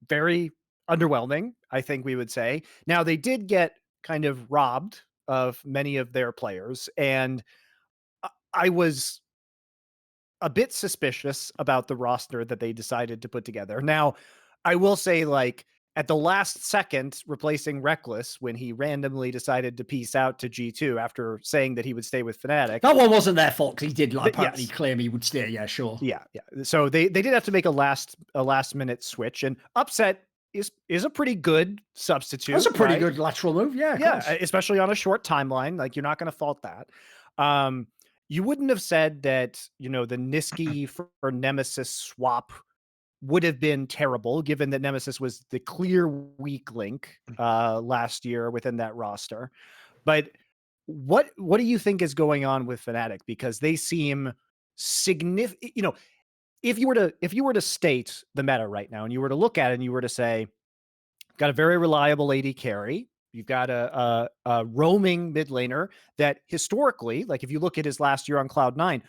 very underwhelming, I think we would say. Now, they did get kind of robbed of many of their players, and I was a bit suspicious about the roster that they decided to put together. Now, I will say, like, at the last second, replacing Reckless when he randomly decided to peace out to G2 after saying that he would stay with Fnatic. That one wasn't their fault, because he did apparently Yes. claim he would stay. Yeah, sure. Yeah. So they did have to make a last minute switch, and Upset is a pretty good substitute. That's a pretty right? good lateral move. Yeah, Yeah, especially on a short timeline. Like, you're not going to fault that. You wouldn't have said that, the Niski for Nemesis swap would have been terrible, given that Nemesis was the clear weak link last year within that roster. But what do you think is going on with Fnatic? Because they seem significant. If you were to state the meta right now, and you were to look at it and you were to say, got a very reliable AD carry, you've got a roaming mid laner that historically, like if you look at his last year on Cloud9,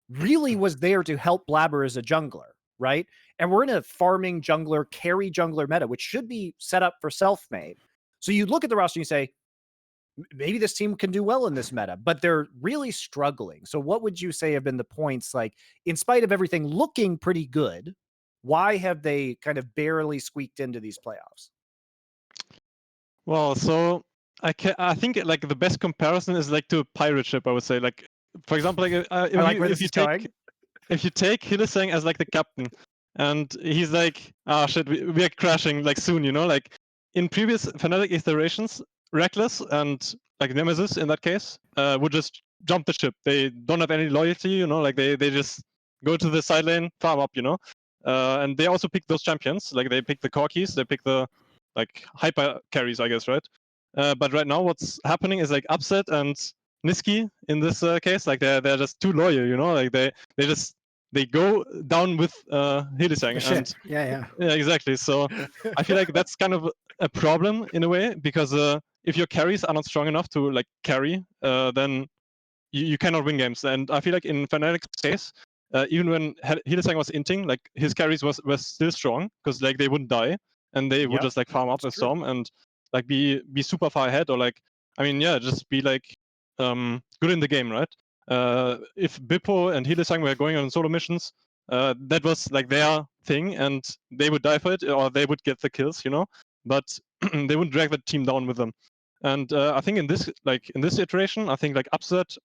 really was there to help Blabber as a jungler, right? And we're in a farming jungler, carry jungler meta, which should be set up for self-made. So you look at the roster and you say, maybe this team can do well in this meta, but they're really struggling. So what would you say have been the points, like, in spite of everything looking pretty good, why have they kind of barely squeaked into these playoffs? Well, so I think like the best comparison is like to a pirate ship. I would say, like, for example, like if you take Hylissang as like the captain, and he's like, shit, we are crashing like soon, like in previous Fnatic iterations, Reckless and like Nemesis in that case would just jump the ship. They don't have any loyalty, like they just go to the side lane, farm up, and they also pick those champions. Like they pick the Corkis, they pick the like hyper carries, I guess, right? But right now, what's happening is like Upset and Niski in this case, like they're just too loyal, like they go down with Hylissang. And yeah, exactly. So I feel like that's kind of a problem in a way, because if your carries are not strong enough to like carry, then you cannot win games. And I feel like in Fnatic's case, even when Hylissang was inting, like his carries were still strong, because like they wouldn't die, and they would just like farm up a storm and like be super far ahead, or like, I mean, yeah, just be like good in the game, right? If Bippo and Hylissang were going on solo missions, that was like their thing, and they would die for it, or they would get the kills, but they wouldn't drag the team down with them. And I think in this iteration, I think like Upset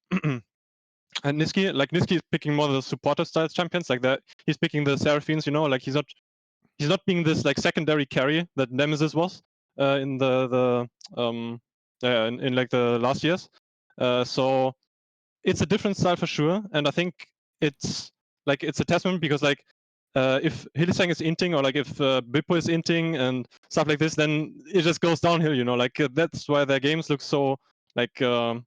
and Niski is picking more the supporter style champions, like that. He's picking the Seraphines, like he's not being this like secondary carry that Nemesis was in in like the last years. So it's a different style for sure, and I think it's a testament, because like if Hylissang is inting, or like if Bippo is inting and stuff like this, then it just goes downhill, like that's why their games look so like so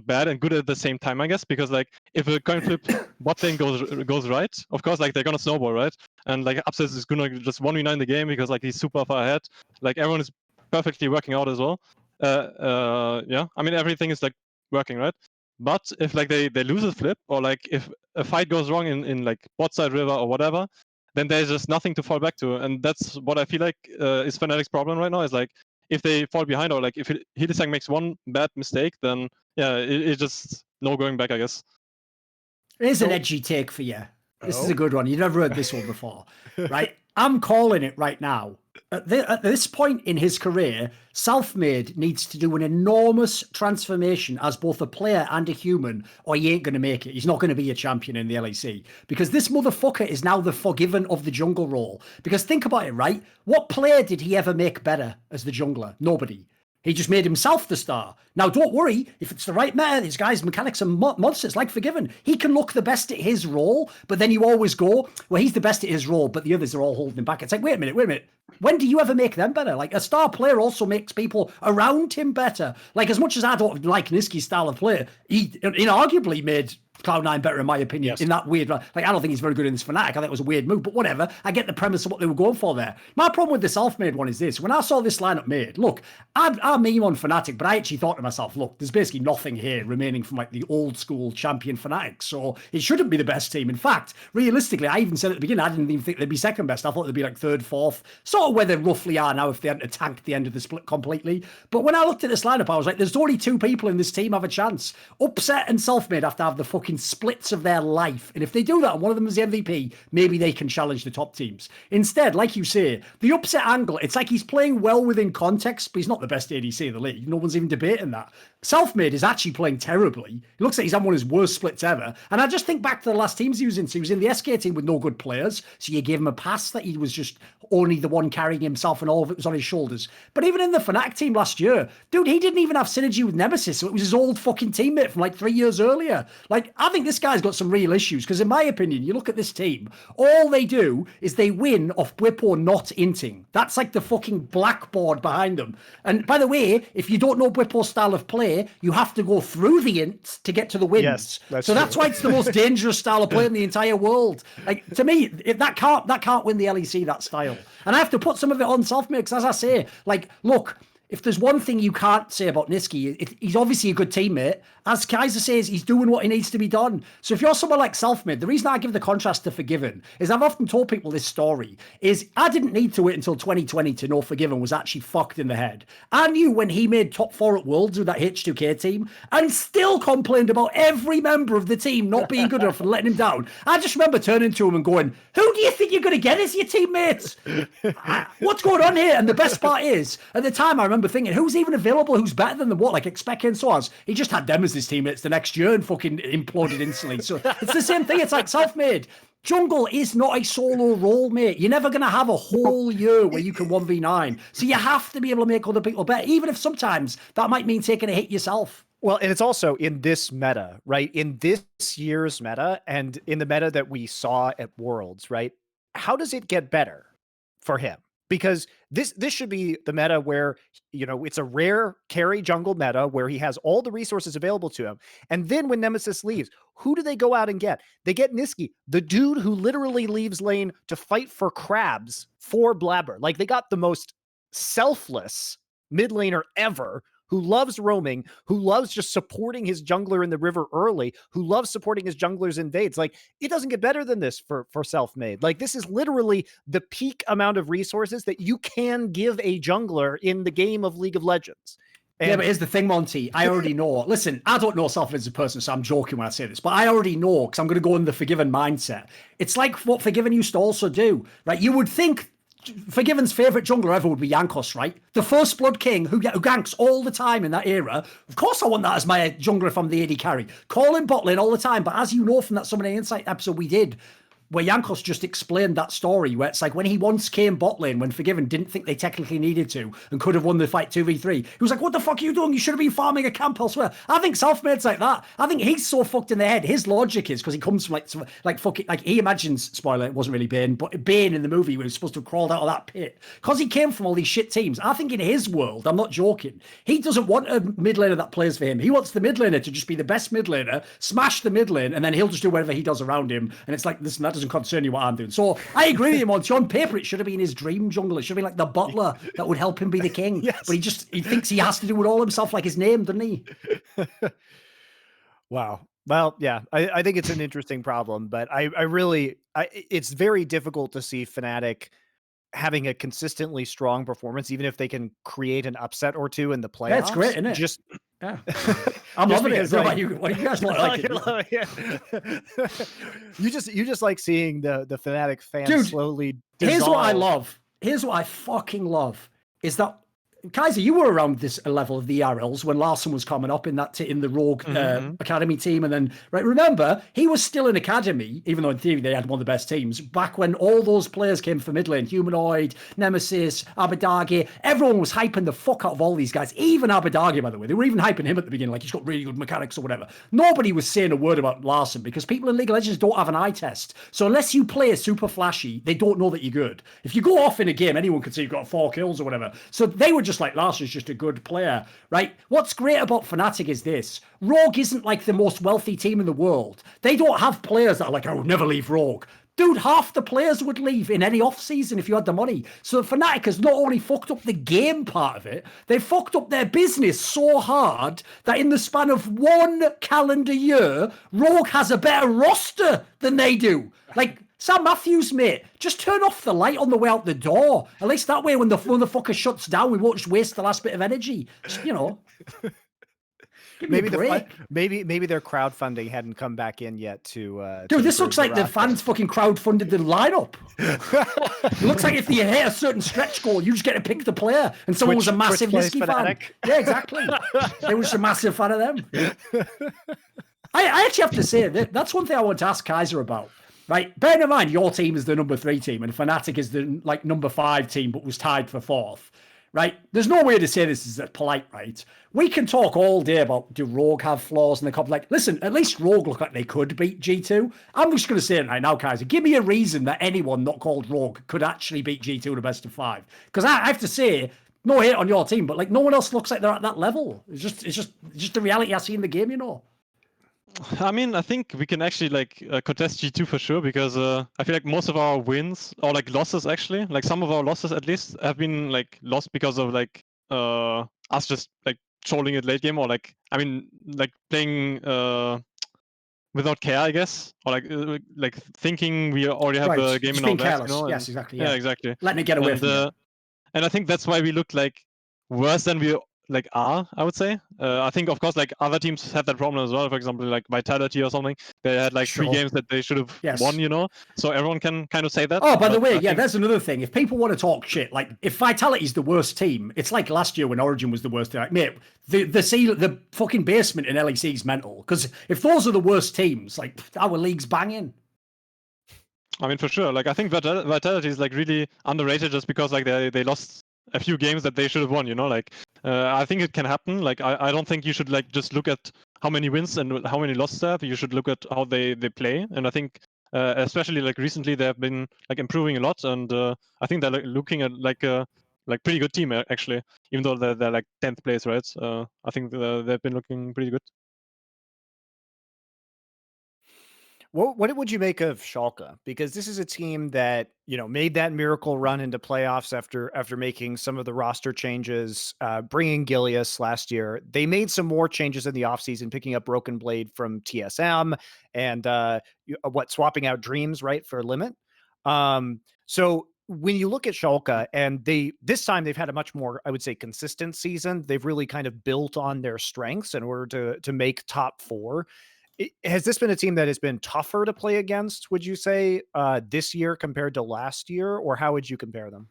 bad and good at the same time, I guess, because like if a coin flip bot lane goes right, of course, like they're gonna snowball, right? And like Upset is gonna just 1v9 the game, because like he's super far ahead, like everyone is perfectly working out as well. Yeah, I mean, everything is like working, right? But if like they lose a flip, or like if a fight goes wrong in like bot side river or whatever, then there's just nothing to fall back to. And that's what I feel like is Fnatic's problem right now, is like if they fall behind, or like if Hylissang makes one bad mistake, then yeah, it's just no going back, I guess. Here's an edgy take for you. This is a good one. You've never heard this one before, right? I'm calling it right now. At this point in his career, Selfmade needs to do an enormous transformation as both a player and a human, or he ain't going to make it. He's not going to be a champion in the LEC, because this motherfucker is now the forgiven of the jungle role. Because think about it, right? What player did he ever make better as the jungler? Nobody. He just made himself the star. Now, don't worry. If it's the right meta, these guys' mechanics are monsters, like Forgiven. He can look the best at his role, but then you always go, well, he's the best at his role, but the others are all holding him back. It's like, wait a minute. When do you ever make them better? Like, a star player also makes people around him better. Like, as much as I don't like Niski's style of play, he inarguably made Cloud9 better, in my opinion, in that weird, like, I don't think he's very good in this Fnatic. I think it was a weird move, but whatever. I get the premise of what they were going for there. My problem with the self-made one is this. When I saw this lineup made, look, I meme on Fnatic, but I actually thought to myself, look, there's basically nothing here remaining from like the old school champion Fnatic, so it shouldn't be the best team. In fact, realistically, I even said at the beginning, I didn't even think they'd be second best. I thought they'd be like third, fourth, sort of where they roughly are now if they hadn't tanked the end of the split completely. But when I looked at this lineup, I was like, there's only two people in this team have a chance. Upset and self-made have to have the fucking splits of their life. And if they do that and one of them is the MVP, maybe they can challenge the top teams. Instead, like you say, the upset angle, it's like he's playing well within context, but he's not the best ADC in the league. No one's even debating that. Self-made is actually playing terribly. It looks like he's had one of his worst splits ever. And I just think back to the last teams he was in. So he was in the SK team with no good players. So you gave him a pass that he was just only the one carrying himself and all of it was on his shoulders. But even in the Fnatic team last year, dude, he didn't even have synergy with Nemesis. So it was his old fucking teammate from like 3 years earlier. Like, I think this guy's got some real issues because in my opinion, you look at this team, all they do is they win off Bwipo not inting. That's like the fucking blackboard behind them. And by the way, if you don't know Bwipo's style of play, you have to go through the ints to get to the wins. Yes, that's why it's the most dangerous style of play in the entire world. Like, to me, that can't win the LEC, that style. And I have to put some of it on self-made because, as I say, like, look, if there's one thing you can't say about Niski, he's obviously a good teammate. As Kaiser says, he's doing what he needs to be done. So if you're someone like Selfmade, the reason I give the contrast to Forgiven is I've often told people this story is I didn't need to wait until 2020 to know Forgiven was actually fucked in the head. I knew when he made top 4 at Worlds with that H2K team and still complained about every member of the team not being good enough and letting him down. I just remember turning to him and going, who do you think you're going to get as your teammates? What's going on here? And the best part is, at the time I remember thinking, who's even available? Who's better than them? What, like Expect and so on? He just had them as his teammates the next year and fucking imploded instantly. So it's the same thing. It's like Selfmade. Jungle is not a solo role, mate. You're never going to have a whole year where you can 1v9. So you have to be able to make other people better, even if sometimes that might mean taking a hit yourself. Well, and it's also in this meta, right? In this year's meta and in the meta that we saw at Worlds, right? How does it get better for him? Because this should be the meta where, you know, it's a rare carry jungle meta where he has all the resources available to him. And then when Nemesis leaves, who do they go out and get? They get Niski, the dude who literally leaves lane to fight for crabs for Blabber. Like, they got the most selfless mid laner ever, who loves roaming, who loves just supporting his jungler in the river early, who loves supporting his junglers invades. Like, it doesn't get better than this for Selfmade. Like, this is literally the peak amount of resources that you can give a jungler in the game of League of Legends. And yeah, but here's the thing, Monty. I already know. Listen, I don't know Selfmade as a person, so I'm joking when I say this, but I already know because I'm going to go in the Forgiven mindset. It's like what Forgiven used to also do, right? You would think Forgiven's favourite jungler ever would be Jankos, right? The first blood king who ganks all the time in that era. Of course I want that as my jungler if I'm the AD carry. Call him bot lane all the time, but as you know from that Summoning Insight episode we did, where Jankos just explained that story, where it's like when he once came bot lane, when Forgiven didn't think they technically needed to and could have won the fight 2v3, he was like, what the fuck are you doing? You should have been farming a camp elsewhere. I think Selfmade's like that. I think he's so fucked in the head. His logic is, because he comes from like fucking, like he imagines, spoiler, it wasn't really Bane, but Bane in the movie when he was supposed to have crawled out of that pit. Because he came from all these shit teams, I think in his world, I'm not joking, he doesn't want a mid laner that plays for him. He wants the mid laner to just be the best mid laner, smash the mid lane, and then he'll just do whatever he does around him. And it's like, listen, that doesn't concern you what I'm doing. So I agree with him on paper. It should have been his dream jungle. It should have been like the butler that would help him be the king. Yes. But he thinks he has to do it all himself, like his name, doesn't he? Wow. Well, yeah, I think it's an interesting problem, but I really, it's very difficult to see Fnatic having a consistently strong performance, even if they can create an upset or two in the playoffs. That's great, isn't it? Just yeah. I'm loving it. Like, What do you guys like it? You just like seeing the Fnatic fans Dude, slowly dissolve. Here's what I love. Here's what I fucking love is that Kaiser, you were around this level of the ERLs when Larson was coming up in the Rogue Academy team. And then, right, remember, he was still in Academy, even though in theory they had one of the best teams, back when all those players came from mid lane, Humanoid, Nemesis, Abadagi. Everyone was hyping the fuck out of all these guys, even Abadagi, by the way. They were even hyping him at the beginning, like he's got really good mechanics or whatever. Nobody was saying a word about Larson because people in League of Legends don't have an eye test. So unless you play super flashy, they don't know that you're good. If you go off in a game, anyone can say you've got 4 kills or whatever. So they were just like, Larson's just a good player, right? What's great about Fnatic is this. Rogue isn't like the most wealthy team in the world. They don't have players that are like, I would never leave Rogue. Dude, half the players would leave in any off-season if you had the money. So Fnatic has not only fucked up the game part of it, they fucked up their business so hard that in the span of 1 calendar year, Rogue has a better roster than they do. Like, Sam Matthews, mate, just turn off the light on the way out the door. At least that way, when the motherfucker shuts down, we won't just waste the last bit of energy. Just, you know. Maybe maybe their crowdfunding hadn't come back in yet to Dude, this looks like the fans fucking crowdfunded the lineup. It looks like if you hit a certain stretch goal, you just get to pick the player, and someone was a massive Nisky fan. Yeah, exactly. They were just a massive fan of them. I actually have to say that's one thing I want to ask Kaiser about. Right, bear in mind your team is the number 3 team, and Fnatic is the number 5 team, but was tied for 4th. Right, there's no way to say this is polite, right? We can talk all day about do Rogue have flaws in the comp. Like, listen, at least Rogue look like they could beat G2. I'm just going to say it right now, Kaiser. Give me a reason that anyone not called Rogue could actually beat G2 in the best of 5. Because I have to say, no hate on your team, but like no one else looks like they're at that level. It's just the reality I see in the game, you know. I mean, I think we can actually like contest G2 for sure, because I feel like most of our wins, or like losses actually, like some of our losses at least, have been like lost because of like us just like trolling it late game, or like, I mean, like playing without care, I guess, or like thinking we already have the game just in our being bag, careless. You know? Yes, exactly. Yeah, exactly. Letting it get away from you. And I think that's why we look like worse than we like are, I would say. I think, of course, like other teams had that problem as well. For example, like Vitality or something, they had like 3 games that they should have won, you know. So everyone can kind of say that. Oh, by the way, there's another thing. If people want to talk shit, like if Vitality's the worst team, it's like last year when Origin was the worst team. Like, mate, the fucking basement in LEC is mental. Because if those are the worst teams, like our league's banging. I mean, for sure. Like I think Vitality is like really underrated just because like they lost a few games that they should have won, you know. Like I think it can happen. Like I don't think you should like just look at how many wins and how many losses they have. You should look at how they play. And I think especially like recently they have been like improving a lot. And I think they're like, looking at like a pretty good team actually, even though they're like 10th place, right? I think they've been looking pretty good. What would you make of Schalke? Because this is a team that, you know, made that miracle run into playoffs after making some of the roster changes, bringing Gilius last year. They made some more changes in the offseason, picking up Broken Blade from TSM and swapping out Dreams, right, for Limit. So when you look at Schalke, and this time they've had a much more, I would say, consistent season. They've really kind of built on their strengths in order to make top 4. Has this been a team that has been tougher to play against, would you say, this year compared to last year, or how would you compare them?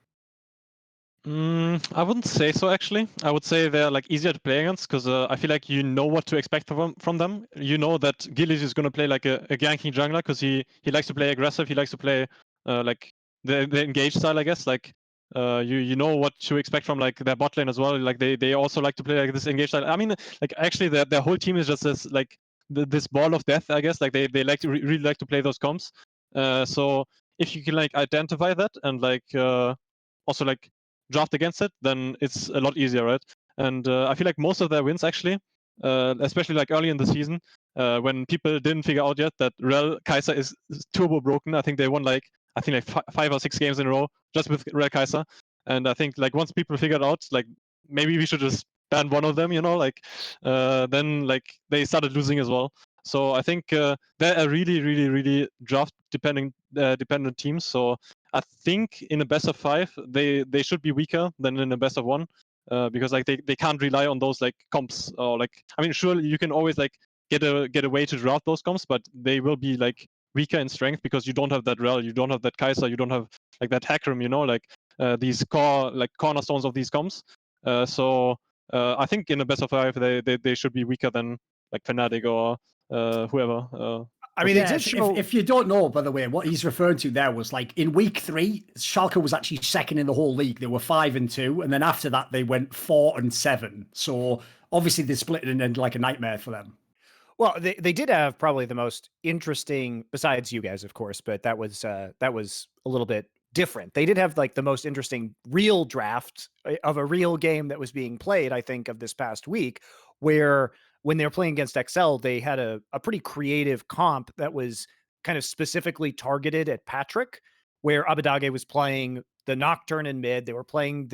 I wouldn't say so, actually. I would say they're like easier to play against because I feel like you know what to expect from them. You know that Gillis is going to play like a ganking jungler because he likes to play aggressive. He likes to play like the engage style, I guess. Like you know what to expect from like their bot lane as well. Like they also like to play like this engage style. I mean, like actually their whole team is just this like this ball of death, I guess. Like they like to really like to play those comps. So if you can like identify that and like also like draft against it, then it's a lot easier, right? And I feel like most of their wins actually, especially like early in the season, when people didn't figure out yet that Rel Kaiser is turbo broken. I think they won like 5 or 6 games in a row just with Rel Kaiser. And I think like once people figured out like maybe we should just ban one of them, you know, like then like they started losing as well. So I think they're a really, really, really draft dependent team. So I think in a best of 5, they should be weaker than in a best of 1, because like they can't rely on those like comps, or like, I mean, sure you can always like get a way to draft those comps, but they will be like weaker in strength because you don't have that Rel, you don't have that Kaiser, you don't have like that Hackram, you know, like these core like cornerstones of these comps. So I think in a best of 5 they should be weaker than like Fnatic or whoever. I mean, if you don't know, by the way, what he's referring to there was like in week 3, Schalke was actually second in the whole league. They were 5-2, and then after that they went 4-7. So obviously they split it into like a nightmare for them. Well, they did have probably the most interesting, besides you guys, of course, but that was a little bit different. They did have like the most interesting real draft of a real game that was being played, I think, of this past week, where when they were playing against XL, they had a pretty creative comp that was kind of specifically targeted at Patrick, where Abadage was playing the Nocturne in mid. They were playing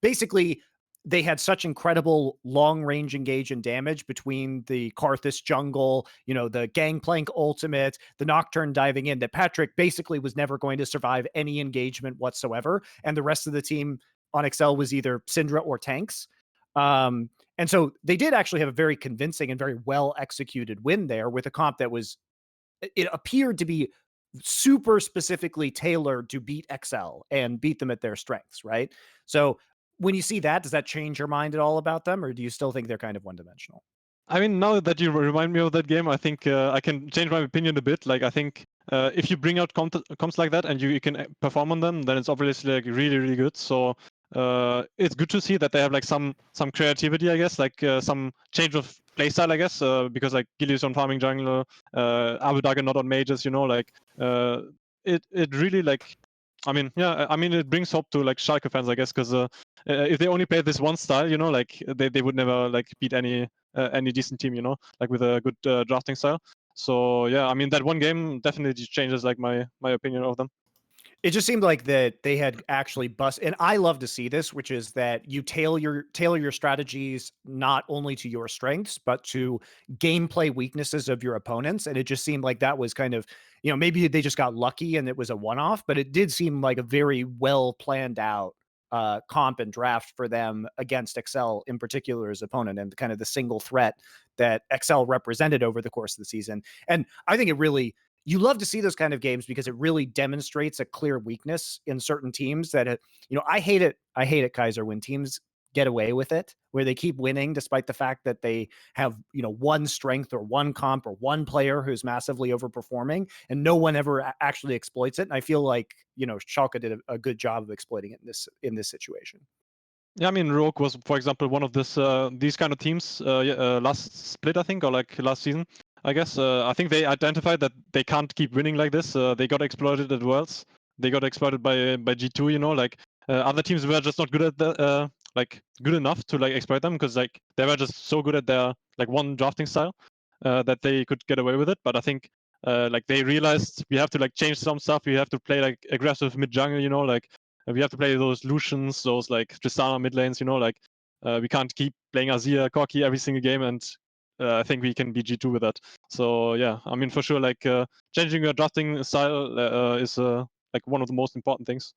basically they had such incredible long range engage and damage between the Karthus jungle, the Gangplank ultimate, the Nocturne diving in, that Patrick basically was never going to survive any engagement whatsoever. And the rest of the team on XL was either Syndra or tanks. And so they did actually have a very convincing and very well executed win there with a comp that it appeared to be super specifically tailored to beat XL and beat them at their strengths, right? So when you see that, does that change your mind at all about them, or do you still think they're kind of one-dimensional? I mean, now that you remind me of that game, I think I can change my opinion a bit. Like, I think if you bring out comps like that and you can perform on them, then it's obviously like really, really good. So it's good to see that they have like some creativity, I guess, like some change of playstyle, I guess, because like Gilly's on farming jungle, Abadage not on mages, like it really like. I mean, yeah, I mean, it brings hope to like Schalke fans, I guess, because if they only played this one style, like they would never like beat any decent team, like with a good drafting style. So yeah, I mean, that one game definitely changes like my opinion of them. It just seemed like that they had actually and I love to see this, which is that you tailor your strategies not only to your strengths, but to gameplay weaknesses of your opponents. And it just seemed like that was kind of, maybe they just got lucky and it was a one-off, but it did seem like a very well planned out comp and draft for them against XL in particular as opponent, and kind of the single threat that XL represented over the course of the season. And I think you love to see those kind of games because it really demonstrates a clear weakness in certain teams that, I hate it, Kaiser, when teams get away with it, where they keep winning despite the fact that they have, one strength or one comp or one player who's massively overperforming and no one ever actually exploits it. And I feel like, Schalke did a good job of exploiting it in this situation. Yeah, I mean, Rogue was, for example, one of these kind of teams last split, I think, or like last season. I guess I think they identified that they can't keep winning like this. They got exploited at Worlds. They got exploited by G2. Like other teams were just not good at good enough to like exploit them, because like they were just so good at their like one drafting style that they could get away with it. But I think like they realized we have to like change some stuff. We have to play like aggressive mid jungle. Like we have to play those Lucians, those like Tristana mid lanes. Like we can't keep playing Azir, Corki every single game, and I think we can beat G2 with that. So yeah, I mean, for sure, like changing your drafting style is like one of the most important things.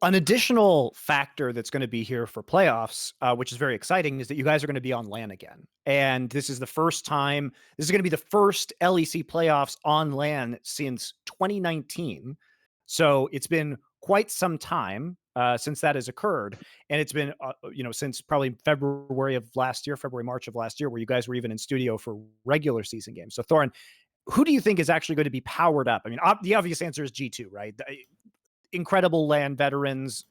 An additional factor that's going to be here for playoffs, which is very exciting, is that you guys are going to be on LAN again. And this is the first time, this is going to be the first LEC playoffs on LAN since 2019. So it's been quite some time since that has occurred. And it's been, since probably February, March of last year, where you guys were even in studio for regular season games. So Thorin, who do you think is actually going to be powered up? I mean, the obvious answer is G2, right? Incredible LAN veterans,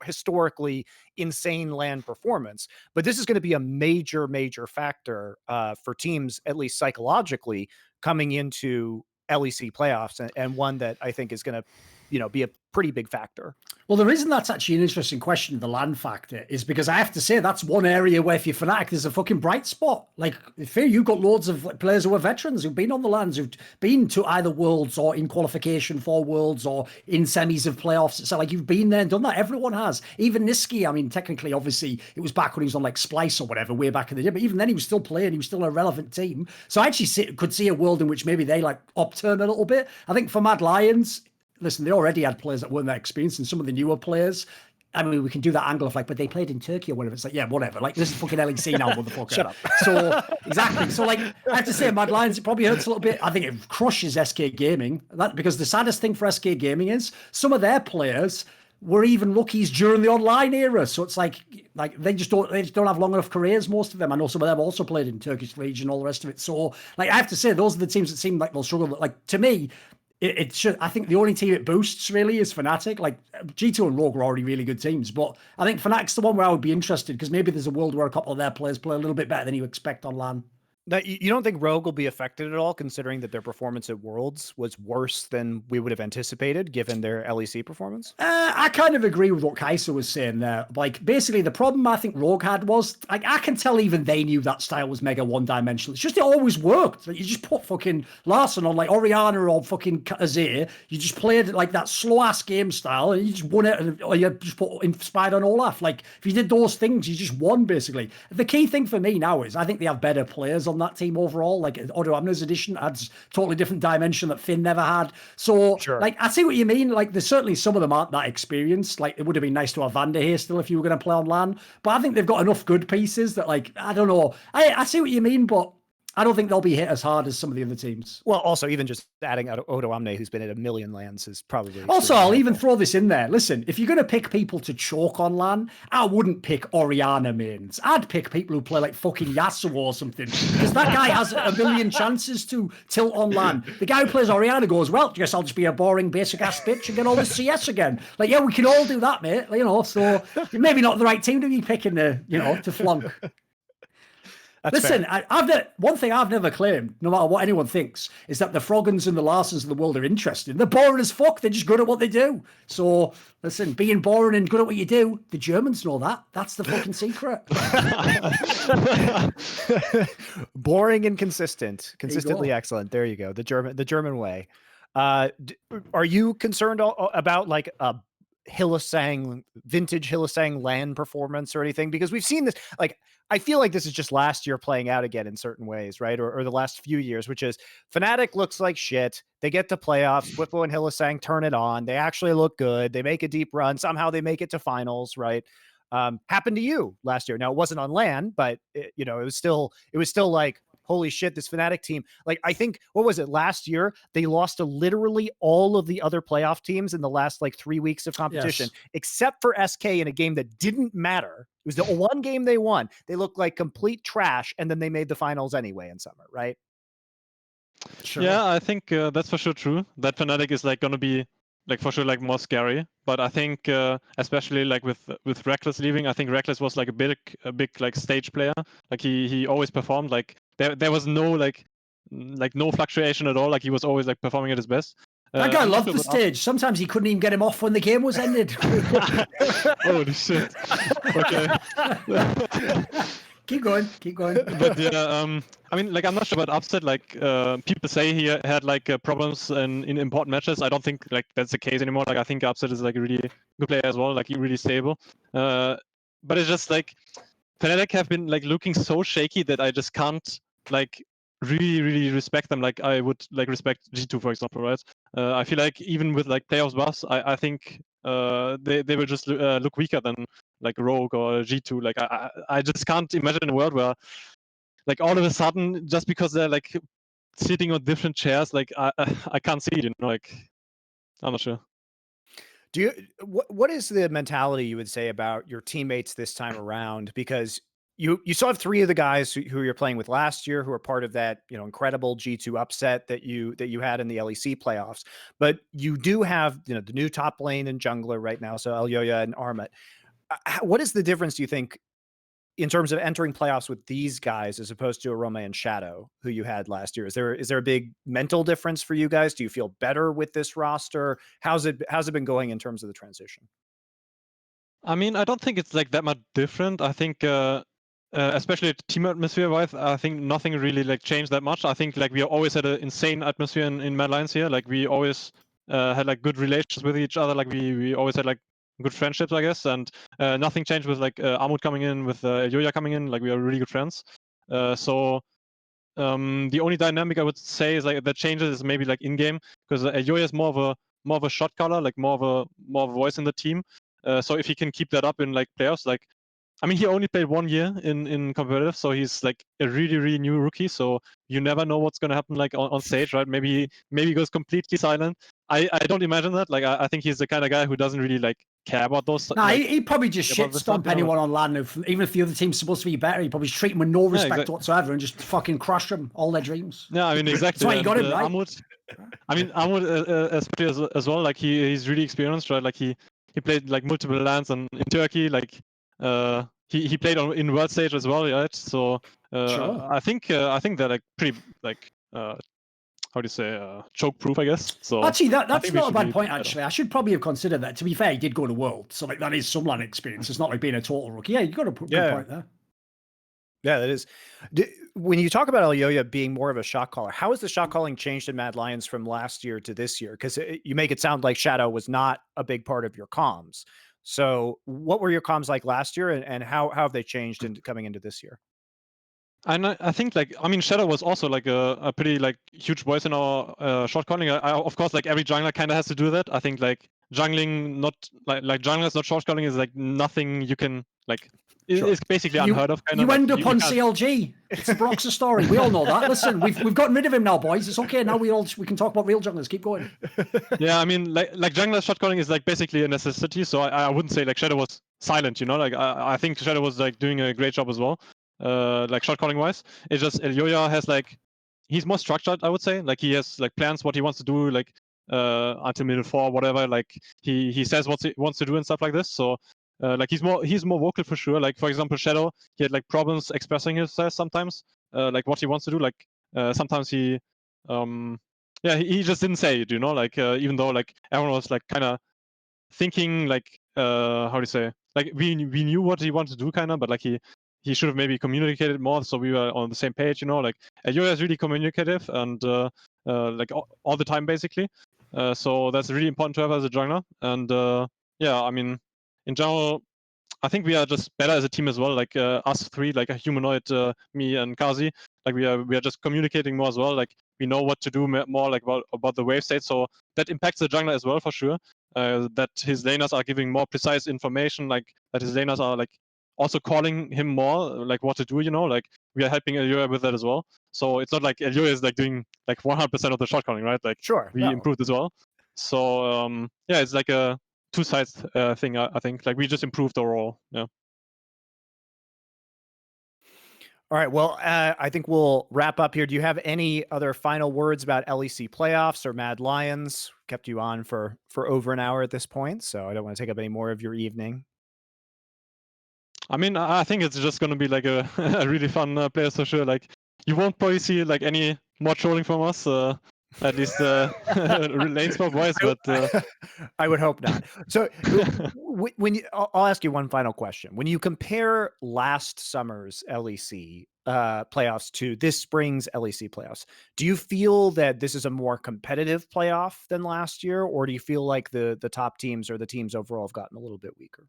historically insane LAN performance. But this is going to be a major factor for teams, at least psychologically, coming into LEC playoffs, and one that I think is going to, be a pretty big factor. Well, the reason that's actually an interesting question, the LAN factor, is because I have to say that's one area where if you're Fnatic, there's a fucking bright spot. Like, Fear, you've got loads of players who are veterans, who've been on the LANs, who've been to either Worlds or in qualification for Worlds or in semis of playoffs. So, like, you've been there and done that. Everyone has. Even Niski, I mean, technically, obviously, it was back when he was on, like, Splice or whatever, way back in the day. But even then, he was still playing. He was still a relevant team. So I actually could see a world in which maybe they, like, upturn a little bit. I think for Mad Lions, listen, they already had players that weren't that experienced, and some of the newer players, I mean, we can do that angle of like, but they played in Turkey or whatever. It's like, yeah, whatever. Like, this is fucking LEC now, motherfucker. Shut up. So, exactly. So, like, I have to say, Mad Lions, it probably hurts a little bit. I think it crushes SK Gaming. Because the saddest thing for SK Gaming is some of their players were even rookies during the online era. So it's like they just don't have long enough careers, most of them. I know some of them also played in Turkish League and all the rest of it. So, like, I have to say, those are the teams that seem like they'll struggle. Like, to me, it should. I think the only team it boosts really is Fnatic. Like, G2 and Rogue are already really good teams, but I think Fnatic's the one where I would be interested, because maybe there's a world where a couple of their players play a little bit better than you expect on LAN. Now, you don't think Rogue will be affected at all, considering that their performance at Worlds was worse than we would have anticipated, given their LEC performance? I kind of agree with what Kaiser was saying there. Like, basically, the problem I think Rogue had was, like, I can tell even they knew that style was mega one-dimensional. It's just it always worked. Like, you just put fucking Larson on, like, Orianna or fucking Azir. You just played, like, that slow-ass game style, and you just won it, or you just put Inspired on Olaf. Like, if you did those things, you just won, basically. The key thing for me now is I think they have better players on that team overall. Like, Odo Amna's addition adds totally different dimension that Finn never had. So, Sure. like, I see what you mean. Like, there's certainly some of them aren't that experienced. Like, it would have been nice to have Vander here still if you were going to play on LAN. But I think they've got enough good pieces that, like, I don't know. I see what you mean, but I don't think they'll be hit as hard as some of the other teams. Well, also, even just adding Odo Amne, who's been at 1 million lands, is probably... Also, I'll even throw this in there. Listen, if you're going to pick people to choke on LAN, I wouldn't pick Orianna mains. I'd pick people who play like fucking Yasuo or something, because that guy has 1 million chances to tilt on LAN. The guy who plays Orianna goes, well, I guess I'll just be a boring basic-ass bitch and get all the CS again. Like, yeah, we can all do that, mate. You know, so maybe not the right team to be picking, to flunk. Listen, one thing I've never claimed, no matter what anyone thinks, is that the Froggans and the Larsons of the world are interesting. They're boring as fuck. They're just good at what they do. So, listen, being boring and good at what you do, the Germans know that. That's the fucking secret. Boring and consistent. Consistently excellent. There you go. The German way. Are you concerned about like a vintage Hylissang LAN performance or anything? Because we've seen this, like, I feel like this is just last year playing out again in certain ways, right? Or the last few years, which is Fnatic looks like shit. They get to playoffs. Bwipo and Hylissang turn it on. They actually look good. They make a deep run. Somehow they make it to finals, right? Happened to you last year. Now, it wasn't on LAN, but it was still like, holy shit, this Fnatic team. Like, I think, what was it, last year? They lost to literally all of the other playoff teams in the last, like, 3 weeks of competition, except for SK in a game that didn't matter. It was the one game they won. They looked like complete trash, and then they made the finals anyway in summer, right? Sure. Yeah, I think that's for sure true. That Fnatic is, like, going to be, like, for sure, like, more scary. But I think, especially, like, with Reckless leaving, I think Reckless was, like, a big like, stage player. Like, he always performed, like, there was no no fluctuation at all. Like, he was always like performing at his best. That guy loved the stage. Sometimes he couldn't even get him off when the game was ended. Holy shit. Okay. Keep going. But yeah, I mean, like, I'm not sure about Upset. Like, people say he had like problems in important matches. I don't think like that's the case anymore. Like, I think Upset is like a really good player as well. Like, really stable. But it's just like Fnatic have been like looking so shaky that I just can't like really respect them like I would like respect G2, for example, right? I feel like even with like playoffs buffs, I think they will just look weaker than like Rogue or G2. Like, I just can't imagine a world where like all of a sudden, just because they're like sitting on different chairs, like I can't see it, like, I'm not sure. Do you what is the mentality you would say about your teammates this time around? Because you still have 3 of the guys who you're playing with last year who are part of that incredible G2 upset that you had in the LEC playoffs, but you do have the new top lane and jungler right now, so Elyoya and Armut. What is the difference, do you think, in terms of entering playoffs with these guys as opposed to Arome and Shadow, who you had last year? Is there a big mental difference for you guys? Do you feel better with this roster? How's it been going in terms of the transition? I mean, I don't think it's like that much different. I think especially team atmosphere wise, I think nothing really like changed that much. I think like we always had an insane atmosphere in Mad Lions here. Like, we always had like good relations with each other. Like, we always had like good friendships, I guess, and nothing changed with like Armut coming in, with Elyoya coming in. Like, we are really good friends. So the only dynamic I would say is like that changes is maybe like in game, because Elyoya is more of a shot caller, like more of a voice in the team. So if he can keep that up in like playoffs, like, I mean, he only played 1 year in competitive, so he's like a really new rookie. So you never know what's gonna happen like on stage, right? Maybe he goes completely silent. I don't imagine that. Like, I think he's the kind of guy who doesn't really like care about those. Nah, like, he'd probably just shit stomp anyone on LAN. Even if the other team's supposed to be better, he'd probably treat them with no respect whatsoever and just fucking crush them, all their dreams. Yeah, I mean, exactly. That's why you got him, right? Armut especially as well. Like, he's really experienced, right? Like, he played like multiple LANs in Turkey. Like, he played in world stage as well, right? So Sure. I think they're like pretty like how do you say choke proof, I guess. So Actually, I that's think we not a should bad be point. better. Actually, I should probably have considered that. To be fair, he did go to World, so like that is some LAN experience. It's not like being a total rookie. Yeah, you got a good point there. Yeah, that is. When you talk about Elyoya being more of a shot caller, how has the shot calling changed in Mad Lions from last year to this year? Because you make it sound like Shadow was not a big part of your comms. So what were your comms like last year, and how have they changed coming into this year? And I think like I mean Shadow was also like a pretty like huge voice in our shot calling. Of course like every jungler kind of has to do that. I think like jungling not like junglers not shot calling is like nothing you can like. It's basically unheard of. You end up on CLG. It's the Broxer story. We all know that. Listen, we've gotten rid of him now, boys. It's okay now. We can talk about real junglers. Keep going. Yeah, I mean like jungler shot calling is like basically a necessity. So I wouldn't say like Shadow was silent. You know, like I think Shadow was like doing a great job as well. Like shot calling wise, it's just Elyoya has like he's more structured. I would say like he has like plans what he wants to do like until middle 4 whatever. Like he says what he wants to do and stuff like this. So. Like he's more vocal for sure. Like for example, Shadow, he had like problems expressing himself sometimes, like what he wants to do. Like sometimes he just didn't say it, you know. Like even though like everyone was like kind of thinking like how do you say, like we knew what he wanted to do kind of, but like he should have maybe communicated more so we were on the same page, you know. Like Elyoya is really communicative and like all the time basically. So that's really important to have as a jungler. And yeah, I mean. In general, I think we are just better as a team as well. Like us three, like a humanoid, me and Kazi. Like we are just communicating more as well. Like we know what to do more, like about the wave state. So that impacts the jungler as well for sure. That his laners are giving more precise information. Like that his laners are like also calling him more, like what to do. You know, like we are helping Elyoya with that as well. So it's not like Elyoya is like doing like 100% of the shot calling, right? Like we improved as well. So yeah, it's like a two sides thing. I think like we just improved overall. Yeah. All right. Well, I think we'll wrap up here. Do you have any other final words about LEC playoffs or Mad Lions? Kept you on for over an hour at this point, so I don't want to take up any more of your evening. I mean, I think it's just going to be like a, a really fun player for sure. Like you won't probably see like any more trolling from us. At least lane spot wise, but I would hope not. So when I'll ask you one final question. When you compare last summer's LEC playoffs to this spring's LEC playoffs, do you feel that this is a more competitive playoff than last year, or do you feel like the top teams or the teams overall have gotten a little bit weaker?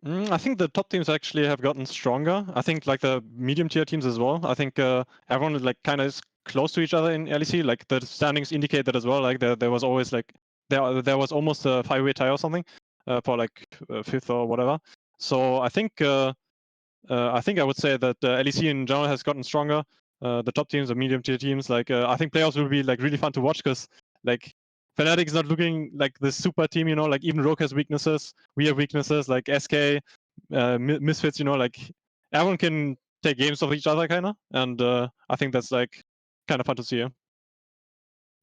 I think the top teams actually have gotten stronger. I think like the medium tier teams as well. I think everyone like kind of is close to each other in LEC. Like the standings indicate that as well. Like there was always like there was almost a 5-way tie or something for like 5th or whatever. So I think I would say that LEC in general has gotten stronger. The top teams, the medium tier teams, like I think playoffs will be like really fun to watch because like Fnatic is not looking like the super team, you know. Like even Rogue has weaknesses. We have weaknesses like SK, Misfits, you know. Like everyone can take games of each other, kind of, and I think that's like kind of fun to see. Yeah.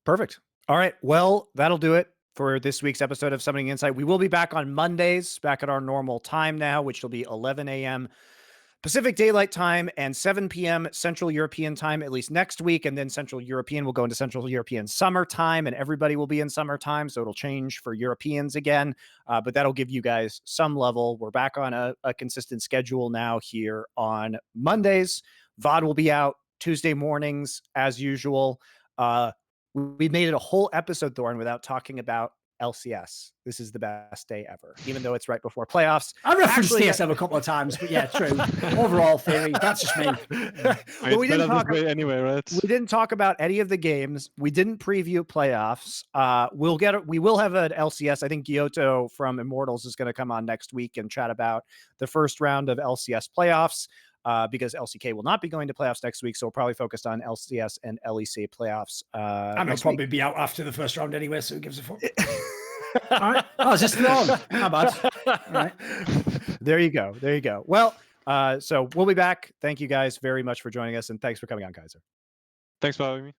Perfect. All right. Well, that'll do it for this week's episode of Summoning Insight. We will be back on Mondays, back at our normal time now, which will be 11 a.m. Pacific Daylight Time and 7 p.m. Central European Time, at least next week. And then Central European will go into Central European summertime, and everybody will be in summertime. So it'll change for Europeans again. But that'll give you guys some level. We're back on a consistent schedule now here on Mondays. VOD will be out Tuesday mornings as usual. We made it a whole episode, Thorin, without talking about LCS. This is the best day ever, even though it's right before playoffs. I referenced TSM a couple of times, but yeah, true. Overall theory, that's just me. Well, we didn't talk anyway, right? We didn't talk about any of the games. We didn't preview playoffs. We will have an LCS. I think Gyoto from Immortals is going to come on next week and chat about the first round of LCS playoffs. Because LCK will not be going to playoffs next week, so we'll probably focus on LCS and LEC playoffs. And I'll probably be out after the first round anyway, so who gives a fuck? All right. Oh, is this still on? How bad? All right. There you go. There you go. Well, so we'll be back. Thank you guys very much for joining us, and thanks for coming on, Kaiser. Thanks for having me.